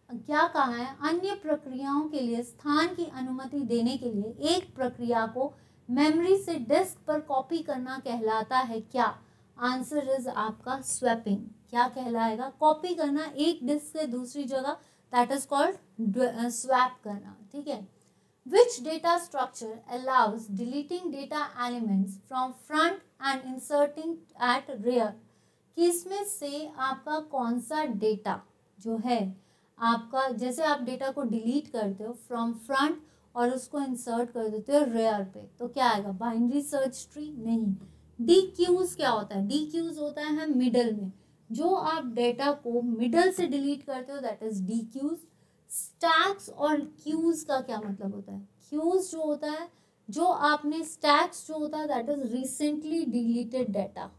क्या कहा है, अन्य प्रक्रियाओं के लिए स्थान की अनुमति देने के लिए एक प्रक्रिया को मेमोरी से डिस्क पर कॉपी करना कहलाता है क्या? आंसर इज आपका स्वैपिंग। क्या कहलाएगा? कॉपी करना एक डिस्क से दूसरी जगह, दैट इज कॉल्ड स्वैप करना। ठीक है, which data structure allows deleting data elements from front and inserting at rear? कि इसमें से आपका कौन सा डेटा जो है आपका, जैसे आप डेटा को डिलीट करते हो फ्रॉम फ्रंट और उसको इंसर्ट कर देते हो रेयर पे, तो क्या आएगा? Binary search tree? नहीं। DQs क्या होता है? DQs होता है मिडल में, जो आप डेटा को मिडल से डिलीट करते हो दैट इज DQs। स्टैक्स और क्यूज का क्या मतलब होता है? क्यूज जो होता है, जो आपने, स्टैक्स जो होता है that is recently deleted data.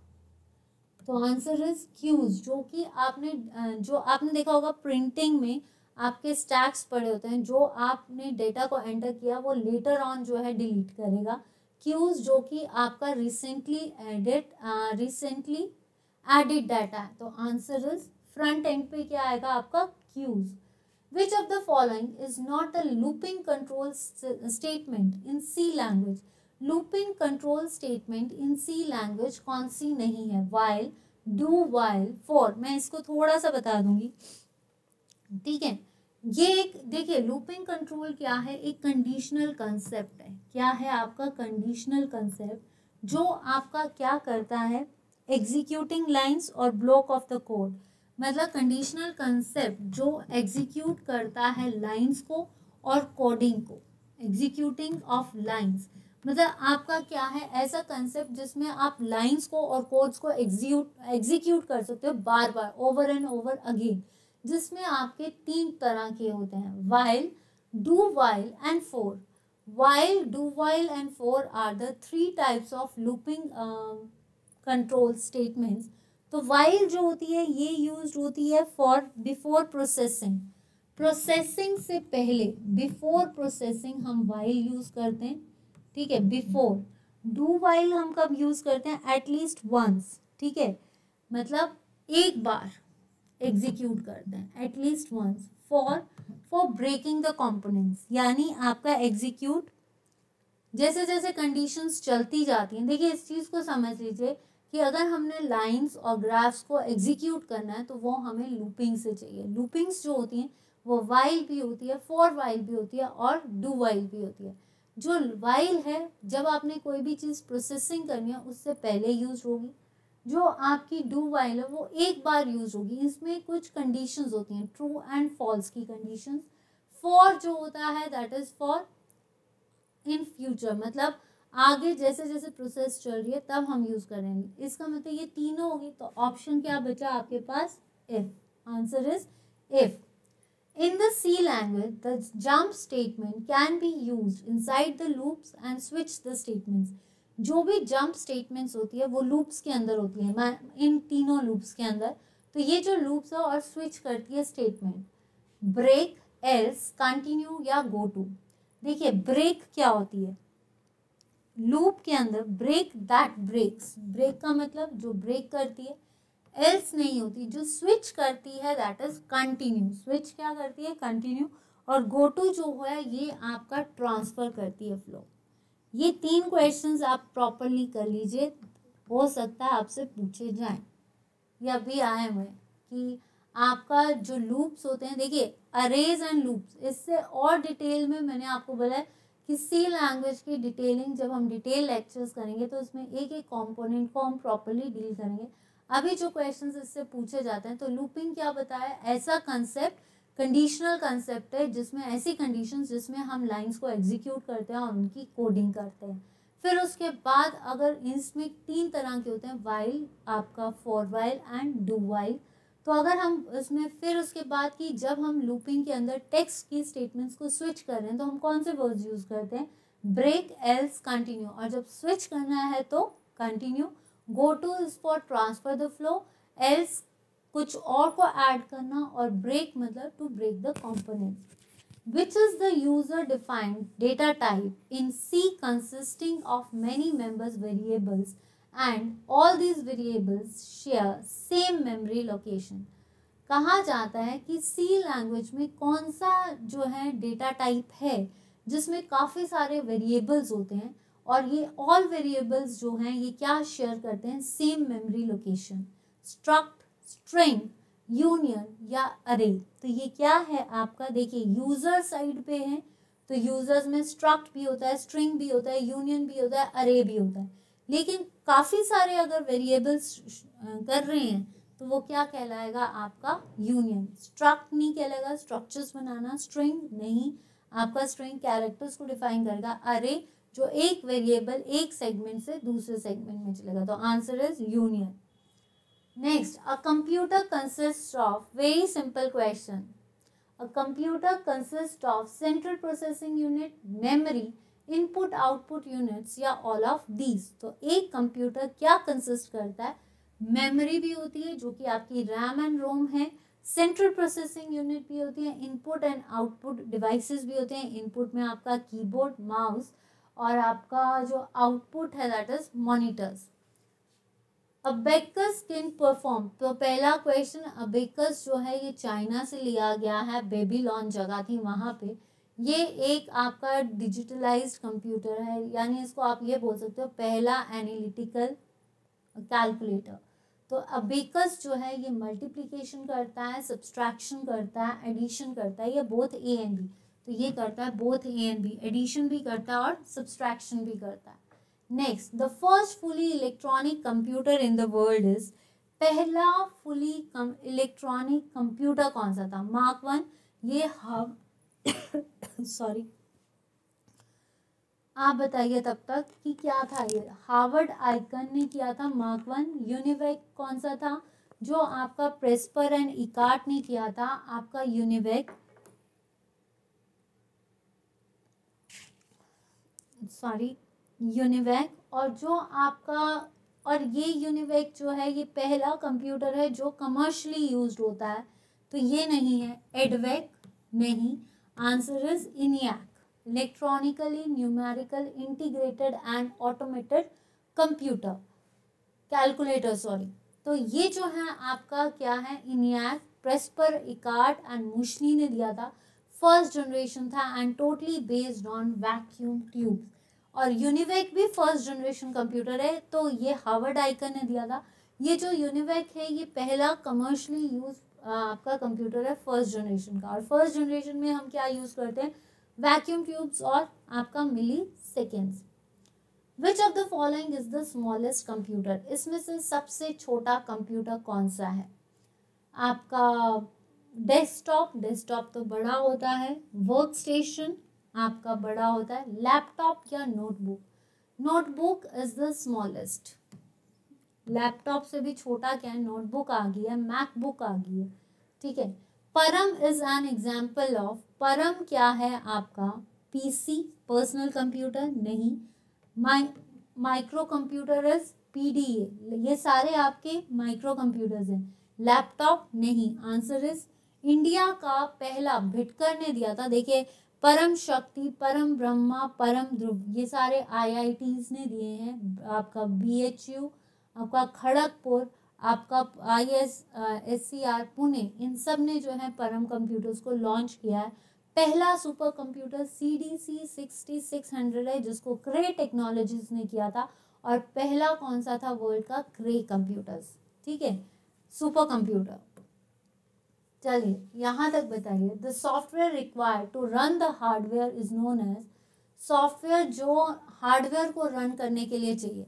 तो आंसर इज क्यूज, जो कि आपने देखा होगा प्रिंटिंग में आपके स्टैक्स पड़े होते हैं, जो आपने डेटा को एंटर किया वो लेटर ऑन जो है डिलीट करेगा। क्यूज जो कि आपका रिसेंटली एडिड डाटा है। तो आंसर इज फ्रंट एंड पे क्या आएगा आपका? Cues. Which of the following is not a looping control statement in C language? Looping control statement in C language कौन सी नहीं है? While, do while, for। मैं इसको थोड़ा सा बता दूंगी। ठीक है, ये एक देखिए, लूपिंग कंट्रोल क्या है? एक कंडीशनल कंसेप्ट है। क्या है आपका? कंडीशनल कंसेप्ट जो आपका क्या करता है? एग्जीक्यूटिंग लाइंस और ब्लॉक ऑफ द कोड। मतलब कंडीशनल कंसेप्ट जो एग्जीक्यूट करता है लाइंस को और कोडिंग को। एग्जीक्यूटिंग ऑफ लाइंस मतलब आपका क्या है? ऐसा कंसेप्ट जिसमें आप लाइंस को और कोड्स को एग्जीक्यूट कर सकते हो बार बार, ओवर एंड ओवर अगेन, जिसमें आपके 3 तरह के होते हैं, while, do while and four. while, do while and for are the three types of looping control statements. तो while जो होती है ये यूज होती है फॉर बिफोर प्रोसेसिंग, प्रोसेसिंग से पहले, बिफोर प्रोसेसिंग हम while यूज करते हैं, ठीक है। बिफोर, डू while हम कब यूज करते हैं, एटलीस्ट वंस, ठीक है, मतलब एक बार एग्जीक्यूट करते हैं at least once. For breaking the components, यानी आपका एग्जीक्यूट जैसे जैसे कंडीशंस चलती जाती हैं। देखिए इस चीज़ को समझ लीजिए कि अगर हमने लाइंस और ग्राफ्स को एग्जीक्यूट करना है तो वो हमें लूपिंग से चाहिए। लूपिंग्स जो होती हैं वो वाइल भी होती है, फॉर वाइल भी होती है और डू वाइल भी होती है। जो वाइल है जब आपने कोई भी चीज़ प्रोसेसिंग करनी है उससे पहले यूज होगी, जो आपकी डू वाइल है वो एक बार यूज होगी। इसमें कुछ कंडीशंस होती हैं, ट्रू एंड फॉल्स की कंडीशंस। फॉर जो होता है that is for in future, मतलब आगे जैसे जैसे प्रोसेस चल रही है तब हम यूज करेंगे। इसका मतलब ये तीनों होगी, तो ऑप्शन क्या बचा आपके पास, if. Answer is if. In the C language, the jump statement can be used inside the loops and switch the statements. जो भी jump statements होती है वो loops के अंदर होती है, इन तीनों loops के अंदर। तो ये जो loops है और switch करती है statement, break, else, continue या go to। देखिए break क्या होती है, लूप के अंदर ब्रेक दैट ब्रेक्स, ब्रेक का मतलब जो ब्रेक करती है, एल्स नहीं होती। जो स्विच करती है दैट इज कंटिन्यू, स्विच क्या करती है, कंटिन्यू। और गो टू जो है ये आपका ट्रांसफर करती है फ्लो। ये तीन क्वेश्चंस आप प्रॉपरली कर लीजिए, हो सकता है आपसे पूछे जाएं, ये अभी आए हुए कि आपका जो लूप्स होते हैं, देखिए अरेज एंड लूप्स, इससे और डिटेल में मैंने आपको बोला है कि सी लैंग्वेज की डिटेलिंग जब हम डिटेल लेक्चर्स करेंगे तो उसमें एक एक कंपोनेंट को हम प्रॉपरली डील करेंगे। अभी जो क्वेश्चंस इससे पूछे जाते हैं, तो लूपिंग क्या बताया, ऐसा कंसेप्ट, कंडीशनल कंसेप्ट है जिसमें ऐसी कंडीशंस जिसमें हम लाइंस को एग्जीक्यूट करते हैं और उनकी कोडिंग करते हैं। फिर उसके बाद अगर इसमें तीन तरह के होते हैं, वाइल, आपका for while and do while. तो अगर हम इसमें फिर उसके बाद की जब हम लूपिंग के अंदर टेक्स्ट की स्टेटमेंट्स को स्विच कर रहे हैं तो हम कौन से वर्ड्स यूज करते हैं, ब्रेक, एल्स, कंटिन्यू। और जब स्विच करना है तो continue. Go to is for transfer the flow, else कुछ और को ऐड करना, और ब्रेक मतलब to break the component. Which is the user defined data type in C consisting of many members variables and all these variables share same memory location। कहा जाता है कि C लैंग्वेज में कौन सा जो है डेटा टाइप है जिसमें काफ़ी सारे वेरिएबल्स होते हैं, और ये ऑल वेरिएबल्स जो हैं ये क्या शेयर करते हैं, same memory location. Struct, string, union या अरे। तो ये क्या है आपका, देखिए यूजर साइड पे है तो यूजर्स में स्ट्रक्ट भी होता है, स्ट्रिंग भी होता है, यूनियन भी होता है, अरे भी होता है। लेकिन काफ़ी सारे अगर वेरिएबल्स कर रहे हैं तो वो क्या कहलाएगा आपका, यूनियन। स्ट्रक्ट नहीं कहलाएगा, स्ट्रक्चर्स बनाना, स्ट्रिंग नहीं, आपका स्ट्रिंग कैरेक्टर्स को डिफाइन करेगा। अरे जो एक वेरिएबल एक सेगमेंट से दूसरे सेगमेंट में चलेगा। तो answer is union. Next, a computer consists of, very simple question, a computer consists of central processing unit, memory, input output units या all of these। तो एक कंप्यूटर क्या कंसिस्ट करता है, मेमोरी भी होती है जो कि आपकी रैम एंड रोम है, सेंट्रल प्रोसेसिंग यूनिट भी होती है, इनपुट एंड आउटपुट डिवाइसेस भी होते हैं। इनपुट में आपका कीबोर्ड, माउस, और आपका जो आउटपुट है that is monitors. Abacus can perform, तो पहला क्वेश्चन, अबेकस जो है ये चाइना से लिया गया है, बेबीलोन जगह थी वहाँ पे। ये एक आपका डिजिटलाइज्ड कंप्यूटर है, यानी इसको आप ये बोल सकते हो पहला एनालिटिकल कैलकुलेटर। तो अबेकस जो है ये मल्टीप्लिकेशन करता है, सब्सट्रैक्शन करता है, एडिशन करता है, ये बोथ ए एंड बी। तो ये करता है both A and B, addition भी करता है और सब्सट्रैक्शन भी करता है। Next, the first fully electronic computer in the world is, पहला फुली इलेक्ट्रॉनिक कंप्यूटर कौन सा था, मार्क 1। ये सॉरी आप बताइए तब तक कि क्या था ये, हार्वर्ड आइकन ने किया था मार्क 1। यूनिवेक कौन सा था, जो आपका प्रेस्पर एंड इकार्ट ने किया था, आपका यूनिवेक। सॉरी यूनिवैक, और जो आपका, और ये यूनिवैक जो है ये पहला कंप्यूटर है जो कमर्शियली यूज्ड होता है, तो ये नहीं है। एडवैक नहीं, answer is इनियाक, electronically numerical integrated and automated computer, calculator sorry. तो ये जो है आपका क्या है, इनियाक, प्रेस्पर, इकार्ट एंड मुशनी ने दिया था, फर्स्ट जनरेशन था and totally based on vacuum tubes. और यूनिवैक भी फर्स्ट जनरेशन कंप्यूटर है, तो ये हार्वर्ड आइकन ने दिया था। ये जो यूनिवैक है ये पहला कमर्शियली यूज आपका कंप्यूटर है फर्स्ट जनरेशन का। और फर्स्ट जनरेशन में हम क्या यूज करते हैं, वैक्यूम ट्यूब्स और आपका milliseconds. Which of the following is the smallest computer, इसमें से सबसे छोटा कंप्यूटर कौन सा है? आपका डेस्कटॉप, डेस्कटॉप तो बड़ा होता है, वर्क स्टेशन आपका बड़ा होता है, लैपटॉप या notebook? Notebook is the smallest, laptop से भी छोटा क्या है, नोटबुक आ गई है, मैकबुक आ गई है, ठीक है। परम इज एन एग्जाम्पल ऑफ, परम क्या है आपका, पीसी, पर्सनल कंप्यूटर नहीं, माइक्रो कंप्यूटर इज पीडीए, ये सारे आपके माइक्रो कंप्यूटर्स हैं। लैपटॉप नहीं, आंसर इज इंडिया का पहला भिटकर ने दिया था, देखिए परम शक्ति, परम ब्रह्मा, परम ध्रुव, ये सारे आईआईटीज ने दिए हैं। आपका बीएचयू, आपका खड़गपुर, आपका ISSCR पुणे, इन सब ने जो है परम कंप्यूटर्स को लॉन्च किया है। पहला सुपर कंप्यूटर CDC 6600 है जिसको क्रे टेक्नोलॉजीज ने किया था। और पहला कौन सा था वर्ल्ड का, क्रे कंप्यूटर्स, ठीक है, सुपर कंप्यूटर। चलिए यहाँ तक बताइए, the software required to run the hardware is known as, software जो हार्डवेयर को रन करने के लिए चाहिए,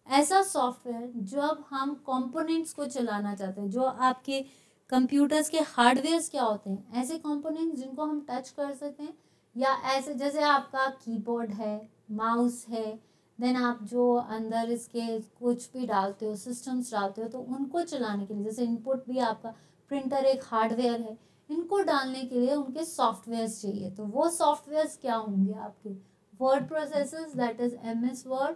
ऐसा सॉफ्टवेयर जब हम कंपोनेंट्स को चलाना चाहते हैं, जो आपके कंप्यूटर्स के हार्डवेयर्स क्या होते हैं, ऐसे कंपोनेंट्स जिनको हम टच कर सकते हैं, या ऐसे जैसे आपका कीबोर्ड है, माउस है, देन आप जो अंदर इसके कुछ भी डालते हो, सिस्टम्स डालते हो, तो उनको चलाने के लिए, जैसे इनपुट भी आपका प्रिंटर एक हार्डवेयर है, इनको डालने के लिए उनके सॉफ्टवेयर्स चाहिए। तो वो सॉफ्टवेयर्स क्या होंगे आपके, word processors that is MS word,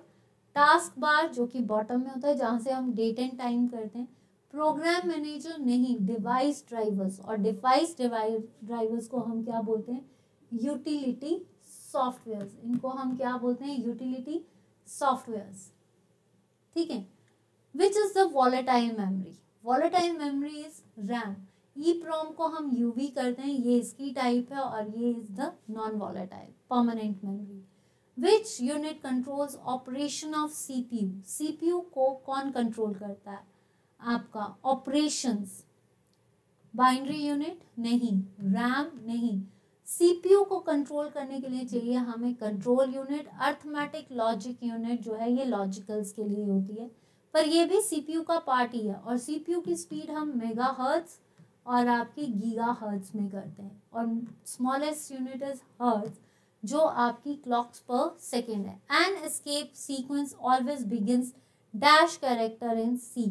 task bar जो कि बॉटम में होता है जहाँ से हम डेट एंड टाइम करते हैं, प्रोग्राम मैनेजर नहीं, डिवाइस ड्राइवर्स, और डिवाइस ड्राइवर्स को हम क्या बोलते हैं, यूटिलिटी सॉफ्टवेयर्स, इनको हम क्या बोलते हैं, यूटिलिटी सॉफ्टवेयर्स, ठीक है। Which is the volatile memory, volatile memory is RAM, EEPROM को हम UV करते हैं, ये इसकी टाइप है, और ये is the non volatile permanent memory. Which unit controls operation of CPU, CPU को कौन कंट्रोल करता है, आपका ऑपरेशंस, बाइनरी यूनिट नहीं, रैम नहीं, CPU को कंट्रोल करने के लिए चाहिए हमें control unit, arithmetic logic unit जो है ये लॉजिकल्स के लिए होती है, पर ये भी CPU का पार्ट ही है। और CPU की स्पीड हम मेगाहर्ट्ज और आपकी गीगाहर्ट्ज में करते हैं, और स्मॉलेस्ट यूनिट इज हर्ट्ज जो आपकी क्लॉक्स पर सेकेंड है। An escape sequence always begins dash character in C,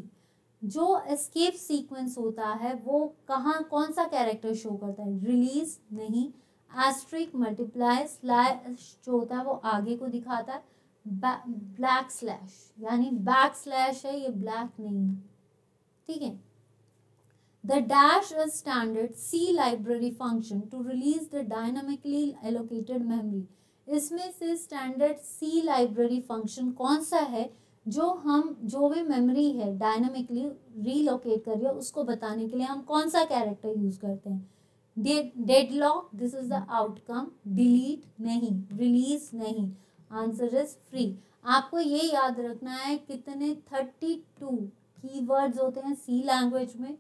जो एस्केप सीक्वेंस होता है वो कहाँ, कौन सा कैरेक्टर शो करता है, रिलीज नहीं, एस्ट्रिक, मल्टीप्लाई, स्लैश जो होता है वो आगे को दिखाता है, ब्लैक स्लैश यानी बैक स्लैश है, ये ब्लैक नहीं है, ठीक है। The dash is standard C library function to release the dynamically allocated memory, इसमें से स्टैंडर्ड C लाइब्रेरी फंक्शन कौन सा है जो हम जो भी मेमोरी है डायनामिकली रीलोकेट कर रही है उसको बताने के लिए हम कौन सा कैरेक्टर यूज करते हैं, deadlock, this is the outcome, delete नहीं, रिलीज नहीं, आंसर इज फ्री। आपको ये याद रखना है कितने 32 कीवर्ड्स होते हैं C लैंग्वेज में,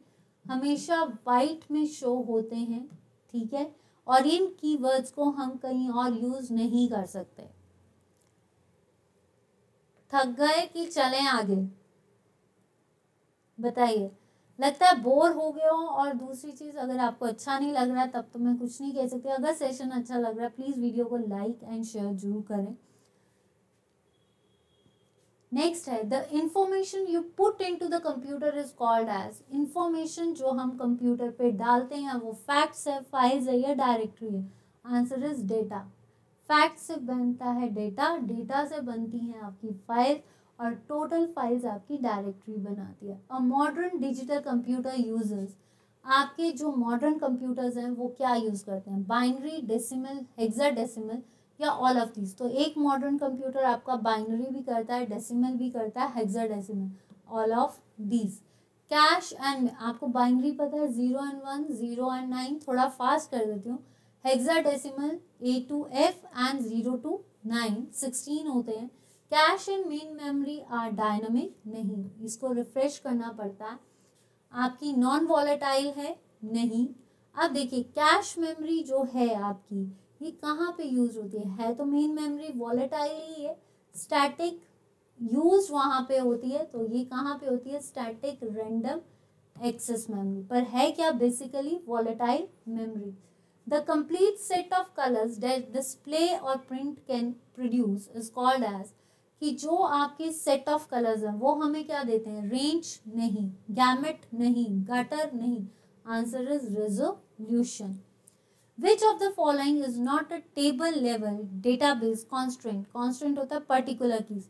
हमेशा वाइट में शो होते हैं, ठीक है, और इन कीवर्ड्स को हम कहीं और यूज नहीं कर सकते। थक गए कि चलें आगे, बताइए, लगता है बोर हो गए हो। और दूसरी चीज, अगर आपको अच्छा नहीं लग रहा तब तो मैं कुछ नहीं कह सकती, अगर सेशन अच्छा लग रहा है प्लीज वीडियो को लाइक एंड शेयर जरूर करें। नेक्स्ट है, the information you put into the computer is called as, information जो हम कंप्यूटर पे डालते हैं वो फैक्ट्स है, फाइल्स है या डायरेक्टरी है, आंसर इज डेटा। फैक्ट से बनता है डेटा, डेटा से बनती हैं आपकी फाइल, और टोटल फाइल्स आपकी डायरेक्टरी बनाती है। A modern digital computer users, आपके जो मॉडर्न कंप्यूटर्स हैं वो क्या यूज़ करते हैं, बाइनरी, डेसिमल, हेक्साडेसिमल या ऑल ऑफ दीज। तो एक मॉडर्न कंप्यूटर आपका बाइनरी भी करता है, डेसिमल भी करता है, hexadecimal, all of these. Cash and, आपको बाइनरी पता है 0 and 1, 0 and 9, थोड़ा फास्ट कर देती हूँ। Hexadecimal A to F and 0 to 9, 16 होते हैं। Cache and main memory are dynamic, नहीं, इसको रिफ्रेश करना पड़ता है। आपकी नॉन वॉलेटाइल है, नहीं। अब देखिए कैश मेमोरी जो है आपकी, ये कहाँ पे यूज होती है तो मेन मेमोरी वॉलेटाइल ही है, स्टैटिक यूज वहाँ पे होती है, तो ये कहाँ पे होती है, स्टैटिक रैंडम एक्सेस मेमोरी, पर है क्या basically volatile memory. The complete set of colours that display और print can produce is called as, कि जो आपके सेट ऑफ कलर्स हैं वो हमें क्या देते हैं, रेंज नहीं, गैमेट नहीं, गटर नहीं, answer is resolution. Which of the following is not a table level database constant, constant होता है पर्टिकुलर कीज।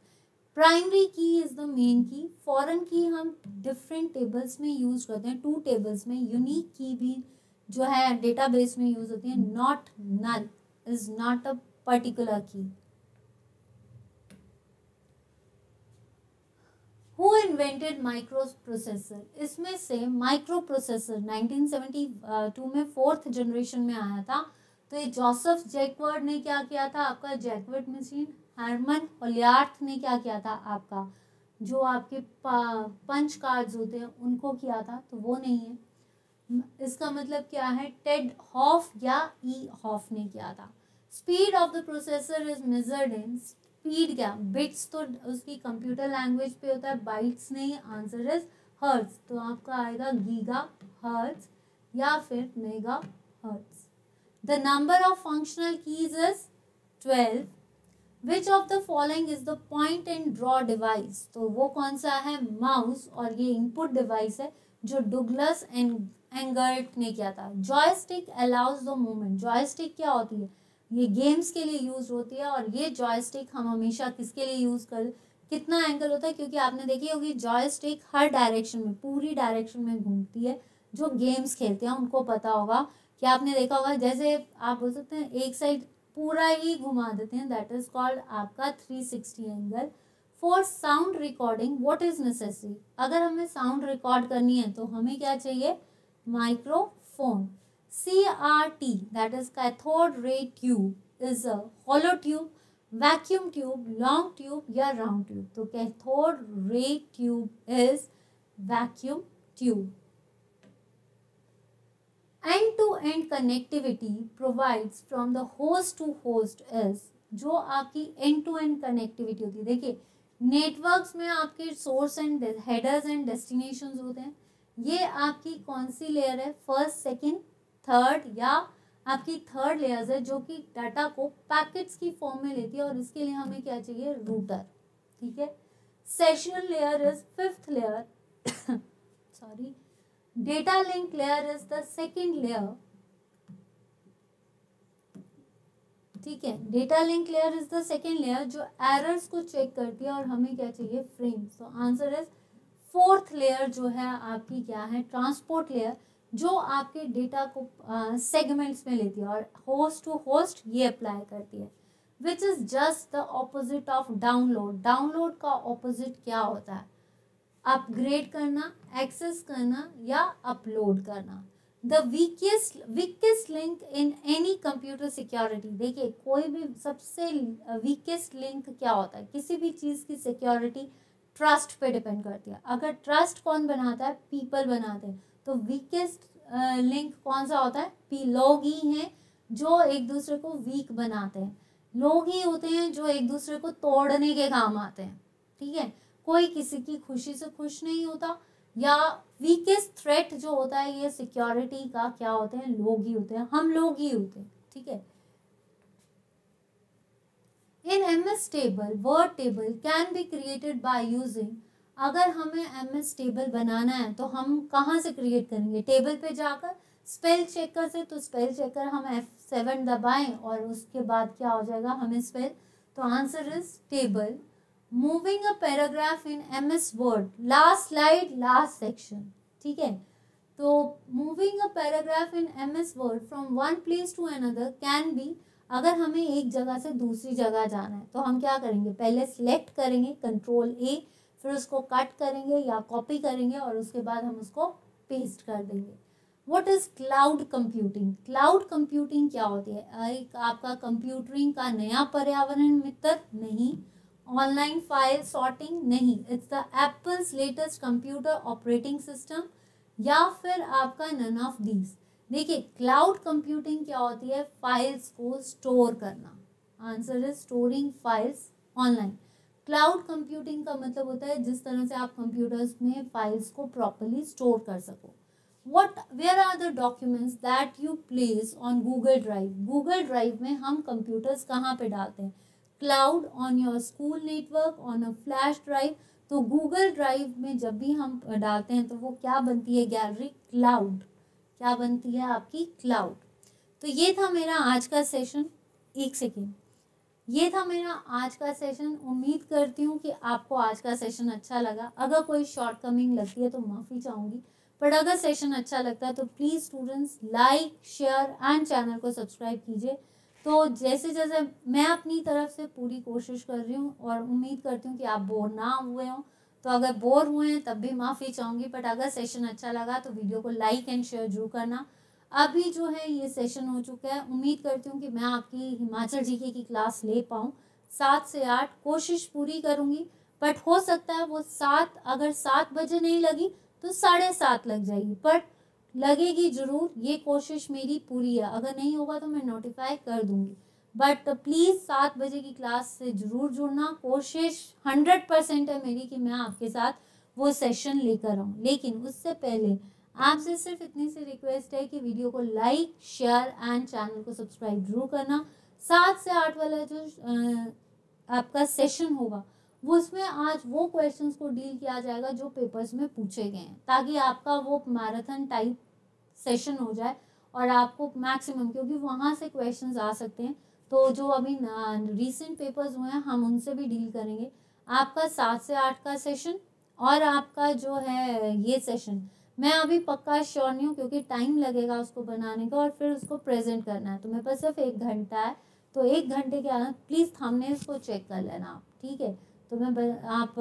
प्राइमरी की इज द मेन की, फॉरेन की हम डिफरेंट टेबल्स में यूज करते हैं, 2 टेबल्स में, यूनिक की भी जो है डेटाबेस में यूज होती है। Not, null is not a particular key. Who invented microprocessor? इसमें से माइक्रो प्रोसेसर 1972 में 4th जनरेशन में आया था। तो ये जोसेफ जैकवर्ड ने क्या किया था, आपका जैकवर्ड मशीन। हरमन होलियार्थ ने क्या किया था, आपका जो आपके पंच कार्ड्स होते हैं उनको किया था, तो वो नहीं है। इसका मतलब क्या है, टेड हॉफ या ई हॉफ ने किया था। Speed of the processor is measured in, speed क्या, बिट्स तो उसकी कंप्यूटर लैंग्वेज पे होता है, बाइट्स नहीं, आंसर इज हर्ट्ज, तो आपका आएगा गीगा हर्ट्ज या फिर mega hertz. The number of functional keys is 12। Which of the following is the point and draw device, तो वो कौन सा है, माउस, और ये इनपुट डिवाइस है जो डुगलस एंड एंगर्ट ने किया था। Joystick allows the movement, joystick क्या होती है, ये गेम्स के लिए यूज होती है, और ये जॉयस्टिक हम हमेशा किसके लिए यूज कर, कितना एंगल होता है, क्योंकि आपने देखी होगी जॉयस्टिक हर डायरेक्शन में, पूरी डायरेक्शन में घूमती है। जो गेम्स खेलते हैं उनको पता होगा कि आपने देखा होगा, जैसे आप बोल सकते हैं एक साइड पूरा ही घुमा देते हैं, दैट इज कॉल्ड आपका 360 angle. For sound recording what is necessary, अगर हमें साउंड रिकॉर्ड करनी है तो हमें क्या चाहिए, microphone. CRT, that is cathode ray tube, is a hollow tube, vacuum tube, long tube या round tube, तो cathode ray tube is vacuum tube. End-to-end connectivity provides from the host to host is, जो आपकी end-to-end connectivity होती है, देखिए networks में आपके source and headers and destinations होते हैं, ये आपकी कौन सी लेयर है, फर्स्ट, सेकंड, थर्ड, या आपकी थर्ड लेयर्स है जो कि डाटा को पैकेट्स की फॉर्म में लेती है, और इसके लिए हमें क्या चाहिए, रूटर, ठीक है। Session layer is 5th layer, sorry, data link layer is the second layer, ठीक है, data link layer is the second layer जो एरर्स को चेक करती है, और हमें क्या चाहिए, फ्रेम्स, तो आंसर इज 4th लेयर जो है आपकी क्या है, ट्रांसपोर्ट लेयर, जो आपके डेटा को सेगमेंट्स में लेती है और होस्ट टू होस्ट ये अप्लाई करती है। Which is just the opposite of download, download का ऑपोजिट क्या होता है, अपग्रेड करना, एक्सेस करना या अपलोड करना। The weakest link in any computer security, देखिए कोई भी सबसे वीकेस्ट लिंक क्या होता है, किसी भी चीज़ की सिक्योरिटी ट्रस्ट पे डिपेंड करती है। अगर ट्रस्ट कौन बनाता है, पीपल बनाते हैं, तो वीकेस्ट लिंक कौन सा होता है, लोग ही हैं जो एक दूसरे को वीक बनाते हैं, लोग ही होते हैं जो एक दूसरे को तोड़ने के काम आते हैं, ठीक है। कोई किसी की खुशी से खुश नहीं होता, या वीकेस्ट थ्रेट जो होता है ये सिक्योरिटी का क्या होते हैं, लोग ही होते हैं, हम लोग ही होते हैं, ठीक है। इन MS table word table can be created by using, अगर हमें MS टेबल बनाना है तो हम कहाँ से क्रिएट करेंगे, टेबल पे जाकर स्पेल चेकर से, तो स्पेल चेकर हम F7 दबाएं और उसके बाद क्या हो जाएगा हमें स्पेल, तो answer is table. Moving a paragraph in MS word, last slide last section, ठीक है। तो moving a paragraph in MS word from one place to another can be, अगर हमें एक जगह से दूसरी जगह जाना है तो हम क्या करेंगे, पहले सिलेक्ट करेंगे Ctrl+A, फिर उसको कट करेंगे या कॉपी करेंगे और उसके बाद हम उसको पेस्ट कर देंगे। What is cloud computing? Cloud computing क्या होती है? एक आपका कंप्यूटरिंग का नया पर्यावरण मित्र नहीं, ऑनलाइन फाइल सॉर्टिंग नहीं, it's the apples latest computer operating system, या फिर आपका नन ऑफ दीज। देखिए क्लाउड कंप्यूटिंग क्या होती है, फाइल्स को स्टोर करना, answer is storing files online. Cloud computing का मतलब होता है जिस तरह से आप कंप्यूटर्स में फाइल्स को प्रॉपर्ली स्टोर कर सको। where are the documents that you place on Google Drive? Google Drive में हम कंप्यूटर्स कहाँ पे डालते हैं? Cloud, on your school network, on a flash drive. तो गूगल ड्राइव में जब भी हम डालते हैं तो वो क्या बनती है गैलरी? क्लाउड। क्या बनती है आपकी? क्लाउड। तो ये था मेरा आज का सेशन। एक सेकेंड, ये था मेरा आज का सेशन। उम्मीद करती हूँ कि आपको आज का सेशन अच्छा लगा। अगर कोई शॉर्टकमिंग लगती है तो माफ़ी चाहूँगी, बट अगर सेशन अच्छा लगता है तो please students like share and channel को सब्सक्राइब कीजिए। तो जैसे जैसे मैं अपनी तरफ से पूरी कोशिश कर रही हूँ और उम्मीद करती हूँ कि आप बोर ना हुए हों। तो अगर बोर हुए हैं तब भी माफ़ी चाहूँगी, बट अगर सेशन अच्छा लगा तो वीडियो को लाइक एंड शेयर जरूर करना। अभी जो है ये सेशन हो चुका है, उम्मीद करती हूँ कि मैं आपकी हिमाचल जीके की क्लास ले पाऊँ। 7 से 8 कोशिश पूरी करूँगी, बट हो सकता है वो 7 अगर 7 बजे नहीं लगी तो 7:30 लग जाएगी, पर लगेगी ज़रूर। ये कोशिश मेरी पूरी है, अगर नहीं होगा तो मैं नोटिफाई कर दूँगी। बट प्लीज़ 7 बजे की क्लास से ज़रूर जुड़ना। कोशिश 100% है मेरी कि मैं आपके साथ वो सेशन लेकर आऊँ, लेकिन उससे पहले आपसे सिर्फ इतनी सी रिक्वेस्ट है कि वीडियो को लाइक शेयर एंड चैनल को सब्सक्राइब जरूर करना। 7 से 8 वाला जो आपका सेशन होगा वो उसमें आज वो क्वेश्चंस को डील किया जाएगा जो पेपर्स में पूछे गए हैं, ताकि आपका वो मैराथन टाइप सेशन हो जाए और आपको मैक्सिमम, क्योंकि वहाँ से क्वेश्चंस आ सकते हैं। तो जो अभी रीसेंट पेपर्स हुए हैं हम उनसे भी डील करेंगे। आपका 7 से 8 का सेशन और आपका जो है ये सेशन, मैं अभी पक्का श्योर नहीं हूँ क्योंकि टाइम लगेगा उसको बनाने का और फिर उसको प्रेजेंट करना है। तो मेरे पास सिर्फ 1 घंटा है, तो 1 घंटे के आना प्लीज़ थंबनेल्स को चेक कर लेना आप, ठीक है। तो आप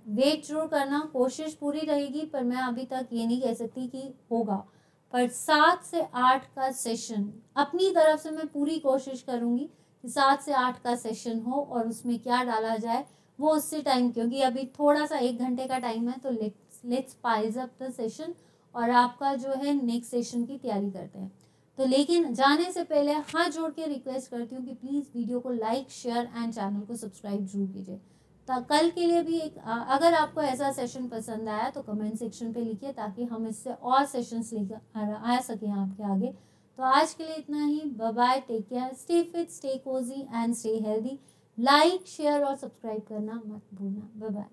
वेट जरूर करना, कोशिश पूरी रहेगी, पर मैं अभी तक ये नहीं कह सकती कि होगा। पर 7 से 8 का सेशन अपनी तरफ से मैं पूरी कोशिश करूँगी कि 7 से 8 का सेशन हो और उसमें क्या डाला जाए वो उससे टाइम, क्योंकि अभी थोड़ा सा 1 घंटे का टाइम है। तो let's piles up the session और आपका जो है नेक्स्ट सेशन की तैयारी करते हैं। तो लेकिन जाने से पहले हाथ जोड़ के रिक्वेस्ट करती हूँ कि प्लीज़ वीडियो को लाइक शेयर एंड चैनल को सब्सक्राइब जरूर कीजिए। तो कल के लिए भी एक अगर आपको ऐसा सेशन पसंद आया तो कमेंट सेक्शन पे लिखिए, ताकि हम इससे और सेशंस लेकर आ सकें आपके आगे। तो आज के लिए इतना ही। Bye bye, take care, stay fit, stay cosy and stay healthy. Like share और सब्सक्राइब करना मत भूलना। Bye bye.